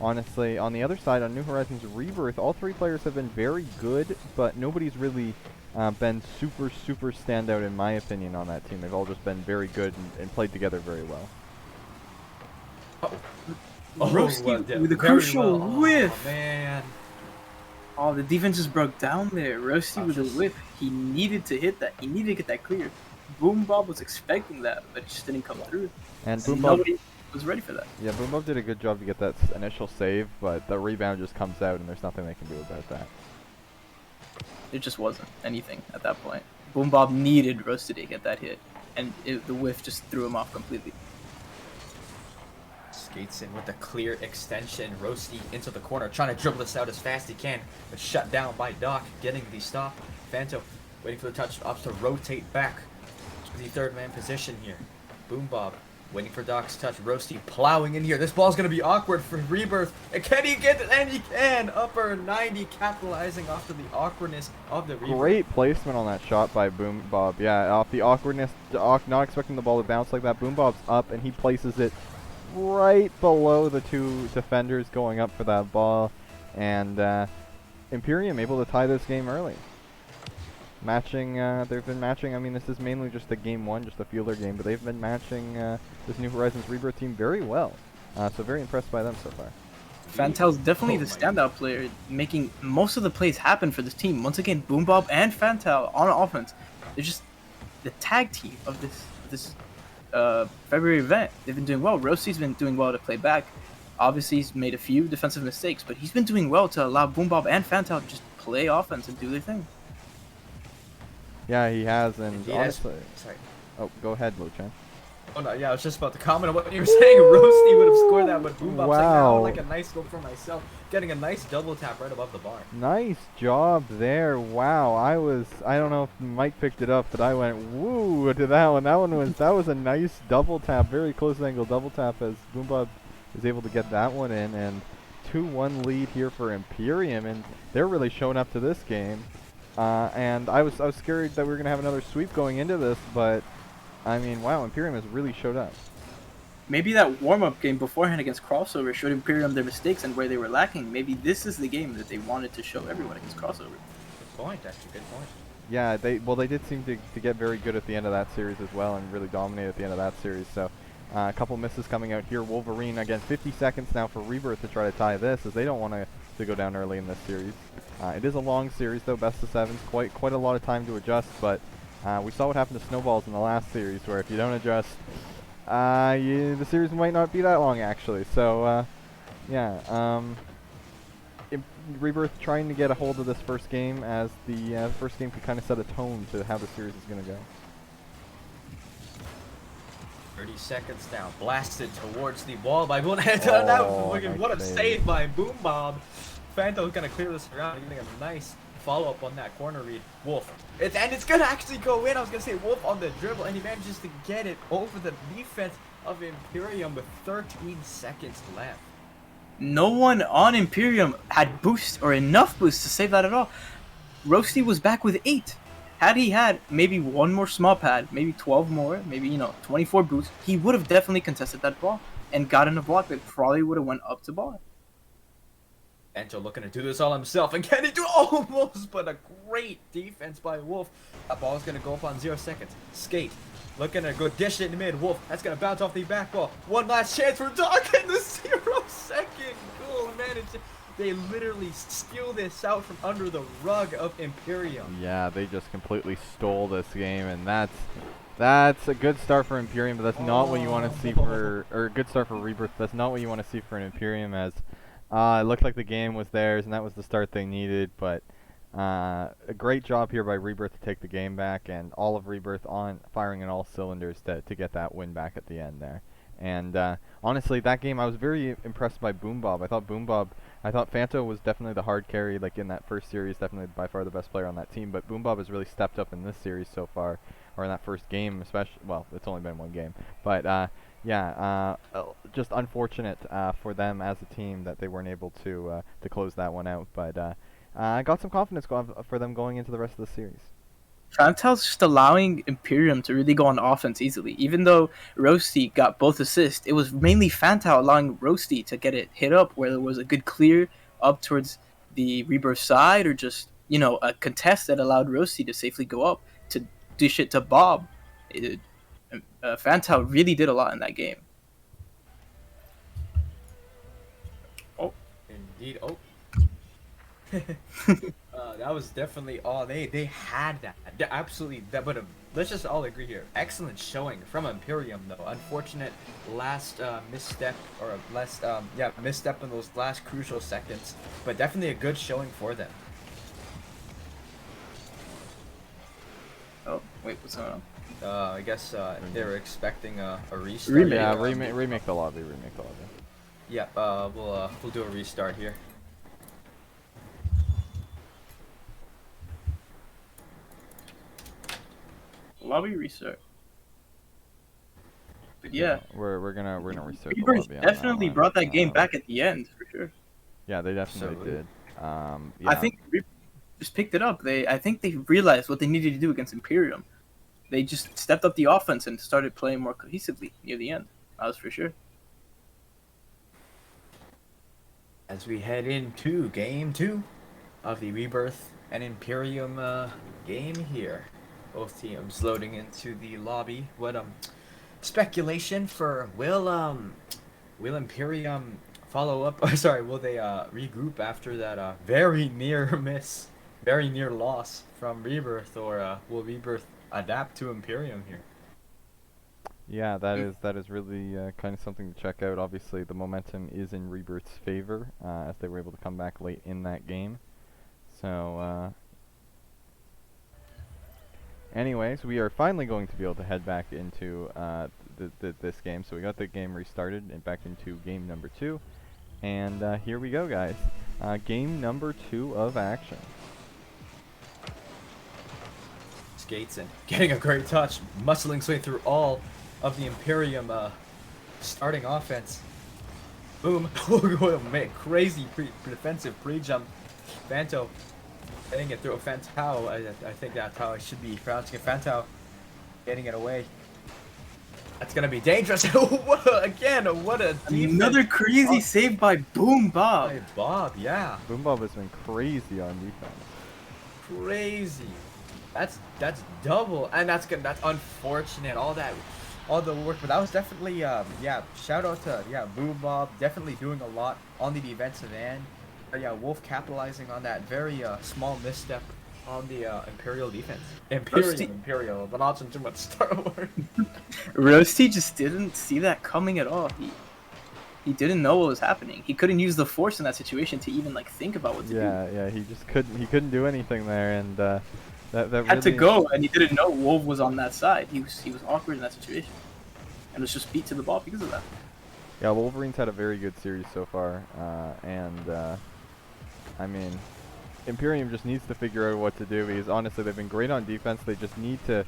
Honestly, on the other side, on New Horizons Rebirth, all three players have been very good, but nobody's really been super standout in my opinion on that team. They've all just been very good and played together very well. Roasty with a crucial whiff. Oh, man. Oh, the defense just broke down there. Roasty with a whip. He needed to hit that. He needed to get that clear. Boom Bob was expecting that, but it just didn't come through. And Boom Bob Nobody was ready for that. Yeah, Boom Bob did a good job to get that initial save, but the rebound just comes out and there's nothing they can do about that. It just wasn't anything at that point. Boom Bob needed Roasty to get that hit, and the whiff just threw him off completely. Skates in with a clear extension. Roasty into the corner, trying to dribble this out as fast as he can, but shut down by Doc, getting the stop. Fanto waiting for the touch, opts to rotate back to the third man position here. Boom Bob waiting for Doc's touch. Roasty plowing in here. This ball's gonna be awkward for Rebirth. And can he get it? And he can! Upper 90, capitalizing off of the awkwardness of the Rebirth. Great placement on that shot by Boom Bob. Yeah, off the awkwardness, not expecting the ball to bounce like that. Boom Bob's up and he places it right below the two defenders going up for that ball, and Imperium able to tie this game early. Matching, they've been matching, I mean this is mainly just a game one, just a fielder game, but they've been matching this New Horizons Rebirth team very well. So very impressed by them so far. Fantal's definitely Oh the my standout player, making most of the plays happen for this team. Once again, Boom Bob and Fantal on offense. They're just the tag team of this February event. They've been doing well. Roasty's been doing well to play back. Obviously, he's made a few defensive mistakes, but he's been doing well to allow Boom Bob and Fantal to just play offense and do their thing. Yeah, he has, and He has- honestly, Sorry. oh, go ahead, Lochan. Oh no, yeah, I was just about to comment on what you were saying. Roasty would have scored that, but Boom Bob's like, Wow. now like a nice goal for myself, getting a nice double tap right above the bar. Nice job there. Wow, I don't know if Mike picked it up, but I went woo to that one. That was a nice double tap, very close angle double tap as Boombob is able to get that one in, and 2-1 lead here for Imperium, and they're really showing up to this game. And I was scared that we were gonna have another sweep going into this, but I mean, wow, Imperium has really showed up. Maybe that warm-up game beforehand against Crossover showed Imperium their mistakes and where they were lacking. Maybe this is the game that they wanted to show everyone against Crossover. Good point, actually, good point. Yeah, they did seem to get very good at the end of that series as well, and really dominate at the end of that series. So a couple misses coming out here. Wolverine again, 50 seconds now for Rebirth to try to tie this, as they don't want to go down early in this series. It is a long series though, best of sevens, quite a lot of time to adjust, but we saw what happened to Snowballs in the last series, where if you don't adjust, the series might not be that long actually. So yeah, Rebirth trying to get a hold of this first game, as the first game could kind of set a tone to how the series is going to go. 30 seconds now, blasted towards the wall by Boom. Oh, What a nice save save. by Boom Bob. Fanto's gonna clear this around, getting a nice follow-up on that corner read. Wolf. And it's gonna actually go in. I was gonna say Wolf on the dribble, and he manages to get it over the defense of Imperium with 13 seconds left. No one on Imperium had boost or enough boost to save that at all. Roasty was back with 8. Had he had maybe one more small pad, maybe 12 more, maybe 24 boosts, he would have definitely contested that ball and gotten a block that probably would have went up to bar. Ento looking to do this all himself, and can he do almost, but a great defense by Wolf. That ball's gonna go up on 0 seconds. Skate. Looking to go dish it in mid. Wolf, that's gonna bounce off the back wall. One last chance for Doc in the 0-second goal. Man, they literally steal this out from under the rug of Imperium. Yeah, they just completely stole this game, and that's a good start for Imperium, but that's not what you want to see for, or a good start for Rebirth. That's not what you want to see for an Imperium, as it looked like the game was theirs, and that was the start they needed. But a great job here by Rebirth to take the game back, and all of Rebirth on firing on all cylinders to get that win back at the end there. And honestly, that game I was very impressed by Boom Bob. I thought Fanto was definitely the hard carry, like in that first series, definitely by far the best player on that team. But Boom Bob has really stepped up in this series so far, or in that first game especially. Well, it's only been one game, but yeah, just unfortunate for them as a team that they weren't able to close that one out. But I got some confidence for them going into the rest of the series. Fantal's just allowing Imperium to really go on offense easily. Even though Roasty got both assists, it was mainly Fantal allowing Roasty to get it hit up where there was a good clear up towards the Rebirth side, or just, a contest that allowed Roasty to safely go up to dish it to Bob. Fantal really did a lot in that game. Oh. Indeed. Oh. That was definitely all they had that. Absolutely that, but let's just all agree here. Excellent showing from Imperium though. Unfortunate last misstep, or misstep in those last crucial seconds, but definitely a good showing for them. Oh, wait, what's going on? I guess they were expecting a restart. Remake. Yeah, remake the lobby. Yeah, we'll do a restart here. Lobby restart. But yeah, we're gonna restart the Rebirth lobby. On that definitely one. brought that game back at the end for sure. Yeah, they definitely So- did. Yeah. I think Rebirth just picked it up. I think they realized what they needed to do against Imperium. They just stepped up the offense and started playing more cohesively near the end. That was for sure. As we head into game 2 of the Rebirth and Imperium game here. Both teams loading into the lobby. What speculation for will Imperium follow up? Sorry, will they regroup after that very near miss, very near loss from Rebirth, or will Rebirth adapt to Imperium here? Yeah, that is really kind of something to check out. Obviously, the momentum is in Rebirth's favor, as they were able to come back late in that game. So, anyways, we are finally going to be able to head back into this game. So we got the game restarted and back into game number 2. And here we go, guys. Game number 2 of action. Skatesen getting a great touch, muscling his way through all of the Imperium starting offense. Boom. Oh man, crazy defensive pre-jump. Fanto getting it through a Fantao. I think that's how I should be pronouncing it. Fantao getting it away. That's gonna be dangerous. Again, what a defense. Another crazy save by Boom Bob. Hey, Bob, yeah. Boom Bob has been crazy on defense. Crazy. That's double, and that's unfortunate. All the work, but that was definitely yeah. Shout out to Boom Bob, definitely doing a lot on the defensive end. Yeah, Wolf capitalizing on that very small misstep on the Imperial defense. Imperial, but not too much Star Wars. Roasty just didn't see that coming at all. He didn't know what was happening. He couldn't use the force in that situation to even like think about what to do. Yeah, he just couldn't do anything there, and that Had to go, and he didn't know Wolf was on that side. He was awkward in that situation, and was just beat to the ball because of that. Yeah, Wolverine's had a very good series so far, I mean, Imperium just needs to figure out what to do, because honestly they've been great on defense. They just need to,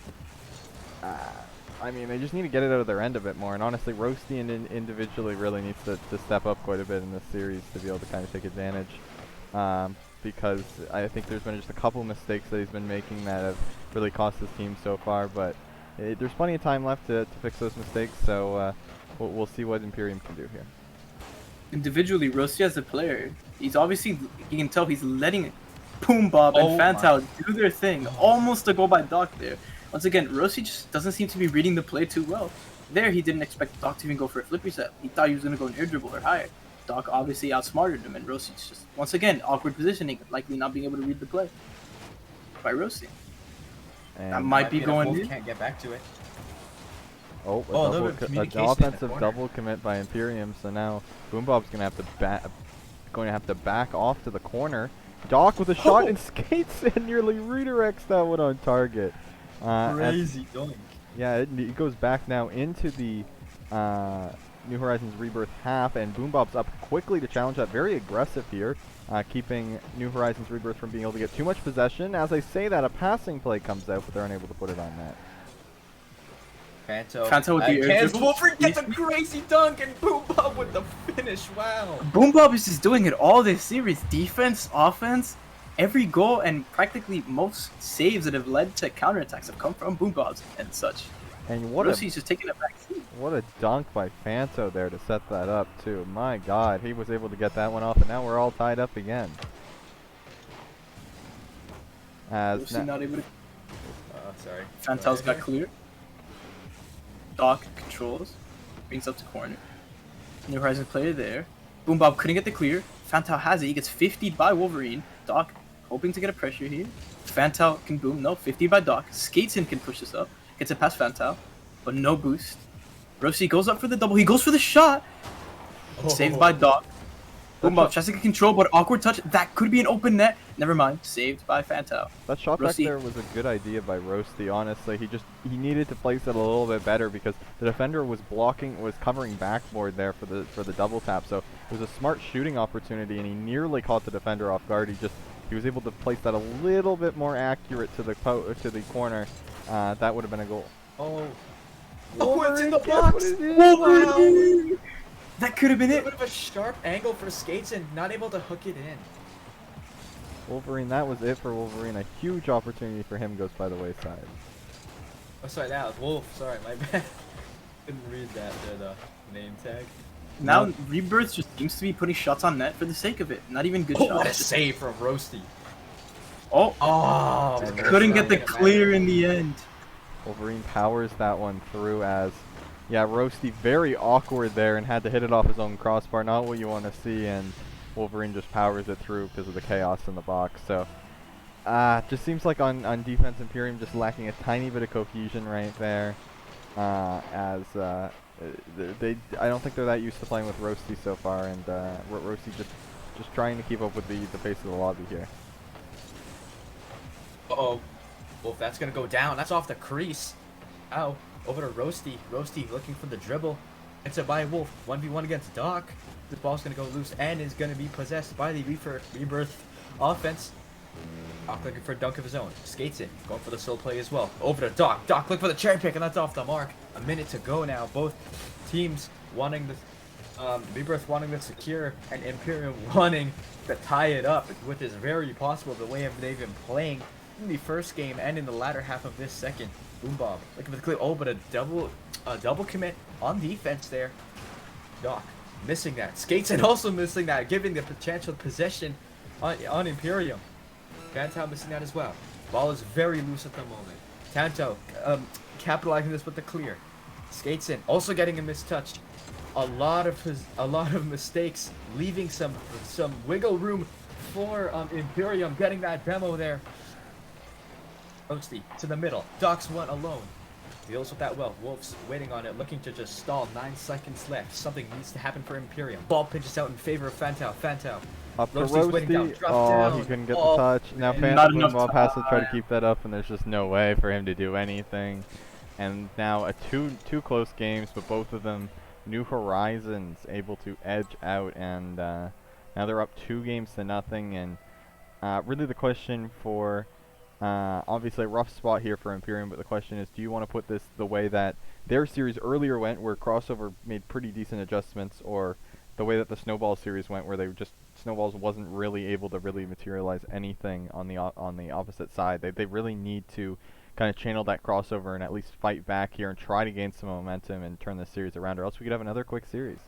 they just need to get it out of their end a bit more. And honestly, Roasty individually really needs to step up quite a bit in this series to be able to kind of take advantage. Because I think there's been just a couple mistakes that he's been making that have really cost his team so far. But there's plenty of time left to fix those mistakes, so we'll see what Imperium can do here. Individually, Roasty as a player, he's obviously, you can tell he's letting Boom Bob and Fantao do their thing. Almost a goal by Doc there. Once again, Roasty just doesn't seem to be reading the play too well. There, he didn't expect Doc to even go for a flip reset. He thought he was going to go an air dribble or higher. Doc obviously outsmarted him, and Roasty's just, once again, awkward positioning, likely not being able to read the play by Roasty. And that might be going in. Can't get back to it. Oh, an offensive double commit by Imperium. So now Boom Bob's gonna have to back off to the corner. Doc with a shot and skates and nearly redirects that one on target. Crazy doink. Yeah, it goes back now into the New Horizons Rebirth half, and Boom Bob's up quickly to challenge that. Very aggressive here, keeping New Horizons Rebirth from being able to get too much possession. As I say that, a passing play comes out, but they're unable to put it on net. Fantao with the air dribble. Wolverine gets a crazy dunk, and Boom Bob with the finish. Wow. Boom Bob is just doing it all this series. Defense, offense, every goal, and practically most saves that have led to counterattacks have come from Boom Bobs and such. And what Rosie's just taking a back seat. What a dunk by Fantao there to set that up too. My God, he was able to get that one off, and now we're all tied up again. As not able to. Sorry. Fantao's got clear. Doc controls, brings up to corner. New Horizons player there. Boom Bob couldn't get the clear. Fantao has it. He gets 50'd by Wolverine. Doc hoping to get a pressure here. Fantao can boom. No, 50 by Doc. Skatesen can push this up. Gets it past Fantao, but no boost. Rosie goes up for the double. He goes for the shot. Saved by Doc. Boom Bob tries to get control, but awkward touch. That could be an open net. Never mind. Saved by Fantao. That shot back there was a good idea by Roasty. Honestly, he needed to place it a little bit better because the defender was covering backboard there for the double tap. So it was a smart shooting opportunity, and he nearly caught the defender off guard. He was able to place that a little bit more accurate to the corner. That would have been a goal. Oh, it's in the box! Wolverine! That could have been it. A bit of a sharp angle for Skates and not able to hook it in. Wolverine, that was it for Wolverine. A huge opportunity for him goes by the wayside. Oh, sorry, that was Wolf. Sorry, my bad. Couldn't read that the name tag. Now Rebirth just seems to be putting shots on net for the sake of it. Not even good shots. What a save from Roasty. Couldn't get the clear in the end. Wolverine powers that one through as Yeah, Roasty very awkward there and had to hit it off his own crossbar. Not what you want to see, and Wolverine just powers it through because of the chaos in the box. So, just seems like on defense, Imperium just lacking a tiny bit of cohesion right there. I don't think they're that used to playing with Roasty so far, and Roasty just trying to keep up with the pace of the lobby here. Uh-oh. Wolf, that's gonna go down. That's off the crease. Ow. Over to Roasty. Roasty looking for the dribble. It's a by Wolf. 1v1 against Doc. This ball's gonna go loose and is gonna be possessed by the Rebirth offense. Doc looking for a dunk of his own. Skates in. Going for the slow play as well. Over to Doc. Doc looking for the cherry pick, and that's off the mark. A minute to go now. Both teams wanting the Rebirth wanting to secure, and Imperium wanting to tie it up, which is very possible the way they've been playing in the first game and in the latter half of this second. Boom Bob looking for the clear. Oh, but a double commit on defense there. Doc missing that. Skates and also missing that, giving the potential possession on Imperium. Fantow missing that as well. Ball is very loose at the moment. Tanto capitalizing this with the clear. Skates in, also getting a missed touch. A lot of mistakes, leaving some wiggle room for Imperium, getting that demo there. Roasty to the middle. Doc's one alone. Deals with that well. Wolf's waiting on it, looking to just stall. 9 seconds left. Something needs to happen for Imperium. Ball pitches out in favor of Fantow. Fantow. Up to Roasty's waiting down. Roasty. Drop Oh, down. he couldn't get Oh, the touch. Now man. Not Phantom enough Bob has to try to time. keep that up, and there's just no way for him to do anything. And now two close games, but both of them New Horizons able to edge out, and now they're up 2-0. And really the question for obviously a rough spot here for Imperium, but the question is, do you want to put this the way that their series earlier went, where Crossover made pretty decent adjustments, or the way that the Snowball series went, where Snowballs wasn't really able to really materialize anything on the opposite side? They really need to kind of channel that Crossover and at least fight back here and try to gain some momentum and turn this series around, or else we could have another quick series.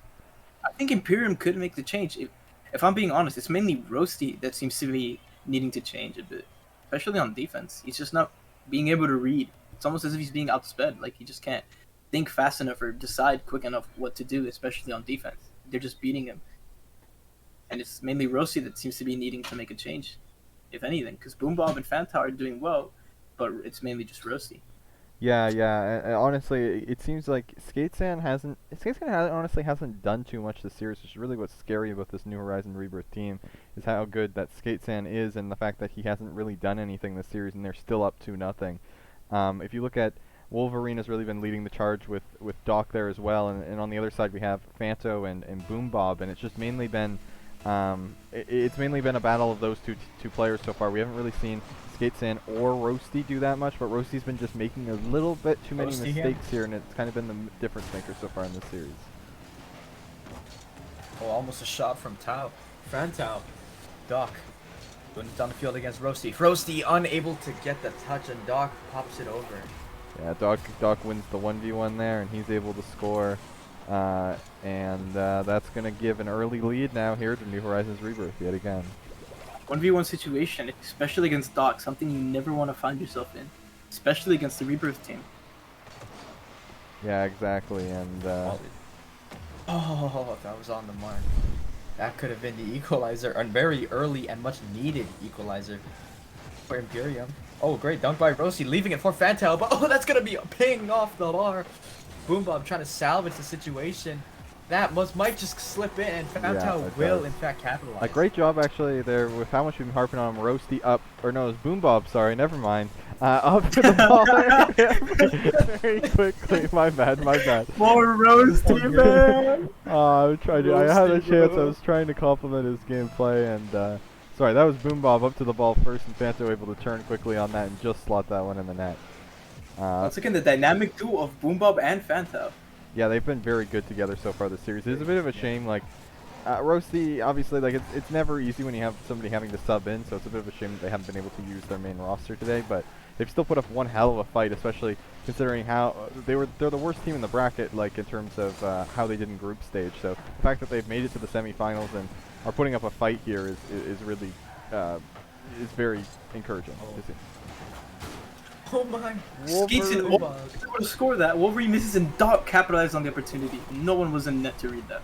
I think Imperium could make the change. If I'm being honest, it's mainly Roasty that seems to be needing to change a bit, especially on defense. He's just not being able to read. It's almost as if he's being outsped. Like, he just can't think fast enough or decide quick enough what to do, especially on defense. They're just beating him. And it's mainly Roasty that seems to be needing to make a change, if anything, because Boom Bob and Fantow are doing well, but it's mainly just Roasty. Yeah, and honestly, it seems like Skatesan honestly hasn't done too much this series, which is really what's scary about this New Horizon Rebirth team, is how good that Skatesan is, and the fact that he hasn't really done anything this series, and they're still up 2-0. If you look at Wolverine has really been leading the charge with Doc there as well, and on the other side we have Fanto and Boom Bob, and it's just mainly been it's mainly been a battle of those two players so far. We haven't really seen Skatesan or Roasty do that much, but Roasty's been just making a little bit too many mistakes here, and it's kind of been the difference maker so far in this series. Oh, almost a shot from Fantow. Doc going down the field against Roasty. Roasty unable to get the touch, and Doc pops it over. Yeah, Doc wins the 1v1 there, and he's able to score. And that's going to give an early lead now here to New Horizons Rebirth yet again. 1v1 situation, especially against Doc, something you never want to find yourself in, especially against the Rebirth team. Yeah, exactly, and Oh, that was on the mark. That could have been the equalizer, a very early and much needed equalizer for Imperium. Oh, great dunk by Roasty, leaving it for Fantow, but oh, that's gonna be a ping off the bar. Boom Bob trying to salvage the situation. That might just slip in, and Fantow will in fact capitalize. a great job actually there with how much we've been harping on him. Roasty up, or no, it's Boom Bob, sorry, never mind. Up to the ball very quickly. My bad. More Roasty, man! I had a chance. I was trying to compliment his gameplay, and sorry, that was Boom Bob up to the ball first, and Fanto able to turn quickly on that and just slot that one in the net. Once again, the dynamic duo of Boom Bob and Fantow. Yeah, they've been very good together so far this series. It's a bit of a shame, like, Roasty, obviously, like, it's never easy when you have somebody having to sub in, so it's a bit of a shame that they haven't been able to use their main roster today, but they've still put up one hell of a fight, especially considering how they're the worst team in the bracket, like, in terms of how they did in group stage. So the fact that they've made it to the semifinals and are putting up a fight here is really is very encouraging to see. Oh my. Skates in. Wolverine. Oh, able to score that. Wolverine misses and Doc capitalized on the opportunity. No one was in net to read that.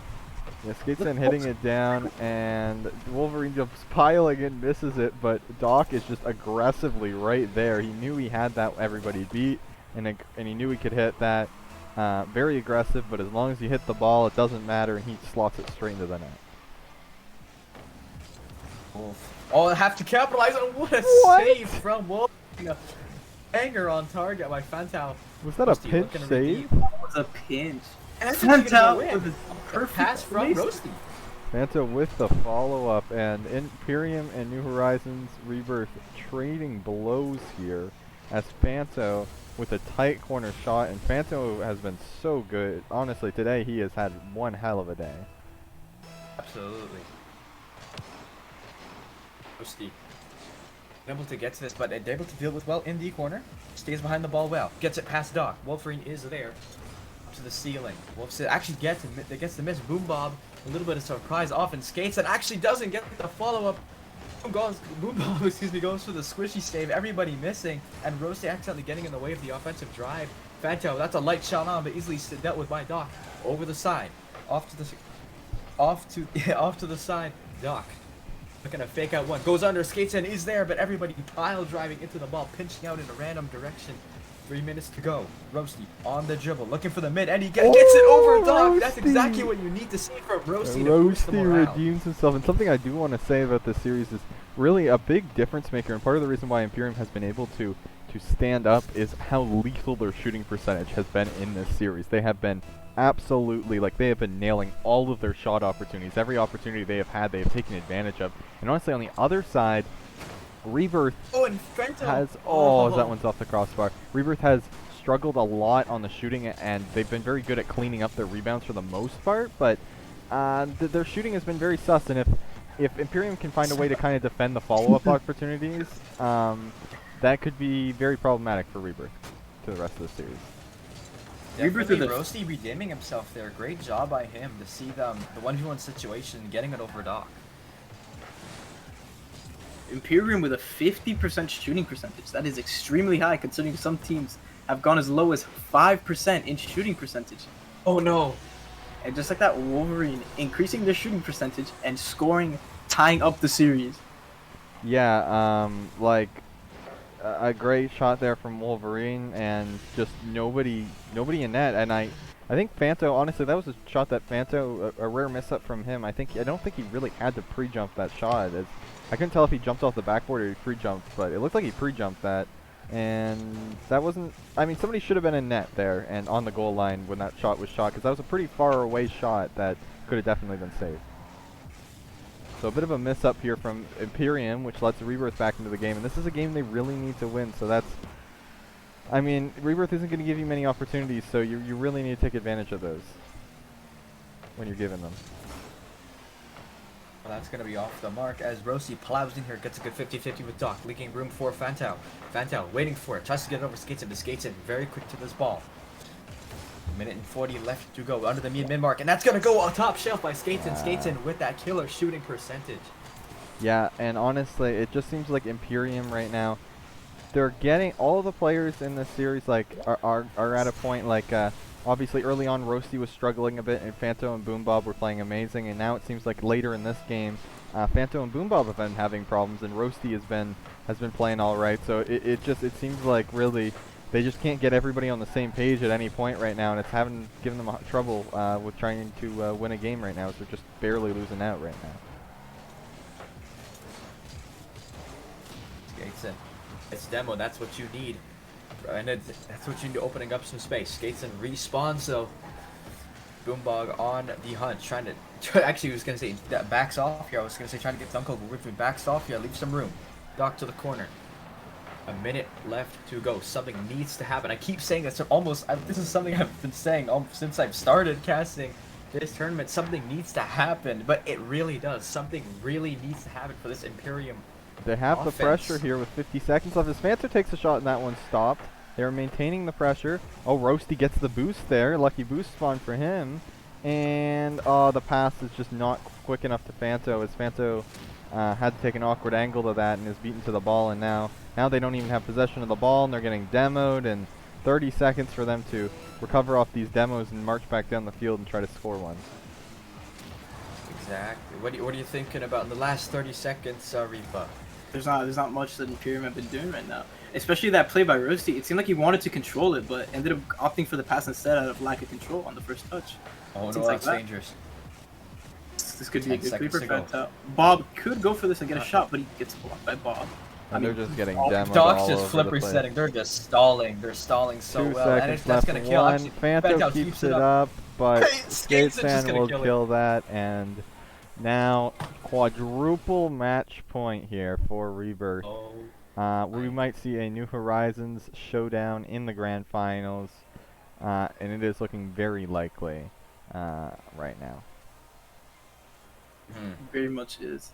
Yeah, Skates in hitting it down, and Wolverine jumps piling it, misses it, but Doc is just aggressively right there. He knew he had that everybody beat, and he knew he could hit that. Very aggressive, but as long as you hit the ball, it doesn't matter, and he slots it straight into the net. Oh, I have to capitalize on what a save from Wolf. Hanger on target by Fantao. Was that a pinch save? That was a pinch. And Fantao with a perfect pass from Roasty. Fanta with the follow-up, and Imperium and New Horizons Rebirth trading blows here as Fanto with a tight corner shot, and Fanto has been so good. Honestly, today he has had one hell of a day. Absolutely. Roasty. Able to get to this, but able to deal with well in the corner. Stays behind the ball well. Gets it past Doc. Wolverine is there. Up to the ceiling. Wolf actually gets the miss. Boom Bob. A little bit of surprise off and skates and actually doesn't get the follow-up. Boom Bob, goes for the squishy save. Everybody missing, and Roasty accidentally getting in the way of the offensive drive. Fanto, that's a light shot on, but easily dealt with by Doc. Over the side, off to the side. Doc, looking to fake out one, goes under, skates in, is there, but everybody pile driving into the ball, pinching out in a random direction. 3 minutes to go. Roasty on the dribble, looking for the mid, and he gets it over Doc. That's exactly what you need to see from Roasty. Roasty redeems himself, and something I do want to say about this series is really a big difference maker, and part of the reason why Imperium has been able to stand up is how lethal their shooting percentage has been in this series. They have been absolutely, they have been nailing all of their shot opportunities. Every opportunity they have had, they have taken advantage of. And honestly, on the other side, Rebirth has that one's off the crossbar. Rebirth has struggled a lot on the shooting, and they've been very good at cleaning up their rebounds for the most part, but their shooting has been very sus, and if Imperium can find a way to kind of defend the follow-up opportunities, that could be very problematic for Rebirth to the rest of the series. Definitely Roasty redeeming himself there. Great job by him to see the 1v1 situation, getting it over Doc. Imperium with a 50% shooting percentage. That is extremely high considering some teams have gone as low as 5% in shooting percentage. Oh no. And just like that, Wolverine increasing their shooting percentage and scoring, tying up the series. Yeah, a great shot there from Wolverine, and just nobody in net. And I think Fanto, honestly, that was a shot that Fanto, a rare miss up from him. I don't think he really had to pre-jump that shot. I couldn't tell if he jumped off the backboard or he pre-jumped, but it looked like he pre-jumped that. And that wasn't, somebody should have been in net there and on the goal line when that shot was shot, because that was a pretty far away shot that could have definitely been saved. So a bit of a miss up here from Imperium, which lets Rebirth back into the game, and this is a game they really need to win, so that's, Rebirth isn't going to give you many opportunities, so you really need to take advantage of those when you're given them. Well, that's going to be off the mark as Roasty plows in here, gets a good 50-50 with Doc, leaking room for Fantao. Fantao waiting for it, tries to get it over, skates in, very quick to this ball. 1:40 left to go under the mid mark, and that's going to go on top shelf by Skates in with that killer shooting percentage. Yeah, and honestly, it just seems like Imperium right now, they're getting, all of the players in this series are at a point obviously early on Roasty was struggling a bit, and Fanto and Boom Bob were playing amazing, and now it seems like later in this game, Fanto and Boom Bob have been having problems, and Roasty has been playing all right. So it seems like really they just can't get everybody on the same page at any point right now, and it's given them trouble with trying to win a game right now. So they're just barely losing out right now. It's demo. That's what you need. And that's what you need, opening up some space. Skates and respawn, so Boombog on the hunt, trying to actually I was gonna say that backs off here. I was gonna say trying to get Dunko, but with me backs off here, leave some room. Doc to the corner. A minute left to go. Something needs to happen. I keep saying this this is something I've been saying since I've started casting this tournament. Something needs to happen, but it really does. Something really needs to happen for this Imperium. They have offense. the pressure here with 50 seconds left. As Fanta takes a shot and that one stopped. They're maintaining the pressure. Oh, Roasty gets the boost there. Lucky boost spawn for him. And the pass is just not quick enough to Fanto, as Fanto had to take an awkward angle to that and is beaten to the ball, and now they don't even have possession of the ball, and they're getting demoed, and 30 seconds for them to recover off these demos and march back down the field and try to score one. Exactly. What are you thinking about in the last 30 seconds, Reaper? There's not much that Imperium have been doing right now. Especially that play by Roasty. It seemed like he wanted to control it, but ended up opting for the pass instead out of lack of control on the first touch. Oh Seems no, like that's that. dangerous. This could be a 10 good seconds creeper to go. for Bob could go for this and get a shot, but he gets blocked by Bob. And they're just getting all- demoed Doc's all just over flipper the place. setting. They're just stalling. They're stalling so 2 well. And seconds that's left gonna in kill. one. Actually, Fanto keeps it up, but Skate's just Skatesan gonna will kill it. kill that, and now quadruple match point here for Rebirth. Oh. We might see a New Horizons showdown in the grand finals, and it is looking very likely right now. Very much is.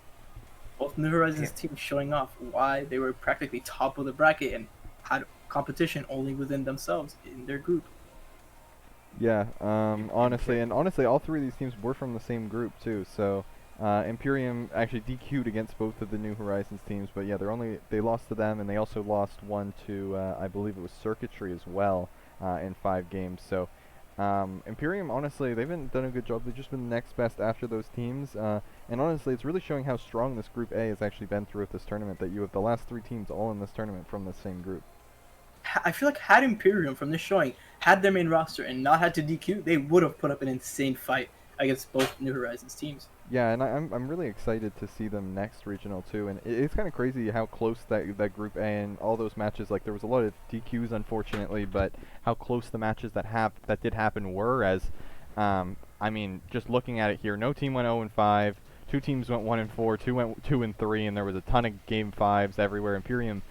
Both New Horizons teams showing off why they were practically top of the bracket and had competition only within themselves in their group. Yeah, honestly, all three of these teams were from the same group too. So Imperium actually DQ'd against both of the New Horizons teams, but yeah, they lost to them, and they also lost one to I believe it was Circuitry as well in 5 games. So Imperium, honestly, they've done a good job. They've just been the next best after those teams, and honestly, it's really showing how strong this Group A has actually been throughout this tournament. That you have the last 3 teams all in this tournament from the same group. I feel like had Imperium from this showing had their main roster and not had to DQ, they would have put up an insane fight against both New Horizons teams. Yeah, and I'm really excited to see them next regional too. And it's kind of crazy how close that Group A and all those matches. Like there was a lot of DQs, unfortunately, but how close the matches that did happen were. As I mean, just looking at it here, no team went 0-5. 2 teams went 1-4. 2 went 2-3, and there was a ton of game 5s everywhere. Imperium,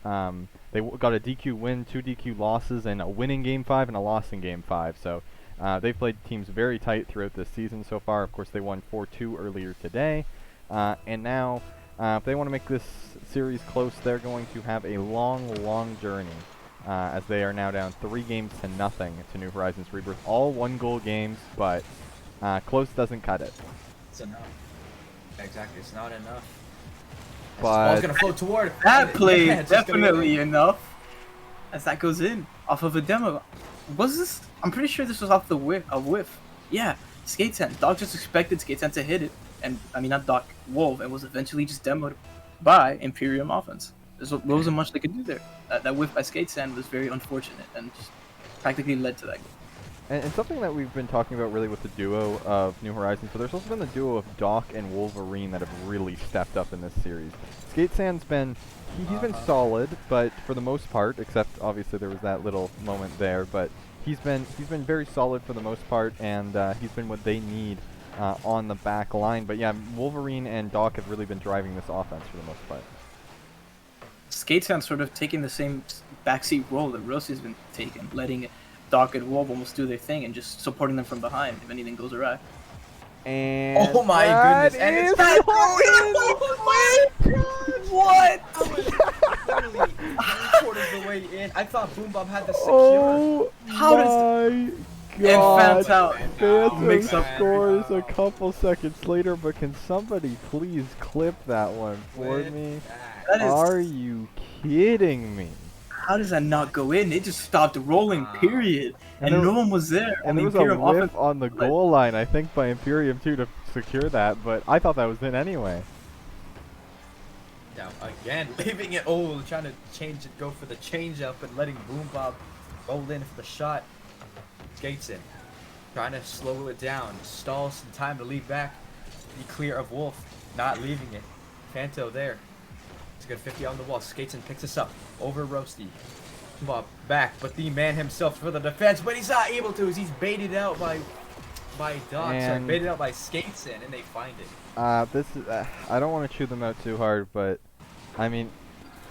they got a DQ win, 2 DQ losses, and a win in game 5 and a loss in game 5. So. They've played teams very tight throughout this season so far. Of course, they won 4-2 earlier today. And now, if they want to make this series close, they're going to have a long journey, as they are now down 3-0 to New Horizons Rebirth. All 1-goal games, but close doesn't cut it. It's enough. Exactly, it's not enough. But Ball's gonna float toward That play it's just gonna definitely enough, as that goes in off of a demo. Was this? I'm pretty sure this was off the whiff. Yeah, Skatesan. Doc just expected Skatesan to hit it, and I mean not Doc, Wolf, and was eventually just demoed by Imperium offense. There wasn't much they could do there. That whiff by Skatesan was very unfortunate and just practically led to that goal. And something that we've been talking about really with the duo of New Horizons, but there's also been the duo of Doc and Wolverine that have really stepped up in this series. Skatesan's been, he's been solid, but for the most part, except obviously there was that little moment there, but he's been very solid for the most part, and he's been what they need on the back line. But yeah, Wolverine and Doc have really been driving this offense for the most part. Skatesan sort of taking the same backseat role that Rossi's been taking, letting Doc and Wolf almost do their thing and just supporting them from behind if anything goes awry. And oh my that goodness! And is it's back! oh my god! What? Literally 3/4 of the way in. I thought Boom Bob had the secure. Oh How my And god! found out. Phantom Mix up. scores a couple seconds later, but can somebody please clip that one for me? That is, Are you kidding me? how does that not go in? It just stopped rolling, period. And And there- no one was there. And there was a whiff on the goal line, I think, by Imperium too to secure that, but I thought that was in anyway. Down again, leaving it. Oh, trying to change it, go for the change up, and letting Boom Bob roll in for the shot. Skates in, trying to slow it down, stall some time to lead back, be clear of Wolf, not leaving it. Fanto there. It's a good 50 on the wall. Skates in, picks us up over Roasty. Boom Bob back, but the man himself for the defense, but he's not able to. As he's baited out by Doc. Sorry, baited out by Skates in, and they find it. This is, I don't want to chew them out too hard, but I mean,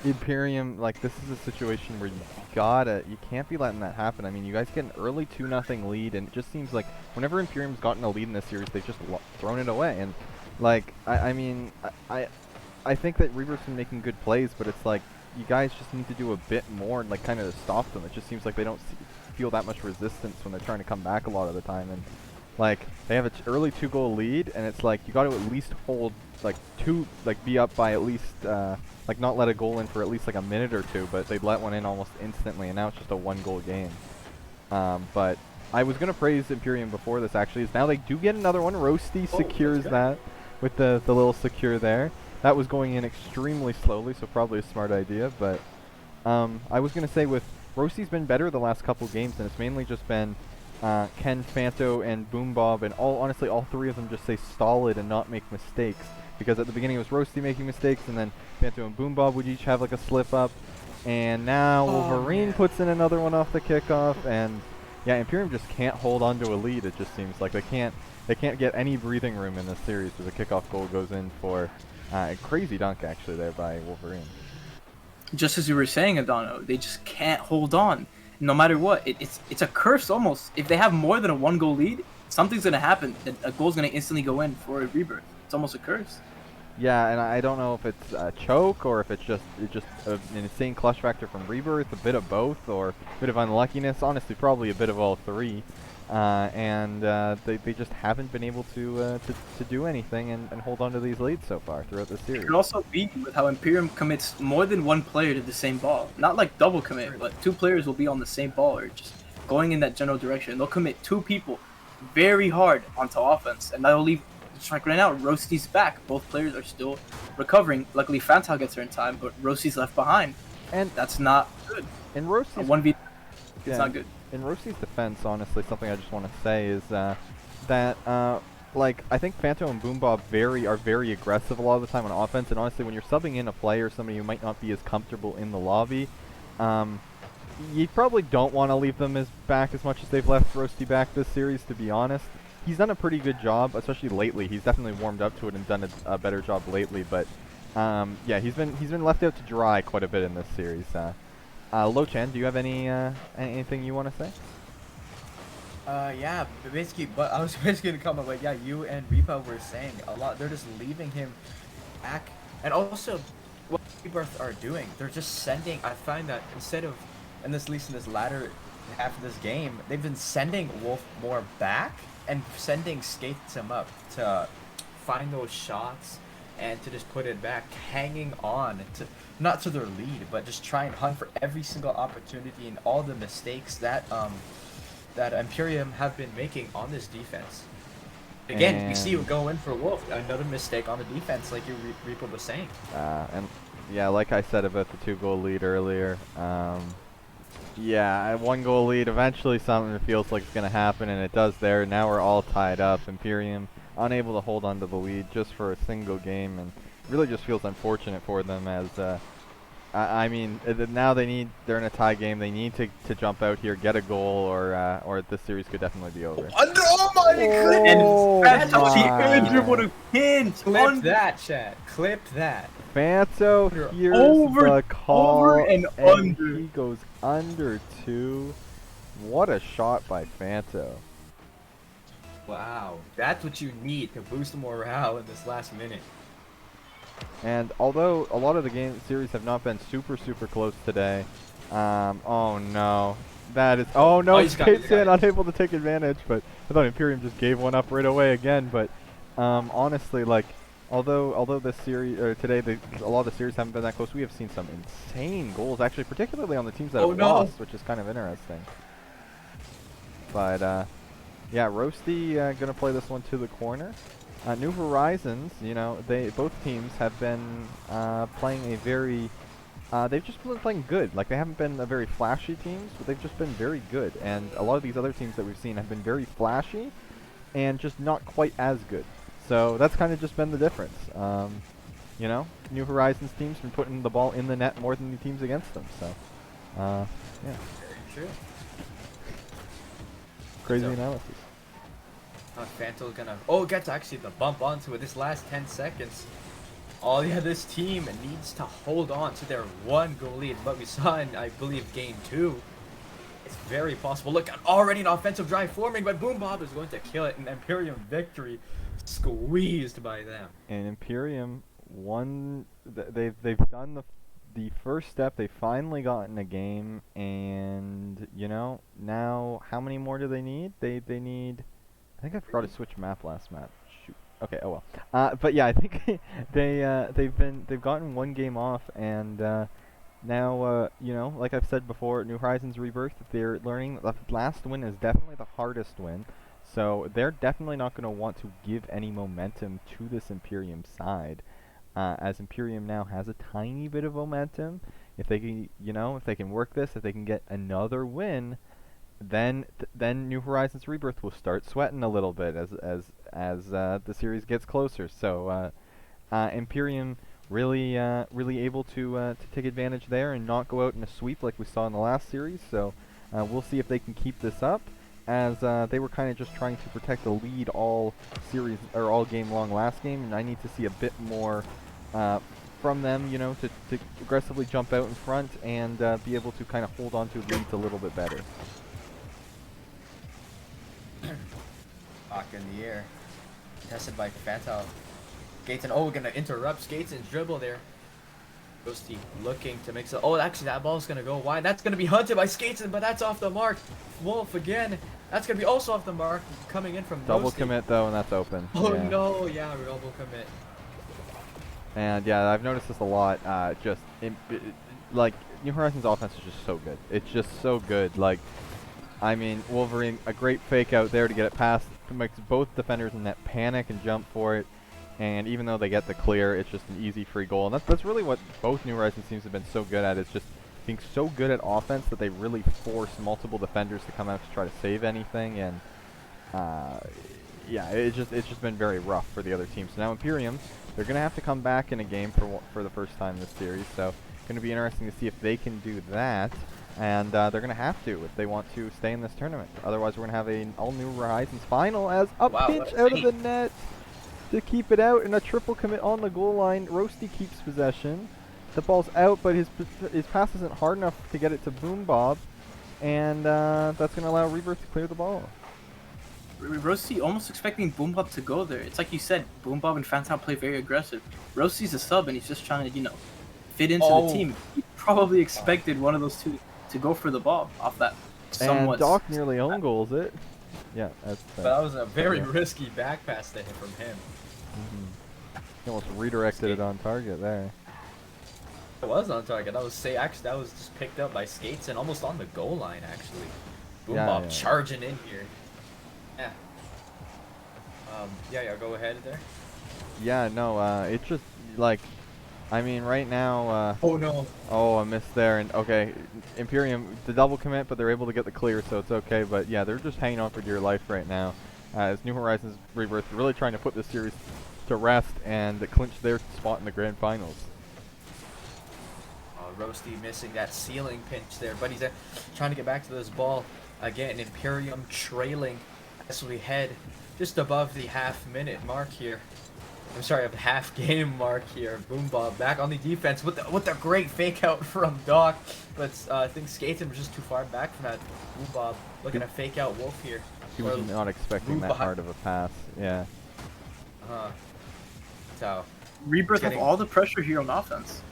Imperium, like, this is a situation where you can't be letting that happen. I mean, you guys get an early 2-0 lead, and it just seems like whenever Imperium's gotten a lead in this series, they've just thrown it away. And like, I mean, I think that Reaver's been making good plays, but it's like you guys just need to do a bit more, like, kind of to stop them. It just seems like they don't feel that much resistance when they're trying to come back a lot of the time, and Like, they have an early 2-goal lead, and it's like, you got to at least hold, like, be up by at least, like, not let a goal in for at least, like, a minute or two, but they'd let one in almost instantly, and now it's just a 1-goal game. But I was going to praise Imperium before this, actually, is now they do get another one. Roasty secures that with the little secure there. That was going in extremely slowly, so probably a smart idea, but I was going to say with Roasty's been better the last couple games, and it's mainly just been Ken, Fanto, and Boom Bob, and honestly, all three of them just stay solid and not make mistakes. Because at the beginning it was Roasty making mistakes, and then Fanto and Boom Bob would each have like a slip up, and now Wolverine puts in another one off the kickoff, and yeah, Imperium just can't hold on to a lead. It just seems like they can't get any breathing room in this series. So the kickoff goal goes in for a crazy dunk actually there by Wolverine. Just as you were saying, Adano, they just can't hold on. No matter what, it's a curse almost. If they have more than a 1-goal lead, something's gonna happen. A goal's gonna instantly go in for a rebirth. It's almost a curse. Yeah, and I don't know if it's a choke or if it's just an insane clutch factor from rebirth, a bit of both, or a bit of unluckiness. Honestly, probably a bit of all three. And they just haven't been able to do anything and hold on to these leads so far throughout the series. It could also be with how Imperium commits more than one player to the same ball. Not like double commit, but 2 players will be on the same ball or just going in that general direction. They'll commit 2 people very hard onto offense, and that'll leave. Just like right now, Roasty's back. Both players are still recovering. Luckily, Fantal gets there in time, but Roasty's left behind, and that's not good. And Roasty's 1v, it's not good. In Roasty's defense, honestly, something I just want to say is that like I think Fanto and Boom Bob are very aggressive a lot of the time on offense, and honestly, when you're subbing in a player, somebody who might not be as comfortable in the lobby, you probably don't want to leave them back as much as they've left Roasty back this series. To be honest, he's done a pretty good job, especially lately. He's definitely warmed up to it and done a better job lately. But yeah, he's been left out to dry quite a bit in this series. Lo-chan, do you have anything you want to say? Yeah, basically, but I was basically gonna comment, but yeah, you and Reaper were saying a lot. They're just leaving him back, and also what Rebirth are doing, they're just sending. I find that instead of, and this at least in this latter half of this game, they've been sending Wolf more back and sending Skates him up to find those shots and to just put it back, hanging on to not to their lead, but just try and hunt for every single opportunity and all the mistakes that that Imperium have been making on this defense. Again, we see you go in for Wolf, another mistake on the defense, like your Reaper was saying. And yeah, like I said about the 2-goal lead earlier, yeah, a 1-goal lead, eventually something feels like it's going to happen, and it does there. Now we're all tied up. Imperium unable to hold on to the lead just for a single game, and really just feels unfortunate for them as, I mean, now they're in a tie game. They need to jump out here, get a goal, or this series could definitely be over. Oh my Oh, And my. the Andrew would have pinned. Clip that, chat. Clip that. Fanto hears Over- the call, over and under. he goes under 2. What a shot by Fanto. Wow, that's what you need to boost the morale in this last minute. And although a lot of the series have not been super close today, oh no, that is, oh no, he's got it, Skates in, unable to take advantage, but I thought Imperium just gave one up right away again, but honestly, like, although this series, or today, a lot of the series haven't been that close, we have seen some insane goals, actually, particularly on the teams that have lost, which is kind of interesting. But, yeah, Roasty gonna play this one to the corner. New Horizons, you know, both teams have been playing a very, they've just been playing good. Like, they haven't been a very flashy teams, but they've just been very good. And a lot of these other teams that we've seen have been very flashy and just not quite as good. So that's kind of just been the difference. You know, New Horizons teams been putting the ball in the net more than the teams against them. So, yeah. Very true. Crazy analysis. Fanto's gonna gets actually the bump onto it this last 10 seconds. Oh yeah, this team needs to hold on to their 1-goal lead. But we saw in, I believe, game 2, it's very possible. Look, already an offensive drive forming, but Boom Bob is going to kill it. An Imperium victory squeezed by them. And Imperium won. They've done the first step. They finally gotten a game, and you know, now how many more do they need? They need, I think I forgot to switch map last map. Shoot. Okay. Oh well. But yeah, I think they've gotten one game off, and now you know, like I've said before, New Horizons Rebirth, they're learning that the last win is definitely the hardest win. So they're definitely not going to want to give any momentum to this Imperium side, as Imperium now has a tiny bit of momentum. If they can, you know, if they can work this, if they can get another win, then New Horizons Rebirth will start sweating a little bit as the series gets closer. So Imperium really able to take advantage there and not go out in a sweep like we saw in the last series. So we'll see if they can keep this up, as they were kind of just trying to protect the lead all series or all game long last game, and I need to see a bit more from them, you know, to aggressively jump out in front and be able to kind of hold on to leads a little bit better. Lock in the air. Tested by Fatal. Gaten, oh, we're gonna interrupt Gaten's dribble there. Ghosty looking to mix it. Oh, actually, that ball's gonna go wide. That's gonna be hunted by Skaten, but that's off the mark. Wolf again. That's gonna be also off the mark. Coming in from Double Ghosty. commit though, and that's open. Oh yeah. no, yeah, double commit. And yeah, I've noticed this a lot. Like New Horizons offense is just so good. It's just so good. Like, I mean, Wolverine, a great fake out there to get it past, makes both defenders in that panic and jump for it. And even though they get the clear, it's just an easy free goal. And that's really what both New Horizons teams have been so good at. It's just being so good at offense that they really force multiple defenders to come out to try to save anything. And yeah, it's just been very rough for the other teams. So now Imperium, they're gonna have to come back in a game for the first time this series. So gonna be interesting to see if they can do that. And they're going to have to if they want to stay in this tournament. Otherwise, we're going to have an all-New Horizons final as a pinch out of the net to keep it out, and a triple commit on the goal line. Roasty keeps possession. The ball's out, but his pass isn't hard enough to get it to Boom Bob, and that's going to allow Rebirth to clear the ball. Roasty almost expecting Boom Bob to go there. It's like you said, Boom Bob and Phantom play very aggressive. Roasty's a sub, and he's just trying to, you know, fit into the team. He probably expected one of those two to go for the ball off that somewhat. And Doc nearly own goals it. Yeah, that's. But that was a very risky back pass to him from him. He almost redirected it on target there. It was on target. That was actually that was just picked up by Skates and almost on the goal line actually. Boom Bob charging in here. Yeah. Yeah. Go ahead there. Yeah, no. It's just like. I mean, right now, oh no. Oh, I missed there, and okay, Imperium, the double commit, but they're able to get the clear, so it's okay, but yeah, they're just hanging on for dear life right now, as New Horizons Rebirth really trying to put this series to rest and clinch their spot in the grand finals. Roasty missing that ceiling pinch there, but he's trying to get back to this ball. Again, Imperium trailing as we head just above the half-minute mark here. I'm sorry, a half-game mark here. Boom Bob back on the defense with the great fake out from Doc, but I think Skaten was just too far back from that. Boom Bob looking to fake out Wolf here. He was not expecting that hard of a pass. Yeah. So Rebirth have all the pressure here on offense.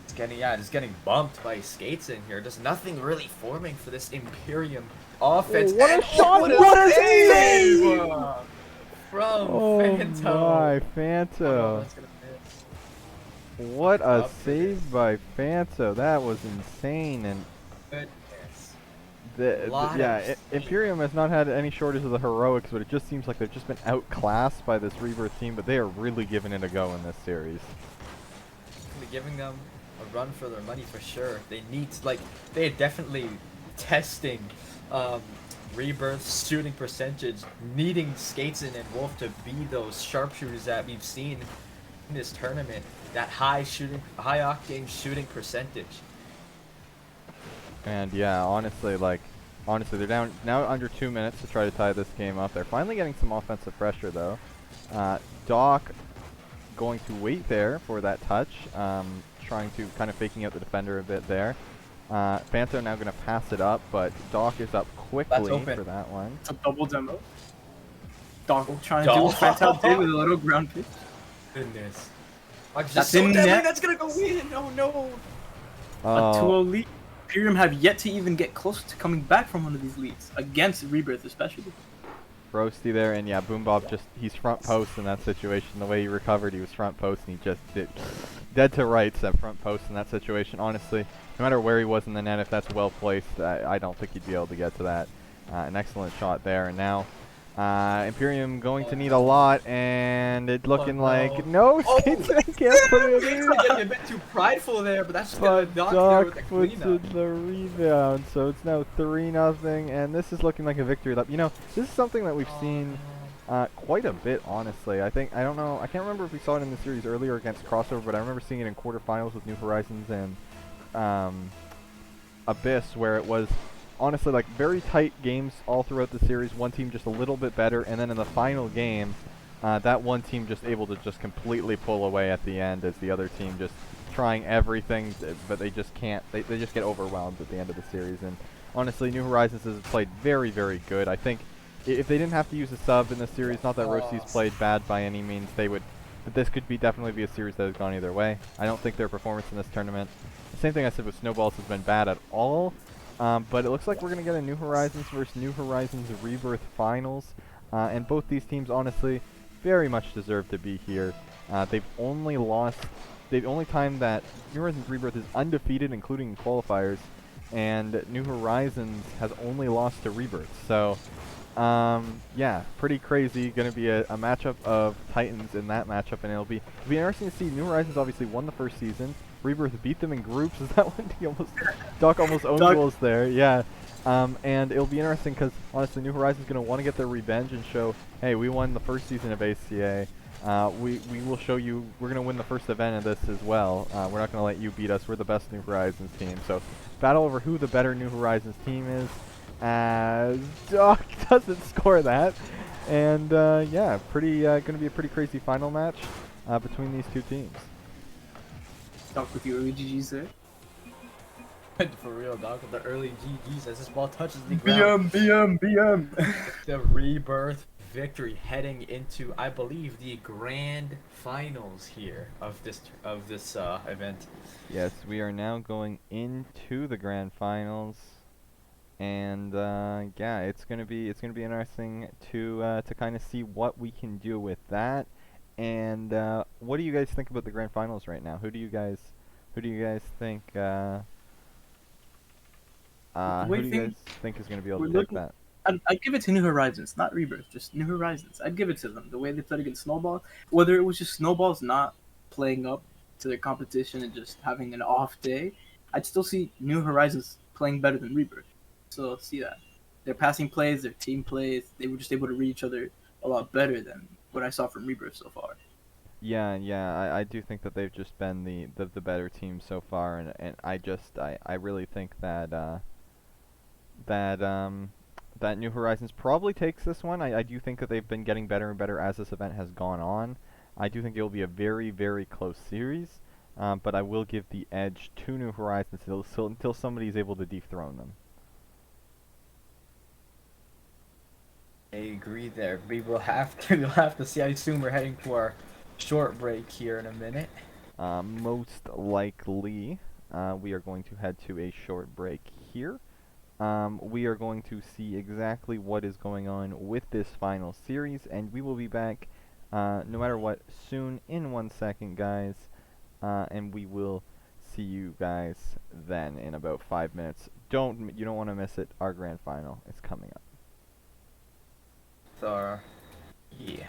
It's getting bumped by Skaten here. There's nothing really forming for this Imperium offense. Oh, what a shot! What a save! From Phantom. Oh my, Phantom. What a save by Phantom. That was insane. And goodness. Imperium has not had any shortage of the heroics, but it just seems like they've just been outclassed by this Rebirth team, but they are really giving it a go in this series. Giving them a run for their money for sure. They need, they are definitely testing Rebirth's shooting percentage, needing Skaten and Wolf to be those sharpshooters that we've seen in this tournament. That high octane shooting percentage. And yeah, honestly, they're down now under 2 minutes to try to tie this game up. They're finally getting some offensive pressure though. Doc going to wait there for that touch, trying to kind of faking out the defender a bit there. Phantom now going to pass it up, but Doc is up quickly for that one. It's a double demo. Doc trying to do what Phantom did with a little ground pitch. Goodness. That's in net. That's going to go in. Oh no. A 2-0 lead. Imperium have yet to even get close to coming back from one of these leads, against Rebirth especially. Roasty there, and yeah, Boom Bob he's front post in that situation. The way he recovered, he was front post, and he just did dead to rights at front post in that situation. Honestly, no matter where he was in the net, if that's well placed, I don't think he'd be able to get to that. An excellent shot there, and now Imperium going to need a lot, and it looking like no, Skates can't put it in. He's getting a bit too prideful there, but that's just gonna But knock there with Doc the puts cleanup. in the rebound, so it's now 3-0, and this is looking like a victory lap. You know, this is something that we've seen quite a bit, honestly. I don't know, I can't remember if we saw it in the series earlier against Crossover, but I remember seeing it in quarterfinals with New Horizons and Abyss, where it was honestly like very tight games all throughout the series. One team just a little bit better, and then in the final game, that one team just able to just completely pull away at the end as the other team just trying everything, but they just can't. They just get overwhelmed at the end of the series. And honestly, New Horizons has played very, very good. I think if they didn't have to use a sub in this series, not that Rosty's played bad by any means, they would. But this could definitely be a series that has gone either way. I don't think their performance in this tournament, the same thing I said with Snowballs, has been bad at all. But it looks like we're going to get a New Horizons versus New Horizons Rebirth finals. And both these teams, honestly, very much deserve to be here. They've only lost, the only time that New Horizons Rebirth is undefeated, including in qualifiers, and New Horizons has only lost to Rebirth. So, yeah, pretty crazy. Going to be a matchup of Titans in that matchup, and it'll be interesting to see. New Horizons obviously won the first season. Rebirth beat them in groups. Is that when he Doc almost owned goals there? Yeah. And it'll be interesting because honestly, New Horizons going to want to get their revenge and show, hey, we won the first season of ACA. We will show you. We're going to win the first event of this as well. We're not going to let you beat us. We're the best New Horizons team. So battle over who the better New Horizons team is. As Doc doesn't score that, and yeah, pretty going to be a pretty crazy final match between these two teams. Doc with your early GGs there. For real, dog, with the early GGs as this ball touches the ground. BM. The Rebirth victory heading into, I believe, the grand finals here of this event. Yes, we are now going into the grand finals, and yeah, it's gonna be interesting to kind of see what we can do with that. And what do you guys think about the grand finals right now? Who do you guys think? Who do you guys think is going to be able to take that? I'd give it to New Horizons, not Rebirth, just New Horizons. I'd give it to them. The way they played against Snowball, whether it was just Snowballs not playing up to their competition and just having an off day, I'd still see New Horizons playing better than Rebirth. So see that. Their passing plays, their team plays, they were just able to read each other a lot better than what I saw from Rebirth so far. Yeah, I do think that they've just been the better team so far, and I really think that that New Horizons probably takes this one. I do think that they've been getting better and better as this event has gone on. I do think it will be a very, very close series, but I will give the edge to New Horizons until somebody is able to dethrone them. I agree there. We'll have to see. I assume we're heading to our short break here in a minute. Most likely, we are going to head to a short break here. We are going to see exactly what is going on with this final series, and we will be back, no matter what, soon in 1 second, guys. And we will see you guys then in about 5 minutes. You don't want to miss it. Our grand final is coming up. Yeah.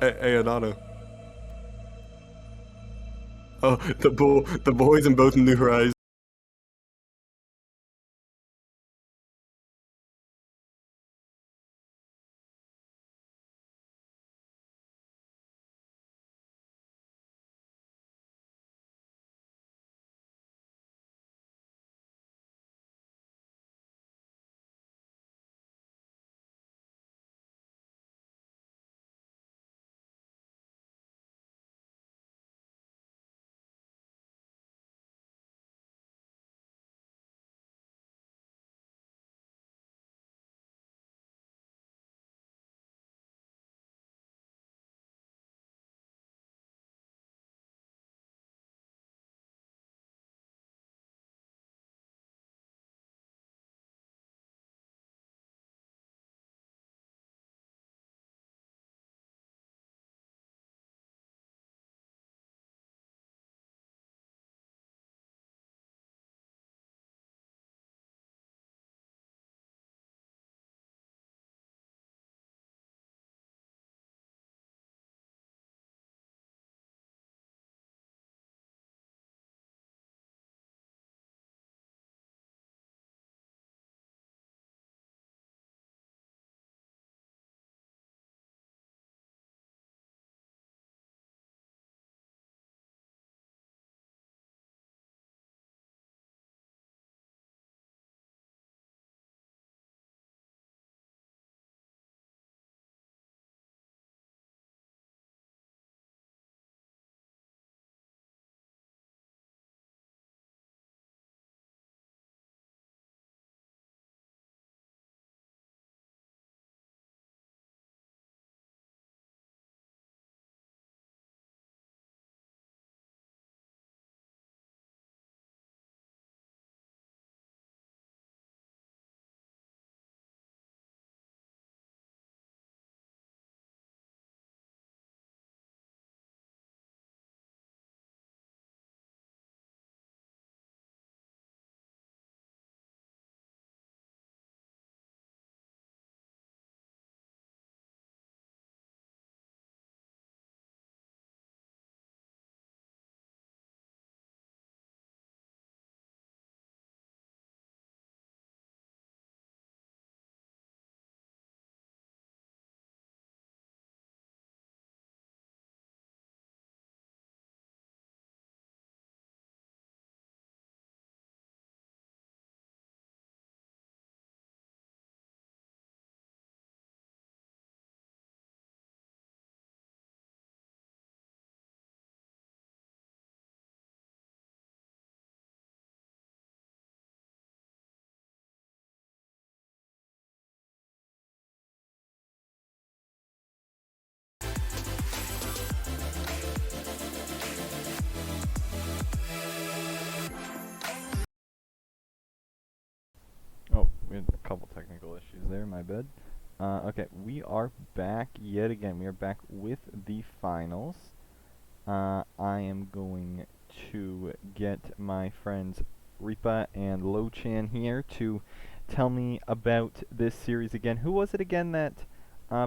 Hey, Anano. Oh, the boys in both New Horizons. Oh, we had a couple technical issues there, my bad. Okay, we are back yet again. We are back with the finals. I am going to get my friends Ripa and Lo-chan here to tell me about this series again. Who was it again that,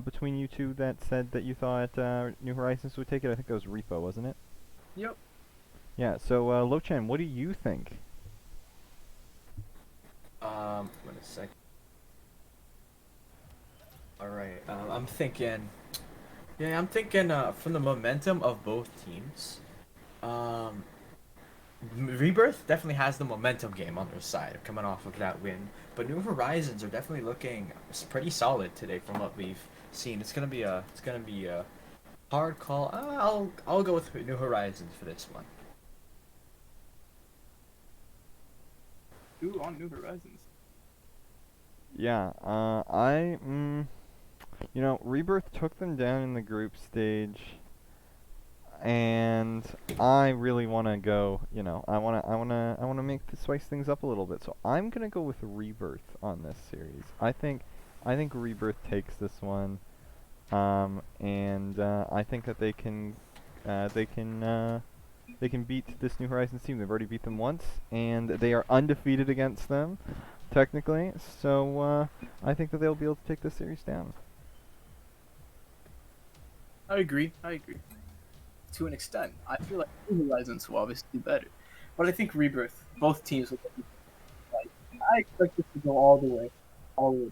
between you two, that said that you thought New Horizons would take it? I think that was Ripa, wasn't it? Yep. Yeah, so Lo-chan, what do you think? Wait a sec. All right. I'm thinking. Yeah, I'm thinking. From the momentum of both teams, um, Rebirth definitely has the momentum game on their side, coming off of that win. But New Horizons are definitely looking pretty solid today, from what we've seen. It's gonna be a hard call. I'll go with New Horizons for this one. Ooh, on New Horizons. Yeah, you know, Rebirth took them down in the group stage, and I really want to go, you know, I wanna make spice things up a little bit. So I'm gonna go with Rebirth on this series. I think Rebirth takes this one, and I think that they can beat this New Horizons team. They've already beat them once, and they are undefeated against them, technically. So I think that they'll be able to take this series down. I agree. To an extent, I feel like New Horizons will obviously do better, but I think Rebirth, both teams will like. I expect this to go all the way, all the way.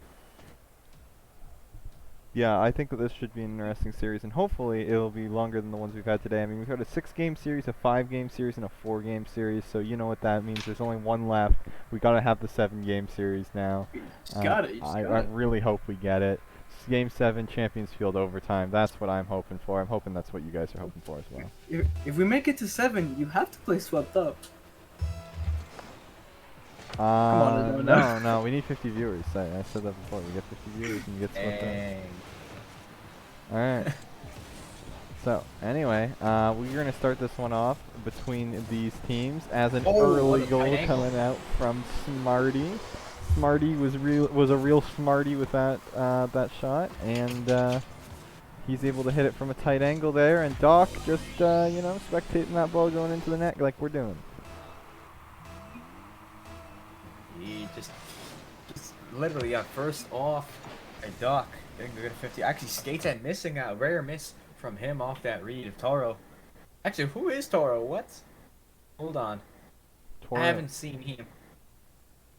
Yeah, I think that this should be an interesting series, and hopefully it'll be longer than the ones we've had today. I mean, we've had a 6-game series, a 5-game series, and a 4-game series, so you know what that means. There's only one left. We gotta have the 7-game series now. You just got it. I really hope we get it. Game 7, Champions Field overtime. That's what I'm hoping for. I'm hoping that's what you guys are hoping for as well. If we make it to 7, you have to play Swept Up. No, we need 50 viewers. I said that before. We get 50 viewers and you get swept up. Alright. So, anyway, we're going to start this one off between these teams as an early goal coming out from Smarty. Smarty was a real smarty with that that shot, and he's able to hit it from a tight angle there, and Doc just, you know, spectating that ball going into the net like we're doing. He just literally got first off a Doc getting a good 50. Actually, skates and missing a rare miss from him off that read of Toro. Actually, who is Toro? What? Hold on. Toro. I haven't seen him.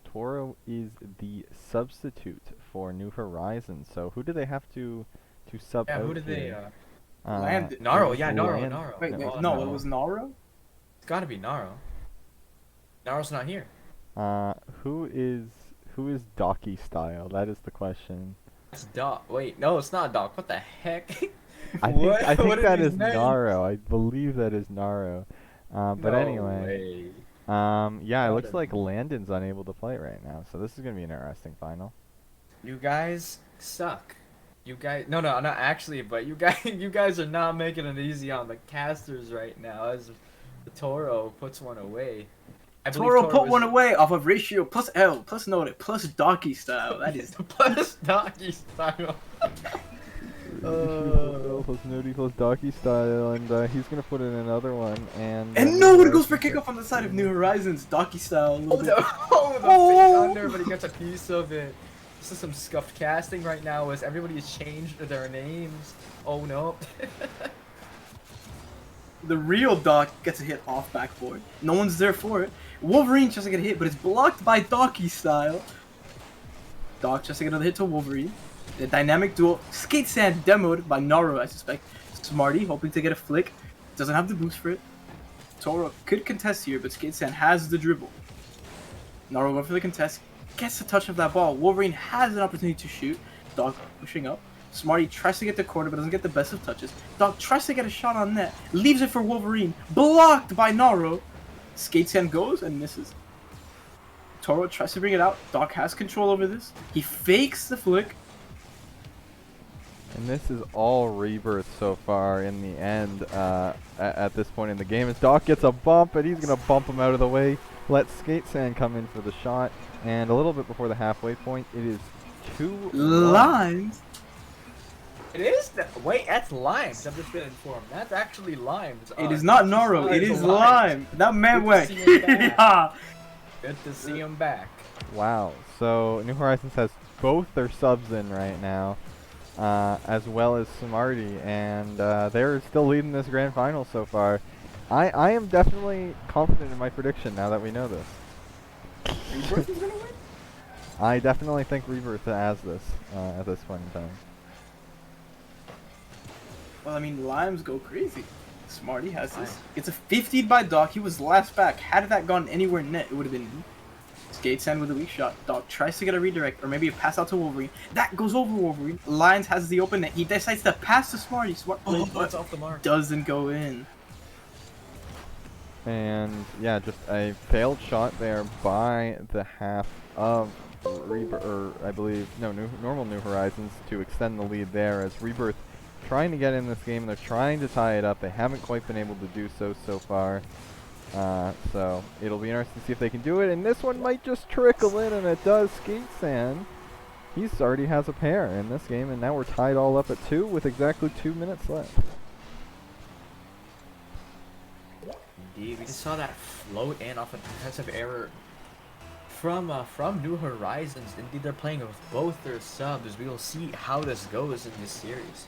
Toro is the substitute for New Horizons. So who do they have to sub out who did they? here? Naro. Yeah, Naro. Naro. Wait, Oh, no, it was Naro? It's gotta be Naro. Naro's not here. Who is Docky style? That is the question. It's Doc. Wait, no, it's not Doc. What the heck? I think that is Naro. I believe that is Naro. But No anyway. way. Yeah, it looks like Landon's unable to play right now, so this is gonna be an interesting final. You guys suck. You guys, no, not actually, but you guys are not making it easy on the casters right now. As the Toro puts one away. I believe Toro put was- one away off of ratio plus L plus noted plus Docky style. That is plus Docky style. Plus Nody plus Docky style, and he's gonna put in another one, and no one goes for kickoff on the side of New Horizons, Docky style. Oh, the fake under, but he gets a piece of it. This is some scuffed casting right now as everybody has changed their names. Oh no. The real Doc gets a hit off backboard. No one's there for it. Wolverine tries to get a hit, but it's blocked by Docky style. Doc tries to get another hit to Wolverine. The dynamic duel. Skate Sand demoed by Naro, I suspect. Smarty hoping to get a flick. Doesn't have the boost for it. Toro could contest here, but Skate Sand has the dribble. Naro going for the contest. Gets the touch of that ball. Wolverine has an opportunity to shoot. Doc pushing up. Smarty tries to get the corner, but doesn't get the best of touches. Doc tries to get a shot on net. Leaves it for Wolverine. Blocked by Naro. Skate Sand goes and misses. Toro tries to bring it out. Doc has control over this. He fakes the flick. And this is all Rebirth so far in the end at this point in the game. As Doc gets a bump, and he's going to bump him out of the way. Let Skate Sand come in for the shot. And a little bit before the halfway point, it is 2-1. Limes. It is? Wait, that's Limes. I've just been informed. That's actually Limes. It is not Naro. It is Lime. That man Good went. to see him back. Yeah. Good to see him back. Wow. So New Horizons has both their subs in right now, as well as Smarty, and they're still leading this grand final so far. I am definitely confident in my prediction now that we know this. Rebirth is gonna win? I definitely think Rebirth has this at this point in time. Well, I mean, Limes go crazy. Smarty has this. It's a 50 by Doc. He was last back. Had that gone anywhere net, it would have been Skate Sand with a weak shot. Doc tries to get a redirect, or maybe a pass out to Wolverine. That goes over Wolverine. Lions has the open net. He decides to pass to Smarty. That's off the mark. Doesn't go in. And yeah, just a failed shot there by the half of Rebirth, or I believe, no, normal New Horizons to extend the lead there, as Rebirth trying to get in this game, and they're trying to tie it up. They haven't quite been able to do so far. So it'll be interesting to see if they can do it, and this one might just trickle in, and it does. Skate Sand, he's already has a pair in this game, and now we're tied all up at 2 with exactly 2 minutes left. Indeed, we just saw that float in off a defensive error from New Horizons. Indeed, they're playing with both their subs. We will see how this goes in this series.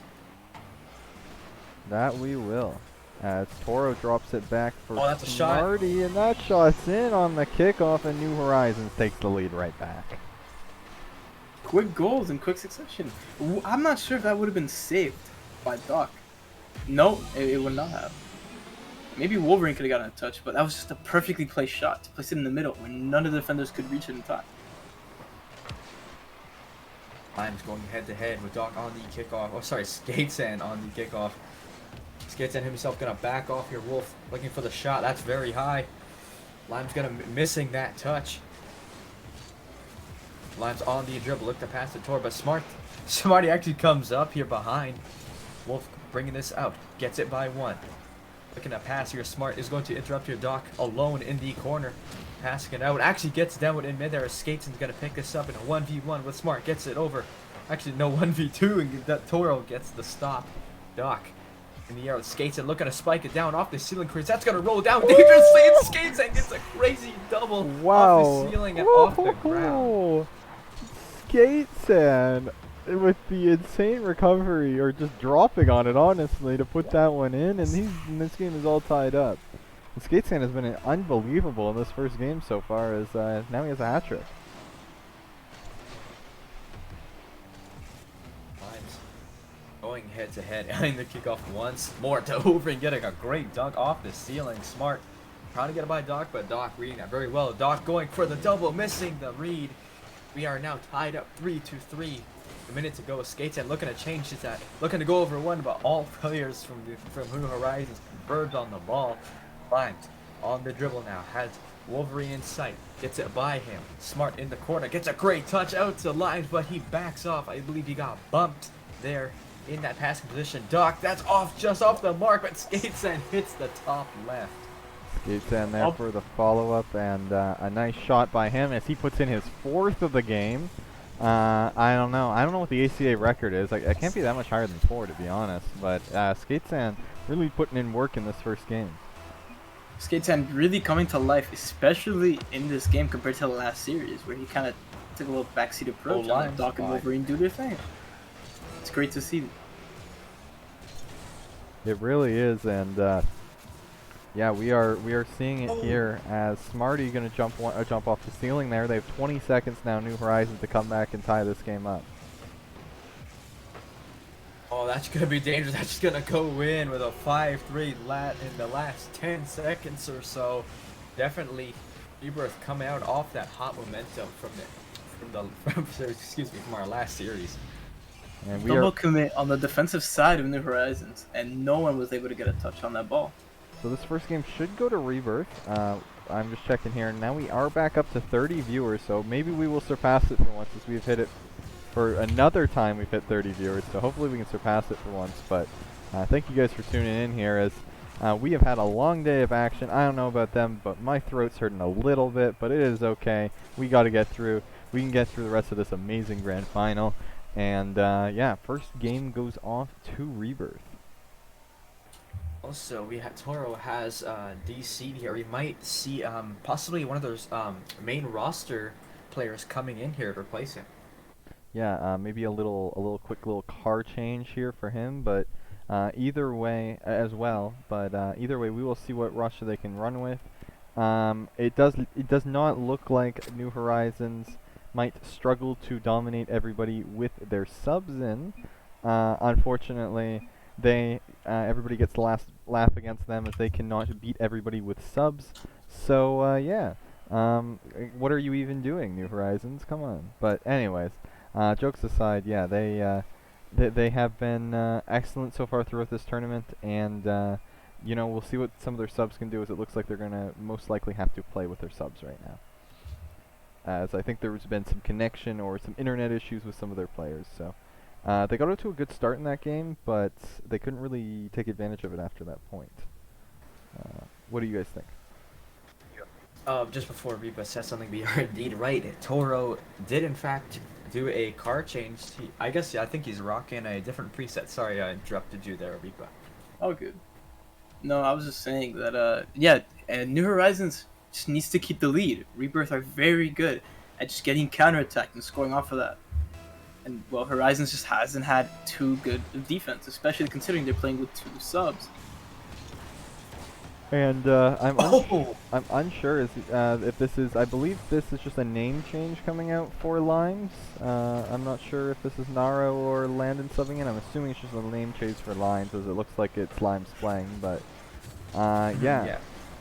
That we will. As Toro drops it back for Oh, that's a shot. Smarty, and that shot's in on the kickoff, and New Horizons takes the lead right back. Quick goals in quick succession. I'm not sure if that would have been saved by Doc. No, it would not have. Maybe Wolverine could have gotten a touch, but that was just a perfectly placed shot to place it in the middle when none of the defenders could reach it in time. Limes going head to head with Doc on the kickoff. Oh, sorry, Skatesan on the kickoff. Skatesan himself gonna back off here. Wolf looking for the shot. That's very high. Lime's gonna missing that touch. Lime's on the dribble. Look to pass the Tor, but Smarty actually comes up here behind. Wolf bringing this out. Gets it by one. Looking to pass here. Smart is going to interrupt here. Doc alone in the corner. Passing it out. Actually gets down in midair. Skatesan's going to pick this up in a 1v1 with Smart. Gets it over. Actually, no 1v2. And that Toro gets the stop. Doc in the air with Skatesan looking to spike it down off the ceiling crease. That's going to roll down dangerously. And Skatesan gets a crazy double Wow. off the ceiling and off the ground. Skatesan with the insane recovery, or just dropping on it, honestly, to put that one in, and this game is all tied up. And Skatesan has been unbelievable in this first game so far, as now he has a hat trick. Limes going head to head, eyeing the kickoff once more to over and getting a great dunk off the ceiling. Smart trying to get it by Doc, but Doc reading that very well. Doc going for the double, missing the read. We are now tied up 3-3. A minute to go. Skatesan looking to change his at, looking to go over one, but all players from New Horizons converged on the ball. Limes on the dribble now, has Wolverine in sight, gets it by him. Smart in the corner, gets a great touch out to Limes, but he backs off. I believe he got bumped there in that passing position. Doc, that's off, just off the mark, but Skatesan hits the top left. Skatesan there for the follow-up, and a nice shot by him as he puts in his 4th of the game. I don't know what the ACA record is. I can't be that much higher than 4, to be honest. But Skatesan really putting in work in this first game. Skatesan really coming to life, especially in this game compared to the last series, where he kind of took a little backseat approach and let Doc and Wolverine do their thing. It's great to see. It really is, and yeah, we are seeing it here as Smarty going to jump off the ceiling there. They have 20 seconds now, New Horizons, to come back and tie this game up. Oh, that's going to be dangerous. That's going to go in with a 5-3 lat in the last 10 seconds or so. Definitely Rebirth coming out off that hot momentum from our last series. And we Double commit on the defensive side of New Horizons, and no one was able to get a touch on that ball. So this first game should go to Rebirth. I'm just checking here. Now we are back up to 30 viewers, so maybe we will surpass it for once, as we've hit it for another time. We've hit 30 viewers, so hopefully we can surpass it for once. But thank you guys for tuning in here, as we have had a long day of action. I don't know about them, but my throat's hurting a little bit, but it is okay. We got to get through. We can get through the rest of this amazing grand final. And yeah, first game goes off to Rebirth. Also, Toro has DC here. We might see possibly one of those main roster players coming in here to replace him. Yeah, maybe a quick little car change here for him, but either way as well. But either way, we will see what roster they can run with. It does not look like New Horizons might struggle to dominate everybody with their subs in. Unfortunately, everybody gets the last laugh against them, as they cannot beat everybody with subs. So yeah, what are you even doing, New Horizons? Come on. But anyways, jokes aside, yeah, they have been excellent so far throughout this tournament, and you know, we'll see what some of their subs can do, as it looks like they're gonna most likely have to play with their subs right now, as I think there's been some connection or some internet issues with some of their players. So they got out to a good start in that game, but they couldn't really take advantage of it after that point. What do you guys think? Just before Reba says something, we are indeed right. Toro did in fact do a car change. I think he's rocking a different preset. Sorry, I interrupted you there, Reba. Oh, good. No, I was just saying that, yeah, and New Horizons just needs to keep the lead. Rebirth are very good at just getting counterattacked and scoring off of that. And well, Horizons just hasn't had too good of defense, especially considering they're playing with 2 subs. And I'm unsure if this is. I believe this is just a name change coming out for Limes. I'm not sure if this is Naro or Landon subbing in. I'm assuming it's just a name change for Limes, as it looks like it's Limes playing. But yeah.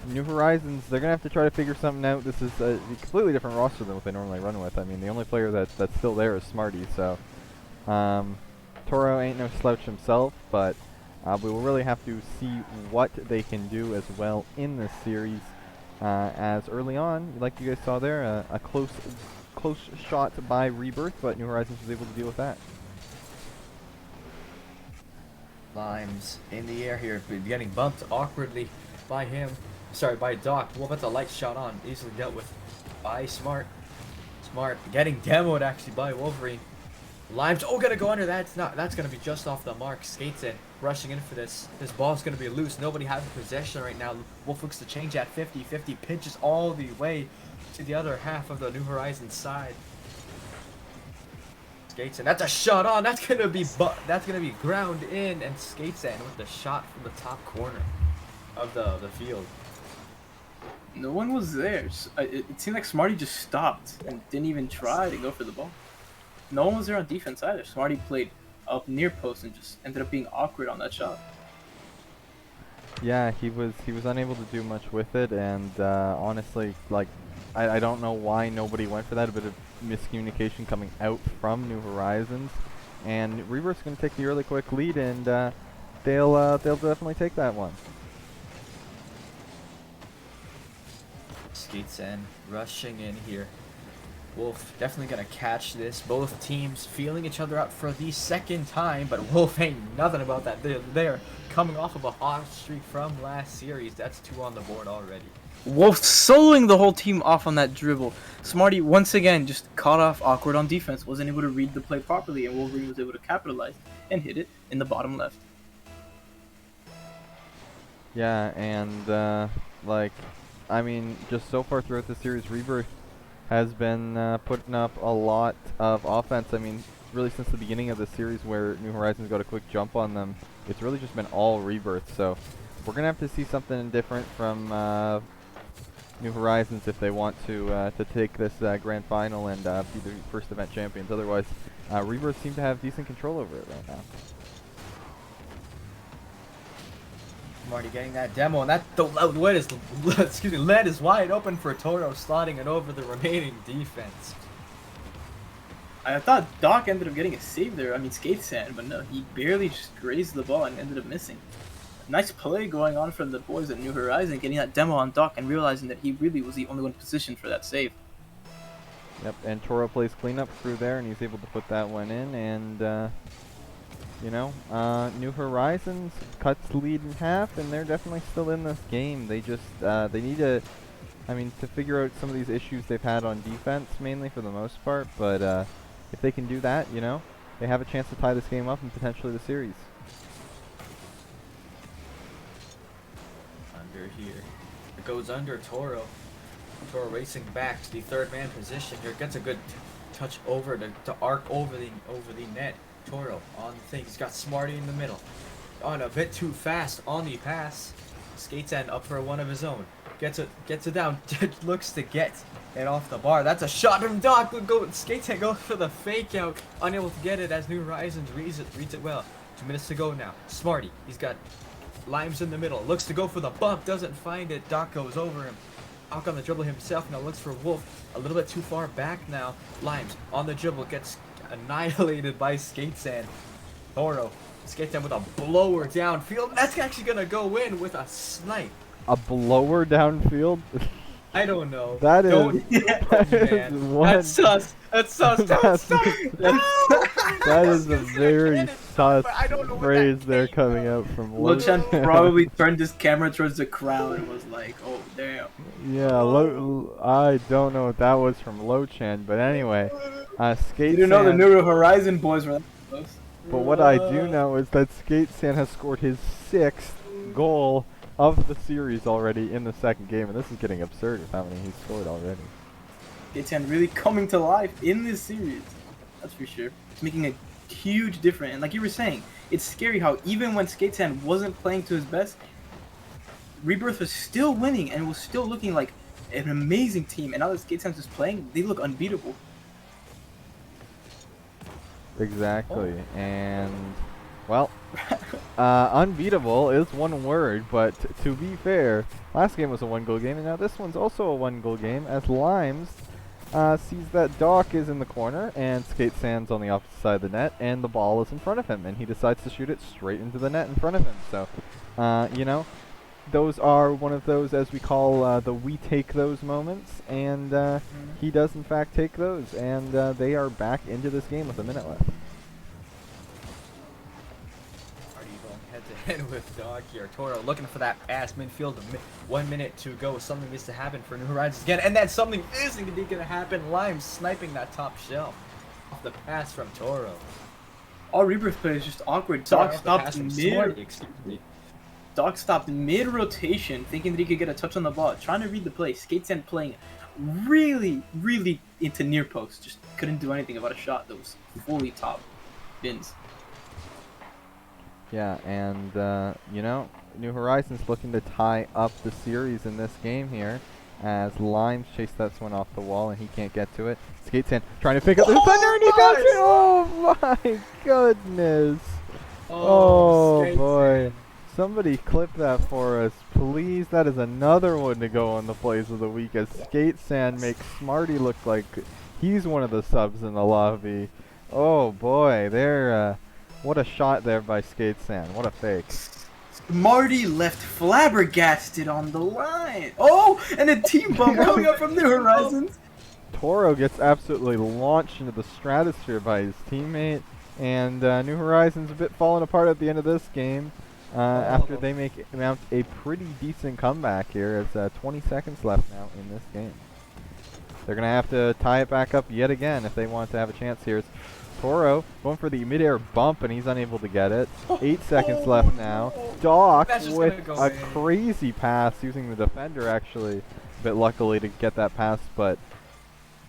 New Horizons, they're gonna have to try to figure something out. This is a completely different roster than what they normally run with. I mean, the only player that's still there is Smarty. So Toro ain't no slouch himself, but we will really have to see what they can do as well in this series. As early on, like you guys saw there, a close shot by Rebirth, but New Horizons was able to deal with that. Limes in the air here, getting bumped awkwardly by him. Sorry, by Doc. What about the light shot on? Easily dealt with by Smart. Smart getting demoed actually by Wolverine. Limes, gonna go under that. That's gonna be just off the mark. Skates in, rushing in for this. This ball's gonna be loose. Nobody has possession right now. Wolf looks to change at 50-50, pitches all the way to the other half of the New Horizons side. Skates in, that's a shot on. That's gonna be ground in, and Skates in with the shot from the top corner of the field. No one was there. It seemed like Smarty just stopped and didn't even try to go for the ball. No one was there on defense either. Smarty played up near post and just ended up being awkward on that shot. Yeah, he was unable to do much with it, and honestly, like, I don't know why nobody went for that. A bit of miscommunication coming out from New Horizons, and Rebirth's going to take the early quick lead, and they'll definitely take that one. Skates in, rushing in here. Wolf definitely gonna catch this. Both teams feeling each other out for the second time, but Wolf ain't nothing about that. They're coming off of a hot streak from last series. That's 2 on the board already. Wolf soloing the whole team off on that dribble. Smarty once again just caught off awkward on defense, wasn't able to read the play properly, and Wolverine was able to capitalize and hit it in the bottom left. Yeah, and like, I mean, just so far throughout the series, Rebirth has been putting up a lot of offense. I mean, really since the beginning of the series where New Horizons got a quick jump on them, it's really just been all Rebirth. So we're going to have to see something different from New Horizons if they want to take this grand final and be the first event champions. Otherwise, Rebirth seem to have decent control over it right now. I'm already getting that demo, and lead is wide open for Toro, slotting it over the remaining defense. I thought Doc ended up getting a save there. I mean, Skate Sand, but no, he barely just grazed the ball and ended up missing. Nice play going on from the boys at New Horizon, getting that demo on Doc and realizing that he really was the only one positioned for that save. Yep, and Toro plays cleanup through there, and he's able to put that one in, and you know, New Horizons cuts the lead in half, and they're definitely still in this game. They just, they need to, I mean, to figure out some of these issues they've had on defense, mainly for the most part, but if they can do that, you know, they have a chance to tie this game up and potentially the series. Under here. It goes under Toro. Toro racing back to the third man position here. Gets a good touch over to arc over the net. Toro on the thing. He's got Smarty in the middle. On a bit too fast on the pass. Skates end up for one of his own. Gets it down. Looks to get it off the bar. That's a shot from Doc. Skates end goes for the fake out. Unable to get it as New Horizons reads it well. 2 minutes to go now. Smarty. He's got Limes in the middle. Looks to go for the bump. Doesn't find it. Doc goes over him. Doc on the dribble himself. Now looks for Wolf. A little bit too far back now. Limes on the dribble. Gets annihilated by Skate Sand. Toro Skate Sand with a blower downfield. That's actually gonna go in with a snipe. A blower downfield? I don't know. That is, That's sus. That's sus. That is a very sus phrase there coming out from Lochan probably turned his camera towards the crowd and was like, oh damn. Yeah, I don't know what that was from Lochan, but anyway, Skate You didn't know the New Horizon boys were that close. But what I do know is that Skate Sand has scored his 6th goal of the series already in the second game, and this is getting absurd with how many he's scored already. Skate Sand really coming to life in this series. That's for sure. It's making a huge difference. And like you were saying, it's scary how even when Skatesan wasn't playing to his best, Rebirth was still winning and was still looking like an amazing team. And now that Skatesan's just playing, they look unbeatable. Exactly, and well, unbeatable is one word, but to be fair, last game was a 1-goal game, and now this one's also a 1-goal game, as Limes sees that Doc is in the corner, and Skatesan's on the opposite side of the net, and the ball is in front of him, and he decides to shoot it straight into the net in front of him. So, you know, those are one of those, as we call, the we take those moments, and he does in fact take those, and they are back into this game with a minute left. Already going head to head with Dog here. Toro looking for that pass midfield. 1 minute to go. Something needs to happen for New Horizons again, and that something isn't going to happen. Lime sniping that top shelf off the pass from Toro. All Rebirth players just awkward. Sorry, Doc off the pass stopped from mid. Smarty, excuse me. Doc stopped mid-rotation, thinking that he could get a touch on the ball, trying to read the play. Skatesan playing really, really into near post. Just couldn't do anything about a shot that was fully top bins. Yeah, and, you know, New Horizons looking to tie up the series in this game here, as Limes chase that one off the wall and he can't get to it. Skatesan trying to pick up the defender and he does it! Oh my goodness! Oh boy. Somebody clip that for us, please. That is another one to go on the plays of the week, as Skatesan makes Smarty look like he's one of the subs in the lobby. Oh boy, what a shot there by Skatesan. What a fake. Smarty left flabbergasted on the line. Oh, and a team bump coming up from New Horizons. Toro gets absolutely launched into the stratosphere by his teammate, and New Horizons a bit falling apart at the end of this game. After they mount a pretty decent comeback here, as 20 seconds left now in this game. They're going to have to tie it back up yet again if they want to have a chance here. It's Toro going for the mid-air bump, and he's unable to get it. 8 seconds left now. Doc with a crazy pass, using the defender actually, a bit luckily to get that pass, but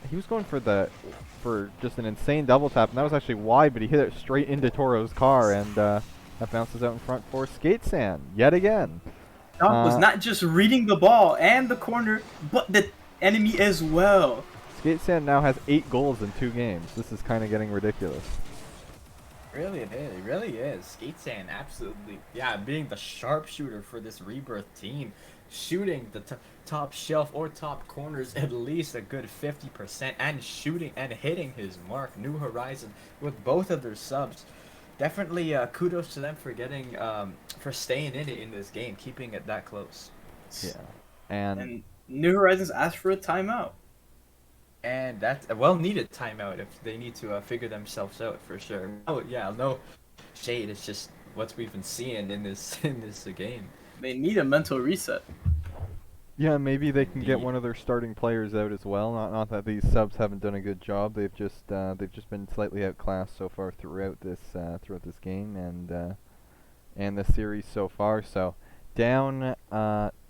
he was going for just an insane double tap, and that was actually wide, but he hit it straight into Toro's car, and that bounces out in front for Skatesan yet again. Doc was not just reading the ball and the corner, but the enemy as well. Skatesan now has 8 goals in 2 games. This is kind of getting ridiculous. Really, it is. It really is. Skatesan absolutely, yeah, being the sharpshooter for this Rebirth team, shooting the top shelf or top corners at least a good 50%, and shooting and hitting his mark. New Horizon with both of their subs. Definitely kudos to them for for staying in it in this game, keeping it that close. Yeah, and New Horizons asked for a timeout. And that's a well-needed timeout if they need to figure themselves out for sure. Oh yeah, no shade. It's just what we've been seeing in this game. They need a mental reset. yeah, maybe they can get one of their starting players out as well. Not that these subs haven't done a good job. They've just been slightly outclassed so far throughout this game and this series so far. So down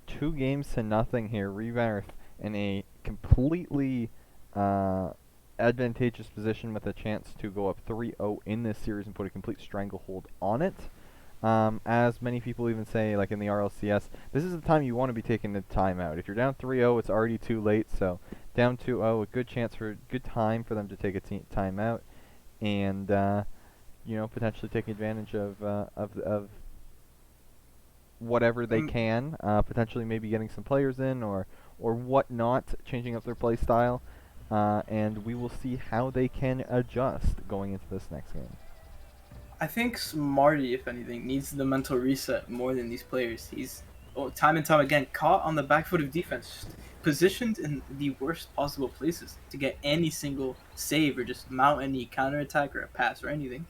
2 games to nothing here. Rebirth in a completely advantageous position with a chance to go up 3-0 in this series and put a complete stranglehold on it. As many people even say, like in the RLCS, this is the time you want to be taking the timeout. If you're down 3-0, it's already too late. So down 2-0, a good time for them to take a timeout, and you know, potentially take advantage of whatever they can. Potentially maybe getting some players in or whatnot, changing up their play style, and we will see how they can adjust going into this next game. I think Smarty, if anything, needs the mental reset more than these players. He's time and time again caught on the back foot of defense, positioned in the worst possible places to get any single save or just mount any counterattack or a pass or anything.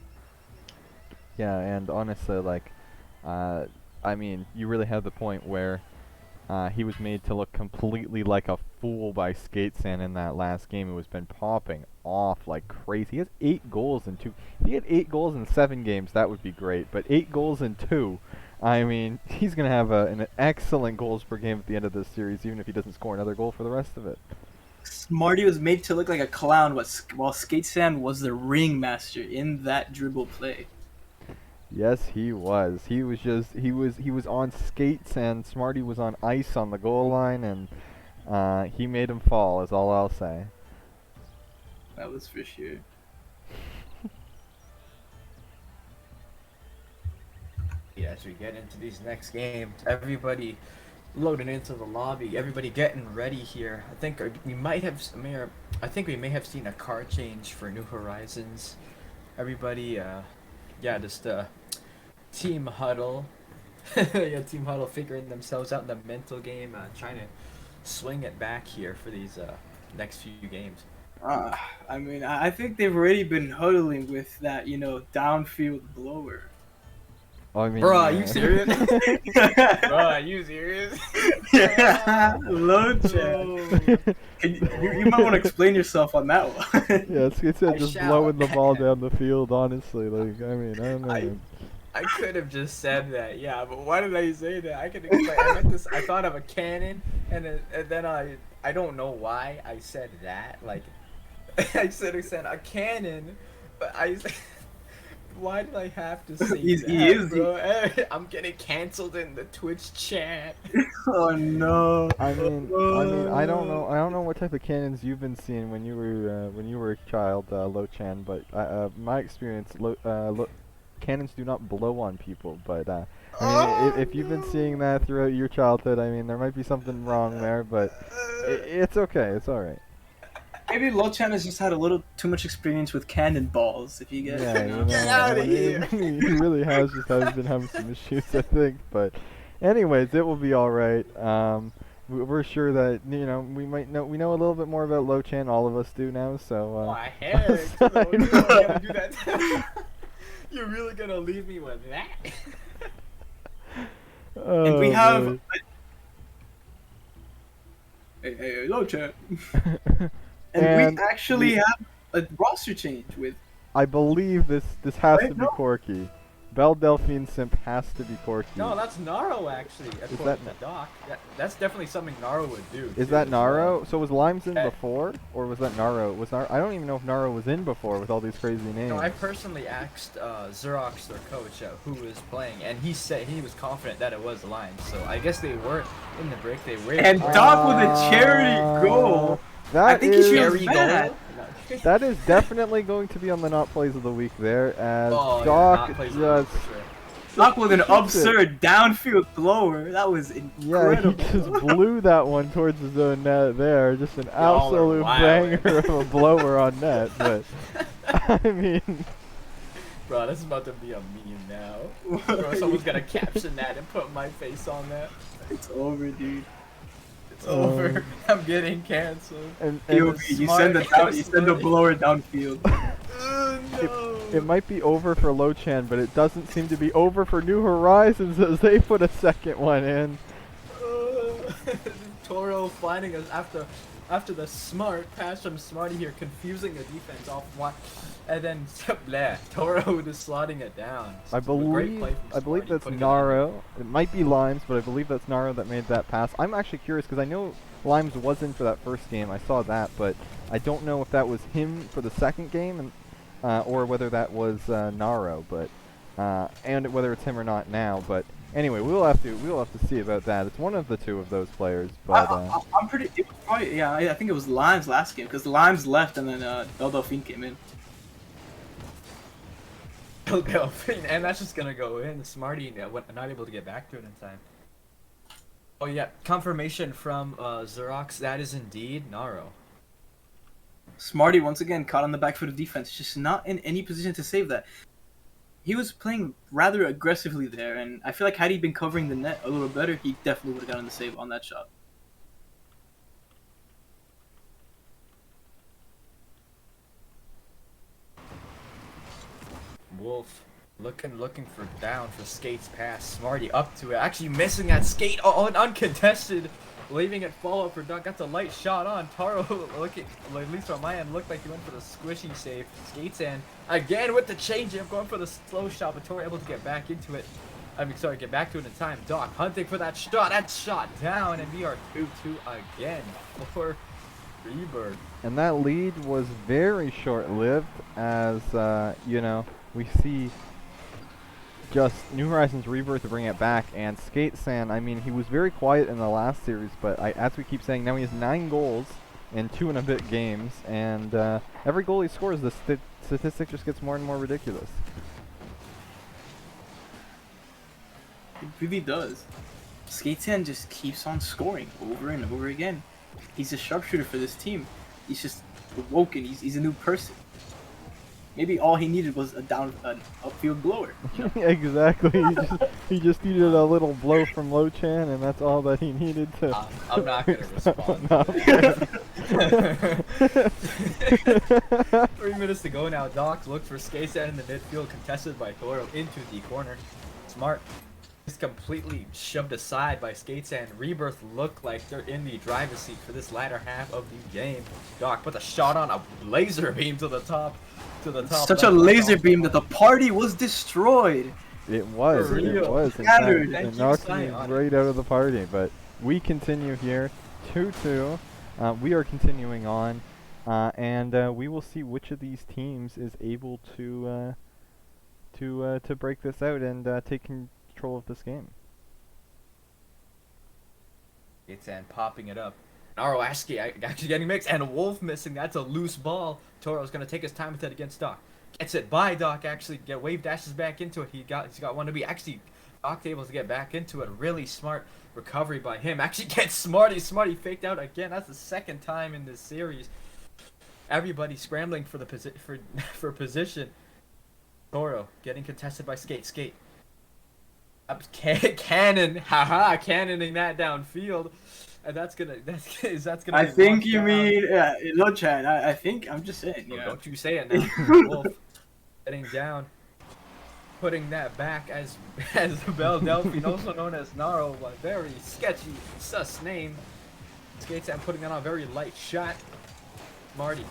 Yeah, and honestly, like, I mean, you really have the point where he was made to look completely like a fool by Skatesan in that last game. It was been popping off like crazy. He has 8 goals in 2. If he had 8 goals in 7 games, that would be great. But 8 goals in 2, I mean, he's going to have an excellent goals per game at the end of this series, even if he doesn't score another goal for the rest of it. Smarty was made to look like a clown, while Skate Sand was the ringmaster in that dribble play. Yes, he was. He was just he was on skates and Smarty was on ice on the goal line, and he made him fall. Is all I'll say. That was for sure. As we get into these next games, everybody loading into the lobby, everybody getting ready here. I think we might have, I think we may have seen a car change for New Horizons. Everybody, yeah, just team huddle, yeah, team huddle, figuring themselves out in the mental game, trying to swing it back here for these next few games. I mean, I think they've already been huddling with that, downfield blower. I mean, Bro, are you serious? Bro, are you serious? Yeah, low chat. You might want to explain yourself on that one. Yeah, Skate Sand just shall. blowing the ball down the field. Honestly, like I mean, I don't know. I could have just said that, yeah, but why did I say that? I could explain. I meant this. I thought of a cannon, and then I don't know why I said that. Like, I said a cannon, but why did I have to say that, bro? I'm getting canceled in the Twitch chat. Oh no! I mean, I don't know what type of cannons you've been seeing when you were a child, Lo-chan. But my experience, cannons do not blow on people. But I mean, if you've been seeing that throughout your childhood, I mean, there might be something wrong there. But it's okay. It's all right. Maybe Lo-chan has just had a little too much experience with cannonballs, if you get Yeah, it. Get out of here! He really has been having some issues, I think. But, anyways, it will be all right. We're sure that we know a little bit more about Lo-chan. All of us do now. So. My hair. You're gonna do that. You're really gonna leave me with that? And we have. Hey, Lo-chan. And we actually have a roster change with. I believe this has to be Corky. Belle Delphine Simp has to be Corky. No, that's Naro actually. Is that Doc? That's definitely something Naro would do. Is that Naro? So was Limes in before, or was that Naro? I don't even know if Naro was in before with all these crazy names. No, I personally asked Xerox, their coach, who was playing, and he said he was confident that it was Limes. So I guess they were in the break. They were. And Doc with a charity goal. I think he should have That is definitely going to be on the not plays of the week there, as Doc just Doc with an absurd downfield blower. That was incredible. Yeah, he just blew that one towards the zone net there. Just an absolute banger of a blower on net. But I mean, bro, this is about to be a meme now. Bro, someone's gonna caption that and put my face on that. It's over, dude. It's over. I'm getting canceled. And you send a blower downfield. No. It might be over for Lo-chan, but it doesn't seem to be over for New Horizons as they put a second one in. Toro finding us after the smart pass from Smarty here, confusing the defense off one, and then Toro just slotting it down. I believe that's Naro. It might be Limes, but I believe that's Naro that made that pass. I'm actually curious because I know Limes was in for that first game. I saw that, but I don't know if that was him for the second game, and or whether that was Naro, but and whether it's him or not now. But anyway, we'll have to see about that. It's one of the two of those players, but I'm pretty. It was probably, yeah, I think it was Limes last game because Limes left and then Belle Delphine came in. Belle Delphine, and that's just gonna go in. Smarty not able to get back to it in time. Oh yeah, confirmation from Xerox. That is indeed Naro. Smarty once again caught on the back foot of defense, just not in any position to save that. He was playing rather aggressively there, and I feel like had he been covering the net a little better, he definitely would have gotten the save on that shot. Wolf looking for down for Skate's pass. Smarty up to it, actually missing that Skate on uncontested. Leaving it fall up for Dunk. Got the light shot on. Taro looking, at least on my end, looked like he went for the squishy save. Skates in again with the change-up, going for the slow shot, but Taro able to get back into it. Get back to it in time. Doc hunting for that shot. That shot down, and we are 2-2 again for Rebirth. And that lead was very short-lived as, you know, we see just New Horizons Rebirth to bring it back, and Skate-san, I mean, he was very quiet in the last series, but as we keep saying, now he has 9 goals in 2 and a bit games, and every goal he scores, the statistic just gets more and more ridiculous. It really does. Skate-san just keeps on scoring over and over again. He's a sharpshooter for this team. He's just awoken. He's a new person. Maybe all he needed was an upfield blower. You know? Exactly. He just needed a little blow from Lo-chan, and that's all that he needed to. I'm not gonna respond. No. 3 minutes to go now. Doc looks for Skate-san in the midfield, contested by Toro into the corner. Smart is completely shoved aside by Skate-san. Rebirth look like they're in the driver's seat for this latter half of the game. Doc puts a shot on a laser beam to the top. Such a laser beam that the party was destroyed. It was. For It real. was. Scattered. It knocked me right out of the party. But we continue here, 2-2. We are continuing on, and we will see which of these teams is able to break this out and take control of this game. Skate-san popping it up. Naro actually getting mixed, and Wolf missing. That's a loose ball. Toro's gonna take his time with it against Doc. Gets it by Doc. Actually, wave dashes back into it. He's got one to be. Actually, Doc's able to get back into it. Really smart recovery by him. Actually gets Smarty. Smarty faked out again. That's the second time in this series. Everybody scrambling for the for position. Toro getting contested by Skate. Cannon, haha, cannoning that downfield. And that's gonna I be think launched you down. mean Lo-chan. I think I'm just saying. Well, Yeah. don't you say it now. Wolf getting down, putting that back as Belle Delphine, also known as Naro, a very sketchy, sus name. Skate-san putting on a very light shot. Marty.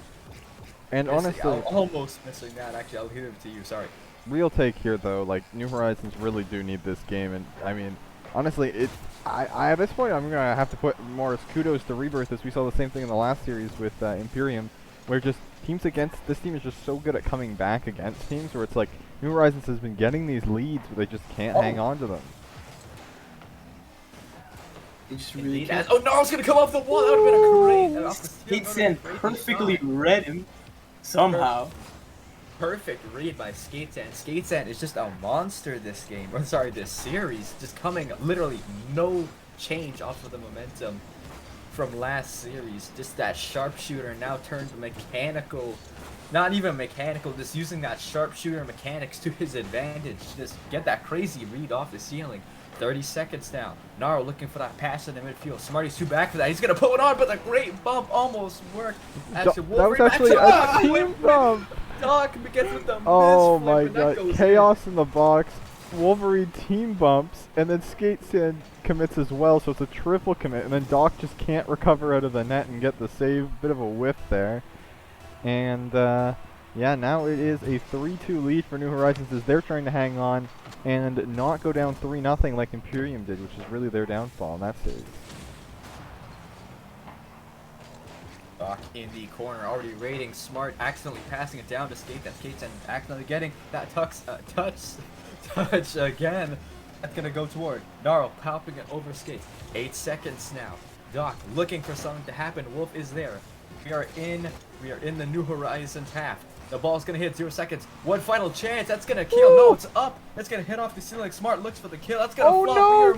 And honestly, almost missing that. Actually, I'll give it to you. Sorry. real take here though, like New Horizons really do need this game, and I mean, honestly, I at this point I'm gonna have to put more kudos to Rebirth, as we saw the same thing in the last series with Imperium, where just teams against this team is just so good at coming back against teams where it's like New Horizons has been getting these leads, but they just can't hang on to them. They just really Indeed, can't. oh, Naro's gonna come off the wall. That would have been a great. Off the steal, Skate-san that would've been a great perfectly design. read him somehow. Perfect read by Skate-san. Skate-san is just a monster this game. Or sorry, this series. Just coming literally no change off of the momentum from last series. Just that sharpshooter now turned mechanical. Not even mechanical, just using that sharpshooter mechanics to his advantage. Just get that crazy read off the ceiling. 30 seconds now. Naro looking for that pass in the midfield. Smarty's too back for that. He's gonna pull it on, but the great bump almost worked. That was actually a team bump! Doc begins with the Oh misflip, my and that god, goes chaos in the box, Wolverine team bumps, and then Skate-san commits as well, so it's a triple commit, and then Doc just can't recover out of the net and get the save. Bit of a whiff there. And yeah, now it is a 3-2 lead for New Horizons as they're trying to hang on and not go down 3-0 like Imperium did, which is really their downfall in that series. Doc in the corner, already raiding. Smart, accidentally passing it down to Skate. That Skate's and accidentally getting that touch again. That's gonna go toward Naro, popping it over Skate. 8 seconds now. Doc looking for something to happen. Wolf is there. We are in the New Horizons half. The ball's gonna hit 0 seconds. One final chance. That's gonna kill. No, it's up. That's gonna hit off the ceiling. Smart looks for the kill. That's gonna flop.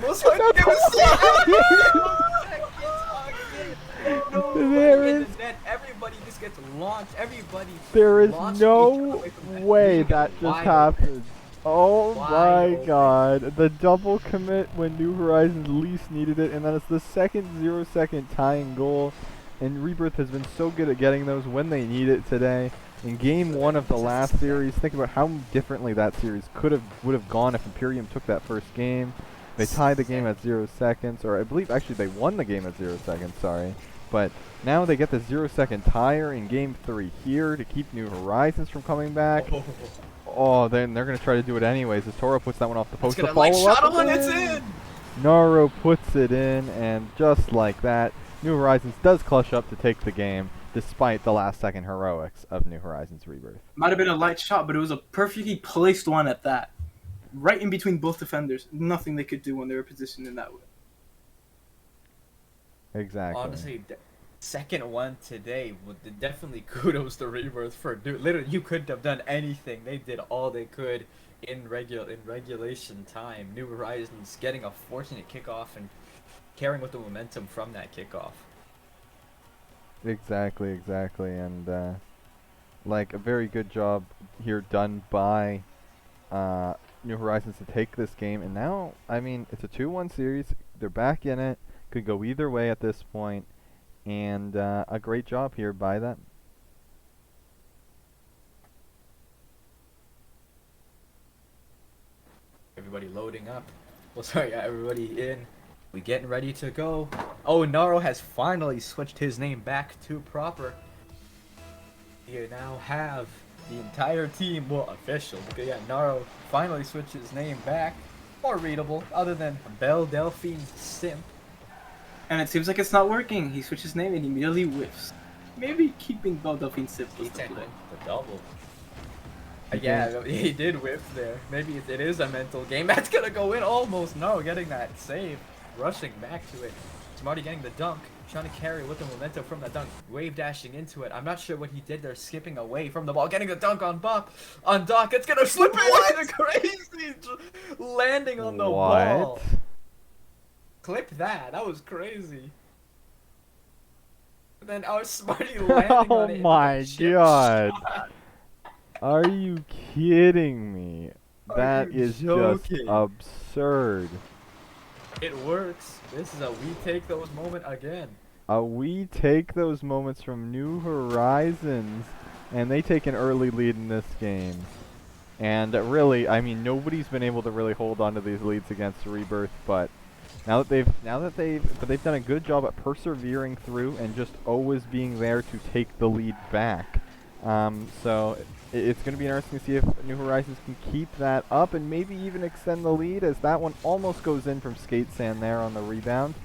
There is Everybody just gets launched. Everybody. There is launched no each other away from the net. way You get that just wide happened. Oh Wide my open. god. The double commit when New Horizons least needed it, and then it's the second 0-second tying goal. And Rebirth has been so good at getting those when they need it today. In game 1 of the last series, think about how differently that series would have gone if Imperium took that first game. They tied the game at 0 seconds, or I believe actually they won the game at 0 seconds, sorry. But now they get the 0-second tire in game 3 here to keep New Horizons from coming back. Oh, then they're going to try to do it anyways as Toro puts that one off the post. It's The gonna like follow-up shot on, is it's in! Naro puts it in, and just like that, New Horizons does clutch up to take the game, despite the last-second heroics of New Horizons Rebirth. Might have been a light shot, but it was a perfectly placed one at that. Right in between both defenders. Nothing they could do when they were positioned in that way. Exactly. Honestly, second one today, definitely kudos to Rebirth for literally, you couldn't have done anything. They did all they could in regulation time. New Horizons getting a fortunate kickoff and carrying with the momentum from that kickoff. Exactly, and like a very good job here done by New Horizons to take this game, and now, I mean, it's a 2-1 series. They're back in it. Could go either way at this point, and a great job here by them. Everybody loading up. Well, sorry, everybody in. We getting ready to go. Oh, Naro has finally switched his name back to proper. You now have the entire team, well, official. Because yeah, Naro finally switched his name back. More readable, other than Belle Delphine Simp. And it seems like it's not working. He switches his name and he immediately whiffs. Maybe keeping Belle Delphine Simp was the play. The double. Yeah, he did whiff there. Maybe it is a mental game. That's gonna go in almost. No, getting that save. Rushing back to it. Smarty getting the dunk. Trying to carry with the momentum from the dunk. Wave dashing into it. I'm not sure what he did there. Skipping away from the ball. Getting the dunk on Buck. On Doc. It's gonna slip in. Crazy. Landing on the ball. Clip that. That was crazy. And then our Smarty landing on it. Oh my god. Are you kidding me? That is just absurd. It works. This is a we take those moment again. We take those moments from New Horizons, and they take an early lead in this game. And really, I mean, nobody's been able to really hold on to these leads against Rebirth, but now that they've done a good job at persevering through and just always being there to take the lead back. So it's going to be interesting to see if New Horizons can keep that up and maybe even extend the lead, as that one almost goes in from skate sand there on the rebound.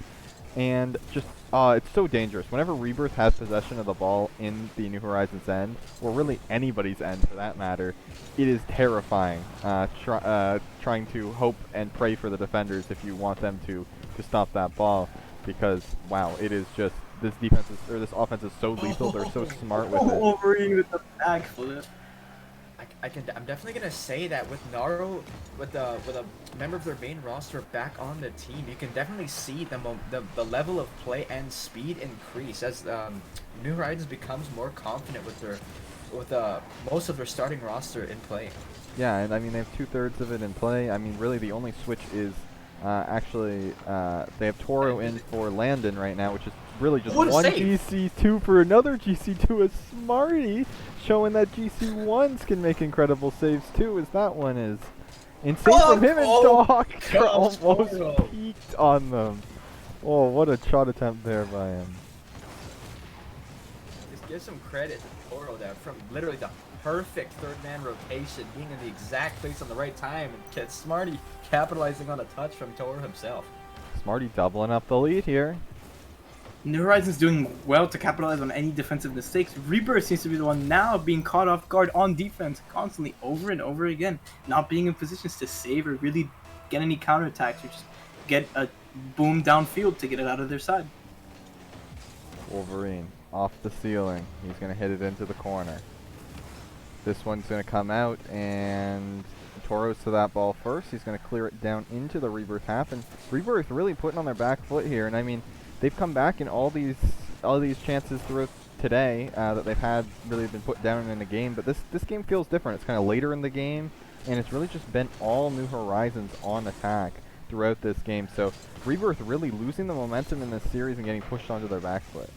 And just, it's so dangerous. Whenever Rebirth has possession of the ball in the New Horizons end, or really anybody's end for that matter, it is terrifying trying to hope and pray for the defenders if you want them to stop that ball, because, wow, it is just, this offense is so lethal. They're so smart with it. Wolverine with the backflip. I'm definitely gonna say that with Naro, with a member of their main roster back on the team, you can definitely see the level of play and speed increase as New Horizons becomes more confident with most of their starting roster in play. Yeah, and I mean they have 2/3 of it in play. I mean really the only switch is actually they have Toro in for Landon right now, which is really just one GC2 for another GC2 as Smarty, showing that GC1s can make incredible saves too, as that one is insane from him, and Doc almost peaked on them. Oh, what a shot attempt there by him. Just give some credit to Toro there from literally the perfect third man rotation, being in the exact place on the right time, and get Smarty capitalizing on a touch from Toro himself. Smarty doubling up the lead here. New Horizons doing well to capitalize on any defensive mistakes. Rebirth seems to be the one now being caught off guard on defense constantly over and over again, not being in positions to save or really get any counterattacks or just get a boom downfield to get it out of their side. Wolverine off the ceiling. He's going to hit it into the corner. This one's going to come out, and Toro's to that ball first. He's going to clear it down into the Rebirth half, and Rebirth really putting on their back foot here. And I mean, they've come back in all these chances throughout today that they've had really been put down in the game. But this game feels different. It's kind of later in the game, and it's really just been all New Horizons on attack throughout this game. So Rebirth really losing the momentum in this series and getting pushed onto their back foot.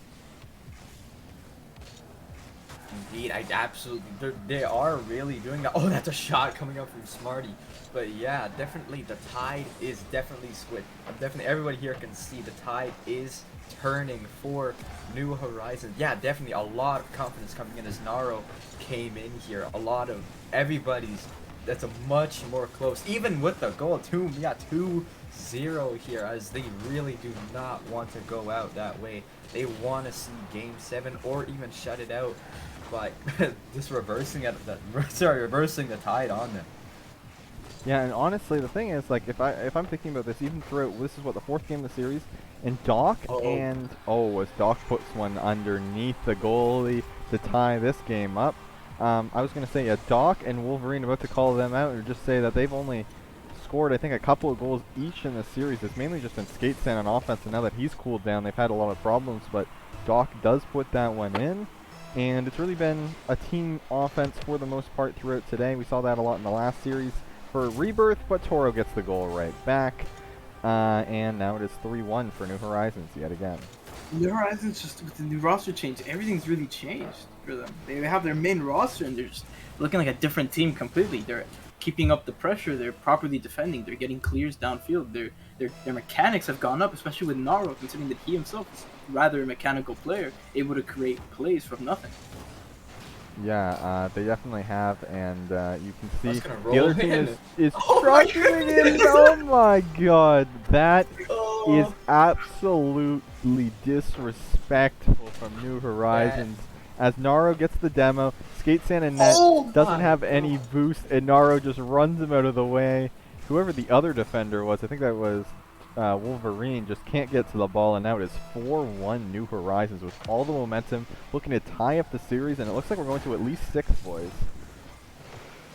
Indeed, I absolutely, they are really doing that. Oh, that's a shot coming up from Smarty. But yeah, definitely the tide is definitely switched. Definitely everybody here can see the tide is turning for New Horizons. Yeah, definitely a lot of confidence coming in as Naro came in here. A lot of everybody's, that's a much more close, even with the goal, 2-0 here, as they really do not want to go out that way. They want to see Game 7 or even shut it out by just reversing reversing the tide on them. Yeah, and honestly, the thing is, like, if I'm thinking about this, even throughout, this is what, the 4th game of the series, and Doc and as Doc puts one underneath the goalie to tie this game up. I was gonna say, yeah, Doc and Wolverine, about to call them out, or just say that they've only scored, I think, a couple of goals each in the series. It's mainly just been Skate Sand on offense, and now that he's cooled down, they've had a lot of problems, but Doc does put that one in. And it's really been a team offense for the most part throughout today. We saw that a lot in the last series for Rebirth, but Toro gets the goal right back. And now it is 3-1 for New Horizons yet again. New Horizons, just with the new roster change, everything's really changed for them. They have their main roster and they're just looking like a different team completely. They're keeping up the pressure. They're properly defending. They're getting clears downfield. Their mechanics have gone up, especially with Naro, considering that he himself is rather a mechanical player, able to create plays from nothing. Yeah, they definitely have, and you can see the the other team is Oh my struggling in. Oh my god, that is absolutely disrespectful from New Horizons. As Naro gets the demo, Skate Sand and Net doesn't have any boost, and Naro just runs him out of the way. Whoever the other defender was, I think that was Wolverine, just can't get to the ball, and now it is 4-1 New Horizons with all the momentum, looking to tie up the series, and it looks like we're going to at least 6, boys.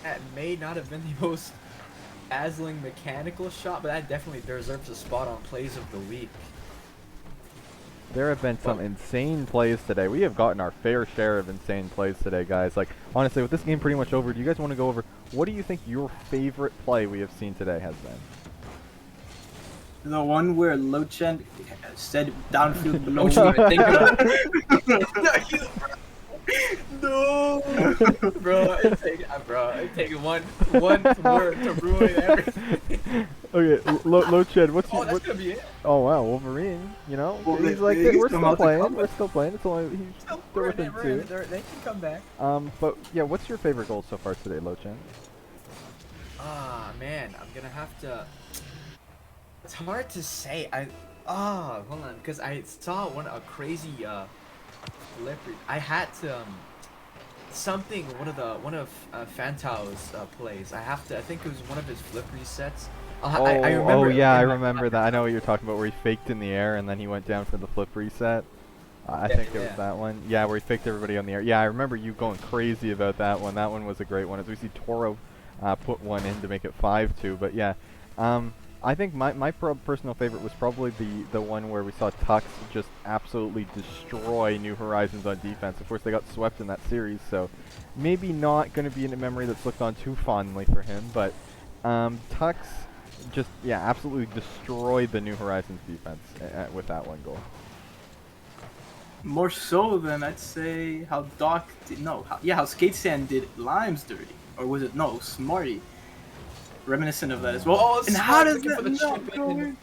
That may not have been the most dazzling mechanical shot, but that definitely deserves a spot on plays of the week. There have been some insane plays today. We have gotten our fair share of insane plays today, guys. Like, honestly, with this game pretty much over, do you guys want to go over, what do you think your favorite play we have seen today has been? The one where Lochen said downfield below me. Think about it. No, bro, it take one word to ruin everything. Okay, Loched, what's Oh, your, that's gonna be it. Oh wow, Wolverine, you know, Well, he's like, he's we're come still out to playing, come we're back. still playing, it's only, he's still within 2. They can come back. But yeah, what's your favorite goal so far today, Loched? Ah, man, I'm gonna have to. It's hard to say. Hold on, because I saw a crazy flip. I had to one of Fantao's plays. I think it was one of his flip resets. I remember. I remember that. I know what you're talking about, where he faked in the air and then he went down for the flip reset. I think it was that one. Yeah, where he faked everybody on the air. Yeah, I remember you going crazy about that one. That one was a great one. As we see Toro put one in to make it 5-2. But yeah, I think my personal favorite was probably the one where we saw Tux just absolutely destroy New Horizons on defense. Of course, they got swept in that series, so maybe not going to be in a memory that's looked on too fondly for him. But Tux just, yeah, absolutely destroyed the New Horizons defense with that one goal. More so than, I'd say, how Doc did, how Skate Sand did Limes dirty. Or was it, no, Smarty. Reminiscent of that as well. Oh, and how does that not go in?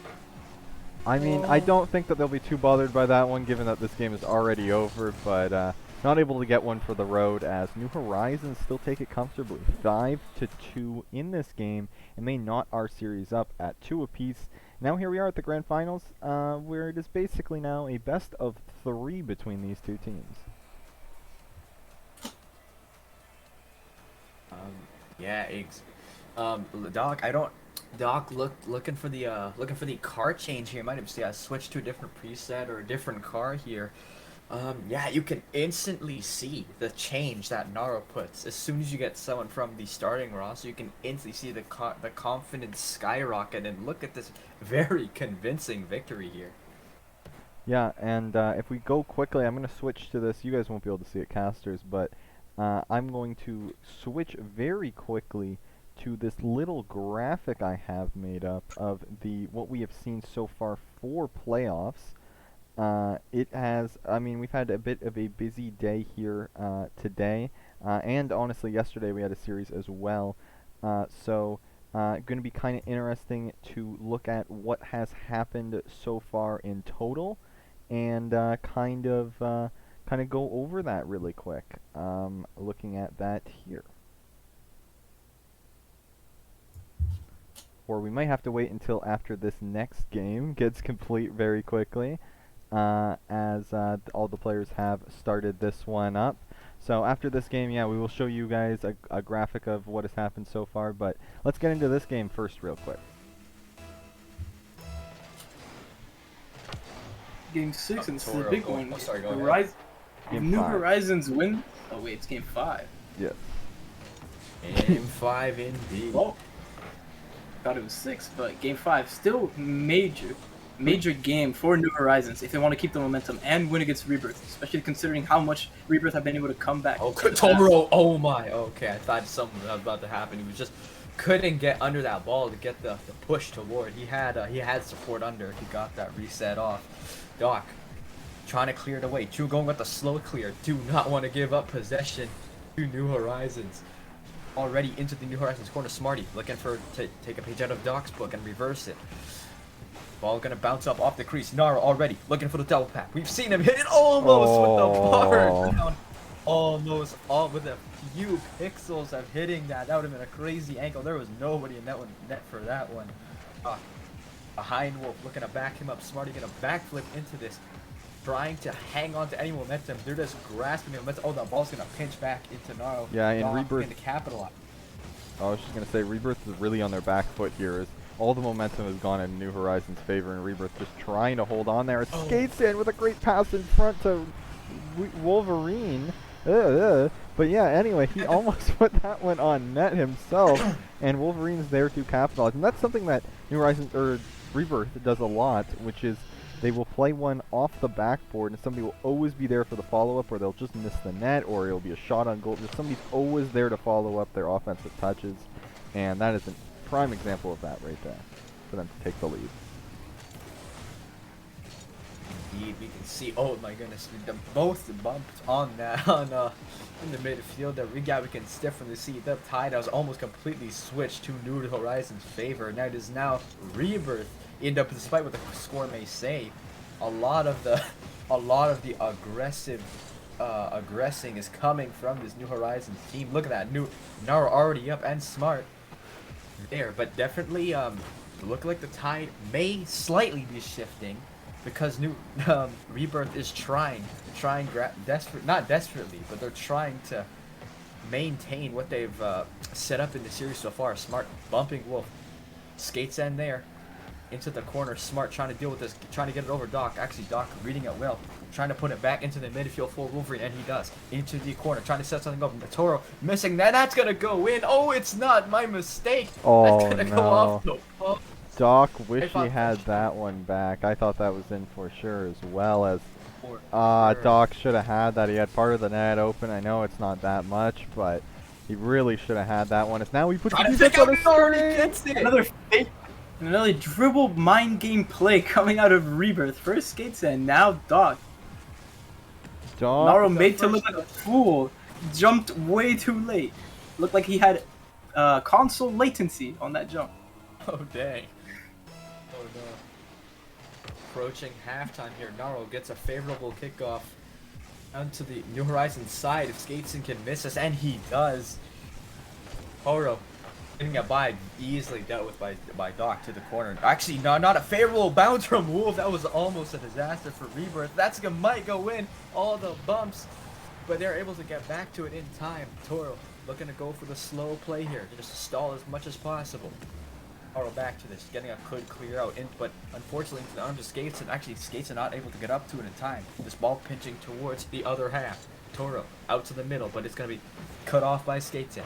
I mean, I don't think that they'll be too bothered by that one, given that this game is already over, but not able to get one for the road, as New Horizons still take it comfortably. 5-2 in this game, and they knot our series up at 2 apiece. Now here we are at the grand finals, where it is basically now a best of 3 between these two teams. Doc looking for the car change here. Might have switched to a different preset or a different car here. Yeah, you can instantly see the change that Naro puts. As soon as you get someone from the starting roster, you can instantly see the confidence skyrocket, and look at this very convincing victory here. Yeah, and if we go quickly, I'm going to switch to this. You guys won't be able to see it, casters, but I'm going to switch very quickly to this little graphic I have made up of what we have seen so far for playoffs. It has, I mean, we've had a bit of a busy day here today, and honestly yesterday we had a series as well, so going to be kind of interesting to look at what has happened so far in total, and kind of go over that really quick, looking at that here. Or we might have to wait until after this next game gets complete very quickly. as all the players have started this one up. So after this game, yeah, we will show you guys a graphic of what has happened so far, but let's get into this game first real quick. Game 6, and this is the Toro. big Oh, one. oh, sorry, go ahead. Game New 5. Horizons win. Oh wait, it's game 5. Yes. Game 5 indeed. Well, thought it was 6, but game 5 still major game for New Horizons if they want to keep the momentum and win against Rebirth, especially considering how much Rebirth have been able to come back. Oh, Toro! Oh my! Okay, I thought something was about to happen. He was just couldn't get under that ball to get the push toward. He had support under. He got that reset off. Doc trying to clear it away. Drew going with the slow clear. Do not want to give up possession to New Horizons. Already into the New Horizons corner. Smarty looking for to take a page out of Doc's book and reverse it. Ball gonna bounce up off the crease. Nara already looking for the double pack. We've seen him hit it almost with the bar down. Almost, all with a few pixels of hitting that. That would have been a crazy angle. There was nobody in that one net for that one. Behind Wolf looking to back him up. Smarty gonna backflip into this. Trying to hang on to any momentum. They're just grasping the momentum. Oh, the ball's gonna pinch back into Naro. Yeah, and Rebirth. To capitalize. I was just gonna say Rebirth is really on their back foot here. As all the momentum has gone in New Horizons' favor, and Rebirth just trying to hold on there. It skates in with a great pass in front to Wolverine. But yeah, anyway, he almost put that one on net himself, and Wolverine's there to capitalize. And that's something that New Horizons or Rebirth does a lot, which is they will play one off the backboard, and somebody will always be there for the follow-up, or they'll just miss the net, or it'll be a shot on goal. Just somebody's always there to follow up their offensive touches, and that is a prime example of that right there, for them to take the lead. Indeed, we can see. Oh my goodness, we both bumped on that in the midfield. That we can definitely see the tide was almost completely switched to New Horizons' favor. Now it is now Rebirth. End up, despite what the score may say, a lot of the aggressive aggressing is coming from this New Horizons team. Look at that, Nara already up and Smart there, but definitely look like the tide may slightly be shifting because Rebirth is trying not desperately, but they're trying to maintain what they've set up in the series so far. Smart bumping Wolf, skates in there. Into the corner, Smart trying to deal with this, trying to get it over Doc. Actually, Doc reading it well, trying to put it back into the midfield for Wolverine, and he does. Into the corner, trying to set something up. Toro missing that. That's gonna go in. Oh, it's not my mistake. Oh, that's gonna no. go off the post. Doc wish he had that one back. I thought that was in for sure, as well as Doc should have had that. He had part of the net open. I know it's not that much, but he really should have had that one. It's now he puts the defense on the screen. Another fake. Another dribble mind game play coming out of Rebirth. First skates and now Doc. Naro made to look like a fool. Jumped way too late. Looked like he had console latency on that jump. Oh dang. Oh no. Approaching halftime here. Naro gets a favorable kickoff onto the New Horizons side. If Skateson can miss us, and he does. Oro getting a by easily dealt with by Doc to the corner. Actually, no, not a favorable bounce from Wolf. That was almost a disaster for Rebirth. Might go in. All the bumps, but they're able to get back to it in time. Toro looking to go for the slow play here, just to stall as much as possible. Toro back to this, getting a good clear out, but unfortunately into the arms of Skates, and actually Skates are not able to get up to it in time. This ball pinching towards the other half. Toro out to the middle, but it's going to be cut off by Skates.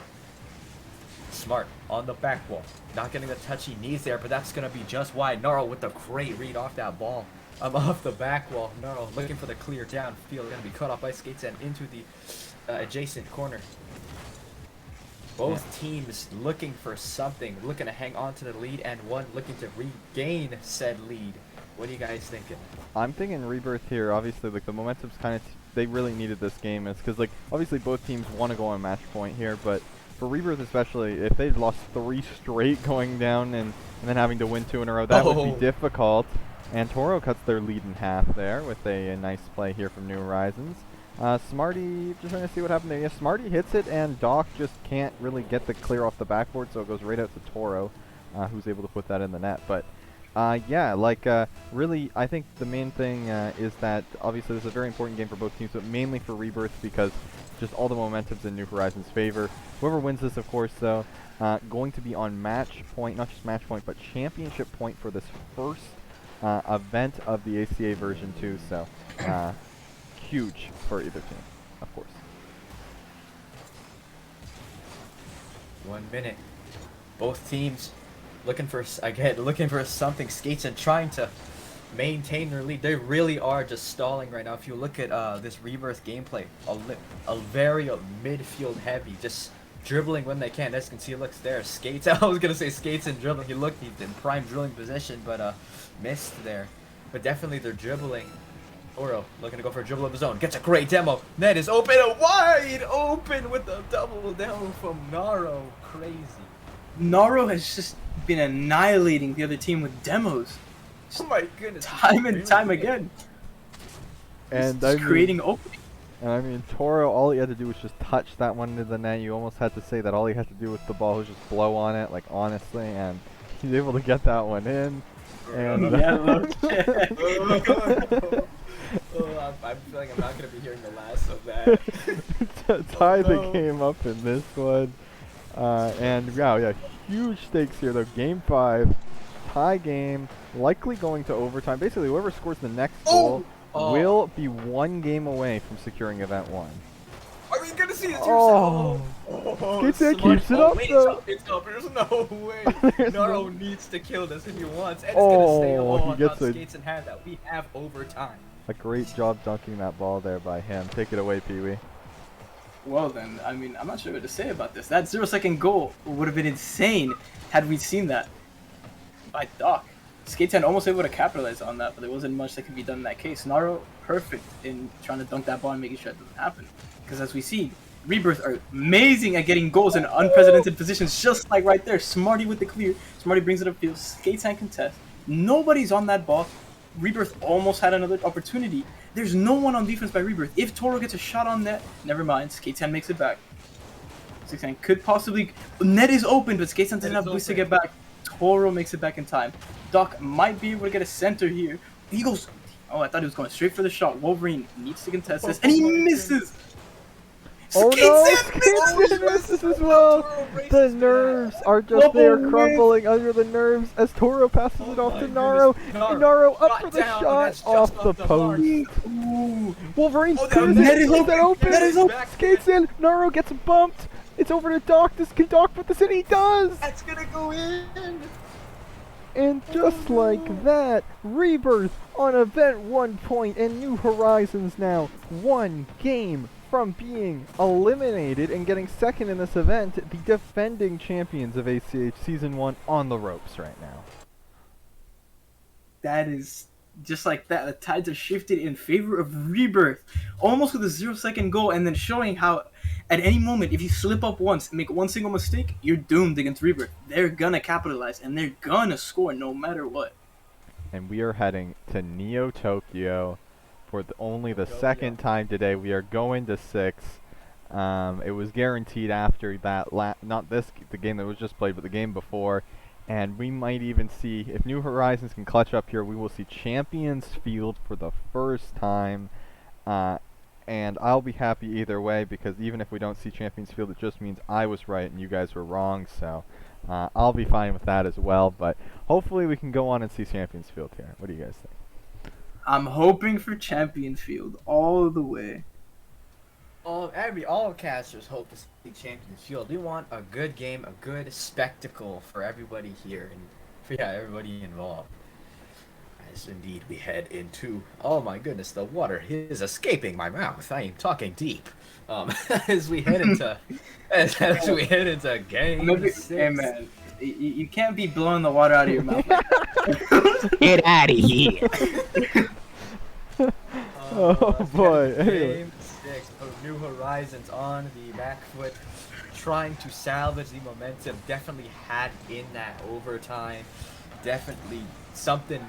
Smart on the back wall, not getting the touch he needs there, but that's going to be just wide. Naro with the great read off that ball. Off the back wall. Naro looking for the clear downfield, going to be cut off by Skates and into the adjacent corner. Both teams looking for something, looking to hang on to the lead, and one looking to regain said lead. What are you guys thinking? I'm thinking Rebirth here. Obviously, like the momentum's kind of they really needed this game, is because like obviously both teams want to go on match point here, but for Rebirth especially, if they'd lost 3 straight going down and then having to win 2 in a row, that would be difficult. And Toro cuts their lead in half there with a nice play here from New Horizons. Smarty, just trying to see what happened there. Yeah, Smarty hits it, and Doc just can't really get the clear off the backboard, so it goes right out to Toro, who's able to put that in the net. But Yeah, really, I think the main thing is that obviously this is a very important game for both teams, but mainly for Rebirth because just all the momentum's in New Horizons' favor. Whoever wins this, of course, though, going to be on match point, not just match point, but championship point for this first event of the ACA version 2, so huge for either team, of course. 1 minute. Both teams looking for something. Skates and trying to maintain their lead. They really are just stalling right now. If you look at this Rebirth gameplay, a very midfield heavy, just dribbling when they can. As you can see, looks there. Skates. I was gonna say Skates and dribbling. He's in prime dribbling position, but missed there. But definitely they're dribbling. Oro looking to go for a dribble of his own. Gets a great demo. Net is open, wide open with a double down from Naro. Crazy. Naro has just been annihilating the other team with demos. Oh my goodness. Time and time again. And just creating openings. And I mean, Toro, all he had to do was just touch that one into the net. You almost had to say that all he had to do with the ball was just blow on it, like honestly, and he's able to get that one in. And I'm feeling I'm not going to be hearing the last of that. tie the game up in this one. And yeah, huge stakes here though. Game 5, tie game, likely going to overtime. Basically, whoever scores the next goal will be 1 game away from securing event 1. Are we gonna see it? Skates keeps it up though. It's up. There's no way. Naro needs to kill this if he wants. And it's Oh, gonna stay on. he gets a- Skates and have that. We have overtime. A great job dunking that ball there by him. Take it away, Pee-wee. Well then, I mean, I'm not sure what to say about this. That 0-second goal would have been insane had we seen that by Doc. Skaten almost able to capitalize on that, but there wasn't much that could be done in that case. Naro, perfect in trying to dunk that ball and making sure it doesn't happen. Because as we see, Rebirth are amazing at getting goals in unprecedented positions, just like right there. Smarty with the clear. Smarty brings it upfield. Skaten contest. Nobody's on that ball. Rebirth almost had another opportunity. There's no one on defense by Rebirth. If Toro gets a shot on net, never mind. Skaten makes it back. Skaten could possibly... Net is open, but Skaten doesn't have boost to get back. Toro makes it back in time. Doc might be able to get a center here. He goes... Oh, I thought he was going straight for the shot. Wolverine needs to contest this, and he misses! Oh no, Skaten misses as well! The nerves are just there crumbling under the nerves as Toro passes it off to Naro. And Naro up for the shot off the post. Wolverine screws net it, is open! open! Net is open! Skates in, Naro gets bumped! It's over to Doc, can Doc put this in? He does! That's gonna go in! And just like that, Rebirth on event 1 point and New Horizons now 1 game from being eliminated and getting second in this event, the defending champions of ACH Season 1 on the ropes right now. That is just like that. The tides are shifted in favor of Rebirth, almost with a 0-second goal, and then showing how at any moment, if you slip up once, make one single mistake, you're doomed against Rebirth. They're gonna capitalize, and they're gonna score no matter what. And we are heading to Neo Tokyo for only the second time today. We are going to 6. It was guaranteed after that, not the game that was just played, but the game before. And we might even see, if New Horizons can clutch up here, we will see Champions Field for the first time. And I'll be happy either way, because even if we don't see Champions Field, it just means I was right and you guys were wrong. So I'll be fine with that as well. But hopefully we can go on and see Champions Field here. What do you guys think? I'm hoping for Champions Field all the way. All casters hope to see Champions Field. We want a good game, a good spectacle for everybody here, and for everybody involved. As indeed we head into, oh my goodness, the water is escaping my mouth. I am talking deep. As we head into game 6. Hey man, you can't be blowing the water out of your mouth. Get out of here. Oh boy. Anyway. Game 6 of New Horizons on the back foot, trying to salvage the momentum. Definitely had in that overtime. Definitely something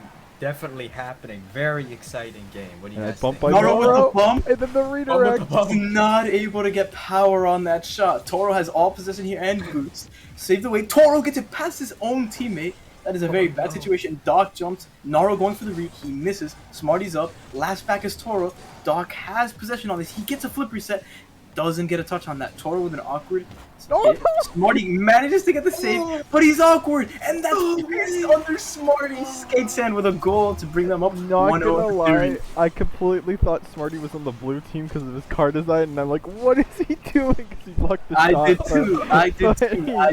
happening. Very exciting game. What do you guys think? Naro with the bump, and then the redirect. He's not able to get power on that shot. Toro has all possession here and boost. Save the way. Toro gets it past his own teammate. That is a very bad situation. Doc jumps. Naro going for the read. He misses. Smarty's up. Last back is Toro. Doc has possession on this. He gets a flip reset. Doesn't get a touch on that. Toro with an awkward hit. Smarty manages to get the save, but he's awkward. And that's under Smarty. Skate Sand with a goal to bring them up. Not 1-0 gonna in the lie, series. I completely thought Smarty was on the blue team because of his car design, and I'm like, what is he doing? Because he blocked the shot. I did too. I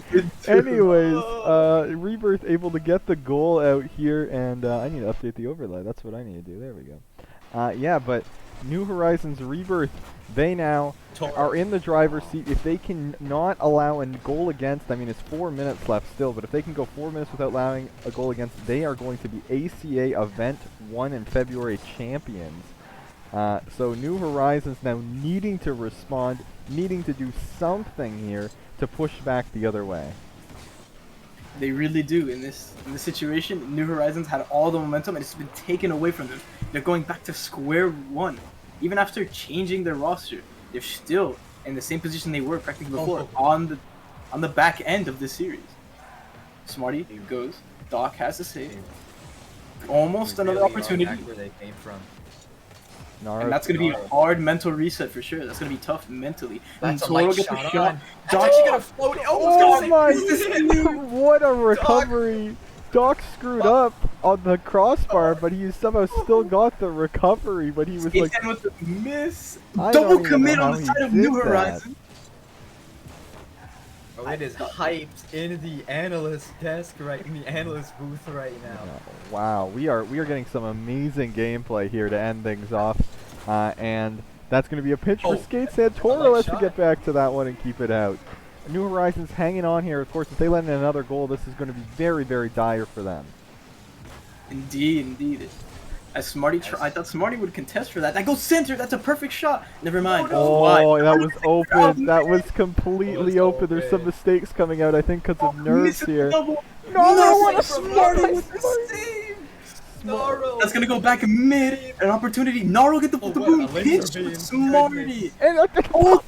did too. Anyways, Rebirth able to get the goal out here, and I need to update the overlay. That's what I need to do. There we go. Yeah, but New Horizons Rebirth, they now are in the driver's seat. If they can not allow a goal against, I mean, it's 4 minutes left still, but if they can go 4 minutes without allowing a goal against, they are going to be ACA Event 1 in February champions. So New Horizons now needing to respond, needing to do something here to push back the other way. They really do. In this situation, New Horizons had all the momentum, and it's been taken away from them. They're going back to square one. Even after changing their roster, they're still in the same position they were practically before on the back end of this series. Smarty goes. Doc has to save. Almost another opportunity. Where they came from. And that's going to be a hard mental reset for sure. That's going to be tough mentally. That's and a light Toro gets shot a shot. on. Doc, gonna float. Oh my! What a recovery! Doc screwed up on the crossbar, but he somehow still got the recovery. But he was like, with the miss. I Double don't even commit know on how the he side of did New that. Horizons. Oh, it is hyped in the analyst desk in the analyst booth right now. Wow, we are getting some amazing gameplay here to end things off, and that's going to be a pinch for Skate Sand. Toro has to get back to that one and keep it out. New Horizons hanging on here. Of course, if they let in another goal, this is going to be very, very dire for them. Indeed. As Smarty, I thought Smarty would contest for that. That goes center. That's a perfect shot. Never mind. Oh, that was open. That was completely open. There's some mistakes coming out, I think, because of nerves here. No, what a Smarty with the save. Naro. That's gonna go back mid. An opportunity. Naro get the boom. Pinch with Smarty. And Oh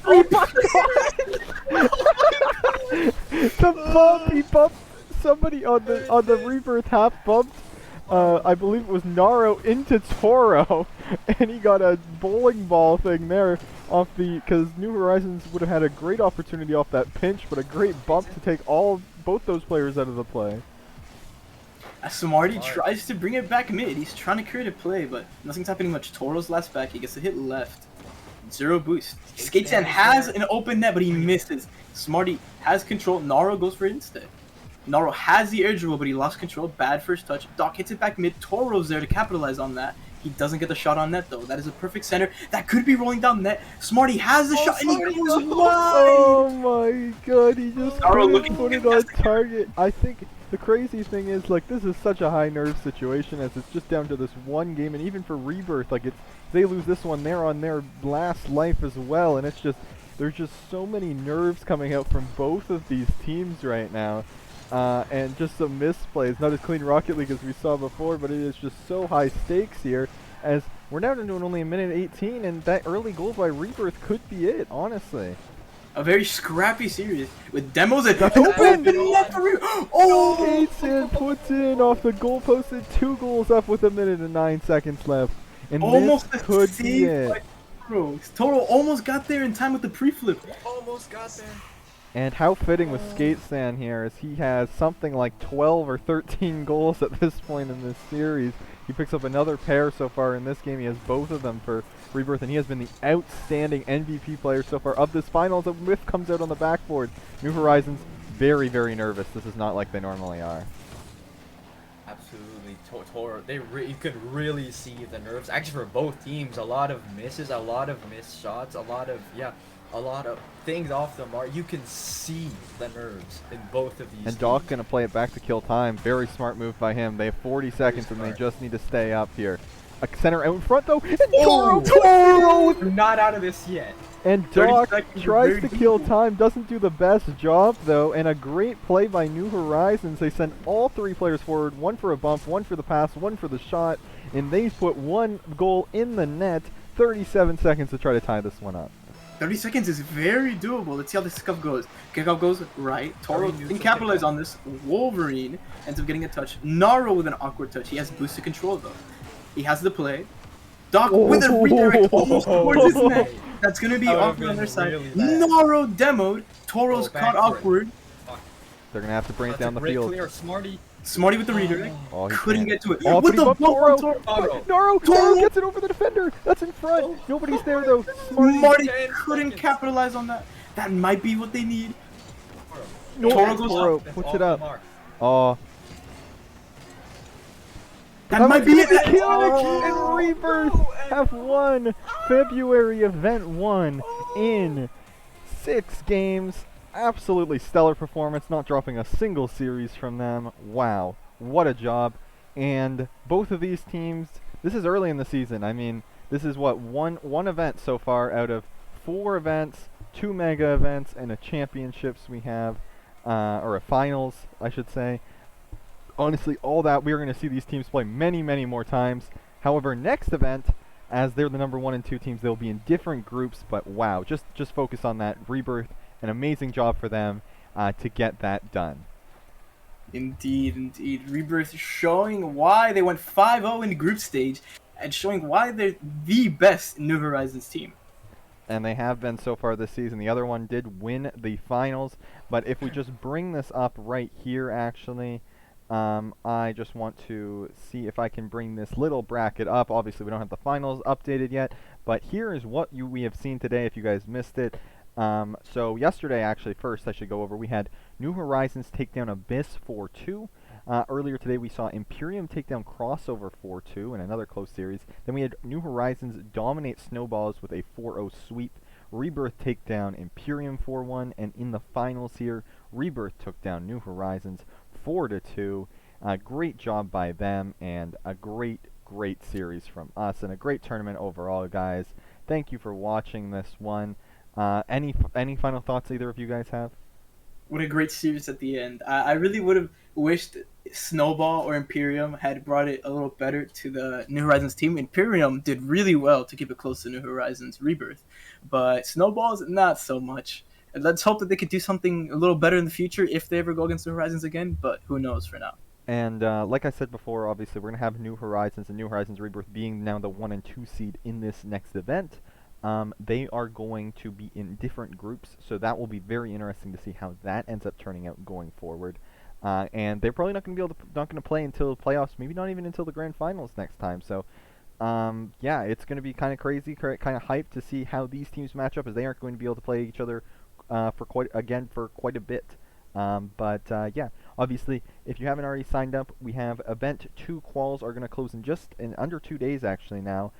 the bump, he bumped somebody on the Rebirth half bumped. I believe it was Naro into Toro, and he got a bowling ball thing there off because New Horizons would have had a great opportunity off that pinch, but a great bump to take both those players out of the play. Smarty tries to bring it back mid. He's trying to create a play, but nothing's happening much. Toro's last back. He gets a hit left. Zero boost. Skate Sand has an open net, but he misses. Smarty has control. Naro goes for it instead. Naro has the air dribble, but he lost control. Bad first touch. Doc hits it back mid. Toro's there to capitalize on that. He doesn't get the shot on net, though. That is a perfect center. That could be rolling down net. Smarty has the shot, and he goes wide! Oh my god, he just Naro put it on target. I think the crazy thing is, like, this is such a high nerve situation as it's just down to this one game, and even for Rebirth, like, if they lose this one, they're on their last life as well, and it's just, there's just so many nerves coming out from both of these teams right now. And just some misplays, not as clean Rocket League as we saw before, but it is just so high stakes here, as we're now doing only a minute 18, and that early goal by Rebirth could be it, honestly. A very scrappy series with demos at open! Oh! Skate Sand puts in off the goal post and 2 goals up with a minute and 9 seconds left. And Almost this could be it. Toro almost got there in time with the pre-flip. Almost got there. And how fitting with Skate Sand here, as he has something like 12 or 13 goals at this point in this series. He picks up another pair so far in this game. He has both of them for Rebirth, and he has been the outstanding MVP player so far of this finals. A whiff comes out on the backboard. New Horizons, very, very nervous. This is not like they normally are. Absolutely, Toro. You could really see the nerves. Actually, for both teams, a lot of misses, a lot of missed shots, a lot of things off the mark. You can see the nerves in both of these. And Doc gonna play it back to kill time. Very smart move by him. They have 40 seconds and they just need to stay up here. A center out in front though. And Toro! We're not out of this yet. And Doc tries to kill time, doesn't do the best job though, and a great play by New Horizons. They send all 3 players forward, 1 for a bump, 1 for the pass, 1 for the shot, and they put 1 goal in the net. 37 seconds to try to tie this one up. 30 seconds is very doable. Let's see how this kickoff goes. Kickoff goes right. Toro Very can capitalize neutral on this. Wolverine ends up getting a touch. Naro with an awkward touch. He has boosted control though. He has the play. Doc with a redirect almost towards his neck. That's going to be That would've awkward on been their side. really bad. Naro demoed. Toro's Oh, caught backward. awkward. They're gonna have to bring it That's down a the great field. clear, Smarty. Smarty with the redirect. Oh, he Couldn't can't. get to it. Oh, with but he the bumped bump Toro. on Toro. Naro Toro. gets it over the defender. That's in front. Nobody's there though. Marty 10 couldn't seconds. capitalize on that. That might be what they need. No, Toro goes Toro up. puts Off it the up. mark. Oh, That might be it. and Rebirth have won February Event 1 in 6 games. Absolutely stellar performance, not dropping a single series from them. Wow, what a job. And both of these teams, this is early in the season. I mean, this is what, one event so far out of 4 events, 2 mega events, and a championships we have, or a finals, I should say. Honestly, all that, we are going to see these teams play many, many more times. However, next event, as they're the number 1 and 2 teams, they'll be in different groups, but wow, just focus on that. Rebirth, an amazing job for them to get that done. Indeed, indeed. Rebirth showing why they went 5-0 in the group stage and showing why they're the best New Horizons team. And they have been so far this season. The other one did win the finals, but if we just bring this up right here, actually, I just want to see if I can bring this little bracket up. Obviously, we don't have the finals updated yet, but here is what we have seen today if you guys missed it. So yesterday, actually, first I should go over, we had New Horizons take down Abyss 4-2. Earlier today, we saw Imperium take down Crossover 4-2 in another close series. Then we had New Horizons dominate Snowballs with a 4-0 sweep. Rebirth take down Imperium 4-1, and in the finals here, Rebirth took down New Horizons 4-2. Great job by them, and a great series from us, and a great tournament overall, guys. Thank you for watching this one. Any final thoughts either of you guys have? What a great series at the end. I really would have wished Snowball or Imperium had brought it a little better to the New Horizons team. Imperium did really well to keep it close to New Horizons Rebirth, but Snowball's not so much. And let's hope that they could do something a little better in the future if they ever go against New Horizons again, but who knows for now. And like I said before, obviously we're going to have New Horizons and New Horizons Rebirth being now the 1 and 2 seed in this next event. They are going to be in different groups, so that will be very interesting to see how that ends up turning out going forward. And they're probably not going to play until the playoffs, maybe not even until the grand finals next time. So, yeah, it's going to be kind of crazy, kind of hyped to see how these teams match up, as they aren't going to be able to play each other for quite a bit. Yeah, obviously, if you haven't already signed up, we have Event 2 quals are going to close in under 2 days actually now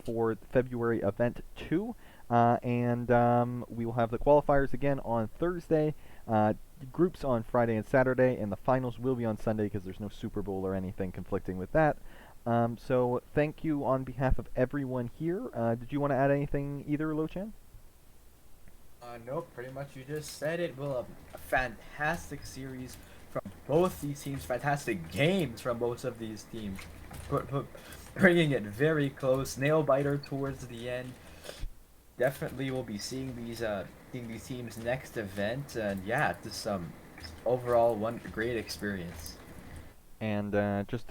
for February Event 2. We will have the qualifiers again on Thursday, groups on Friday and Saturday, and the finals will be on Sunday because there's no Super Bowl or anything conflicting with that. So thank you on behalf of everyone here. Did you want to add anything either, Lo-chan? Nope, pretty much you just said it. Well, a fantastic series from both these teams, fantastic games from both of these teams, bringing it very close, nail biter towards the end. Definitely we'll be seeing these teams next event, and yeah, just overall one great experience. And just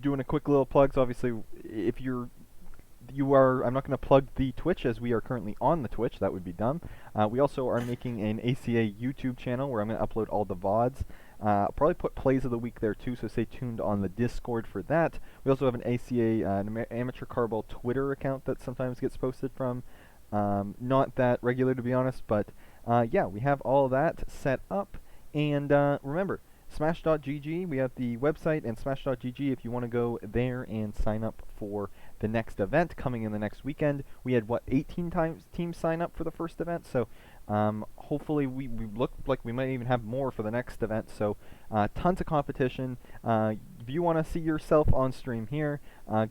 doing a quick little plugs. Obviously, if I'm not going to plug the Twitch as we are currently on the Twitch. That would be dumb. We also are making an ACA YouTube channel where I'm going to upload all the VODs. I'll probably put plays of the week there too, so stay tuned on the Discord for that. We also have an ACA, Amateur Carball Twitter account that sometimes gets posted from. Not that regular, to be honest, but yeah, we have all that set up. And remember, Smash.gg, we have the website, and Smash.gg if you want to go there and sign up for the next event coming in the next weekend. We had, 18 teams sign up for the first event, so hopefully we look like we might even have more for the next event, so tons of competition. If you want to see yourself on stream here,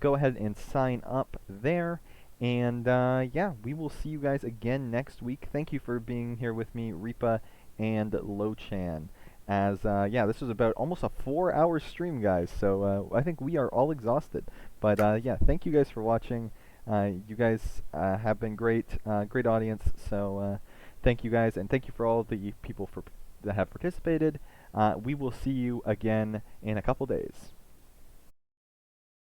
go ahead and sign up there. And yeah, we will see you guys again next week. Thank you for being here with me, Reapa and Lo-chan. As yeah, this was about almost a 4-hour stream, guys, so I think we are all exhausted. But yeah, thank you guys for watching. You guys have been great, great audience. So thank you guys, and thank you for all the people that have participated. We will see you again in a couple days.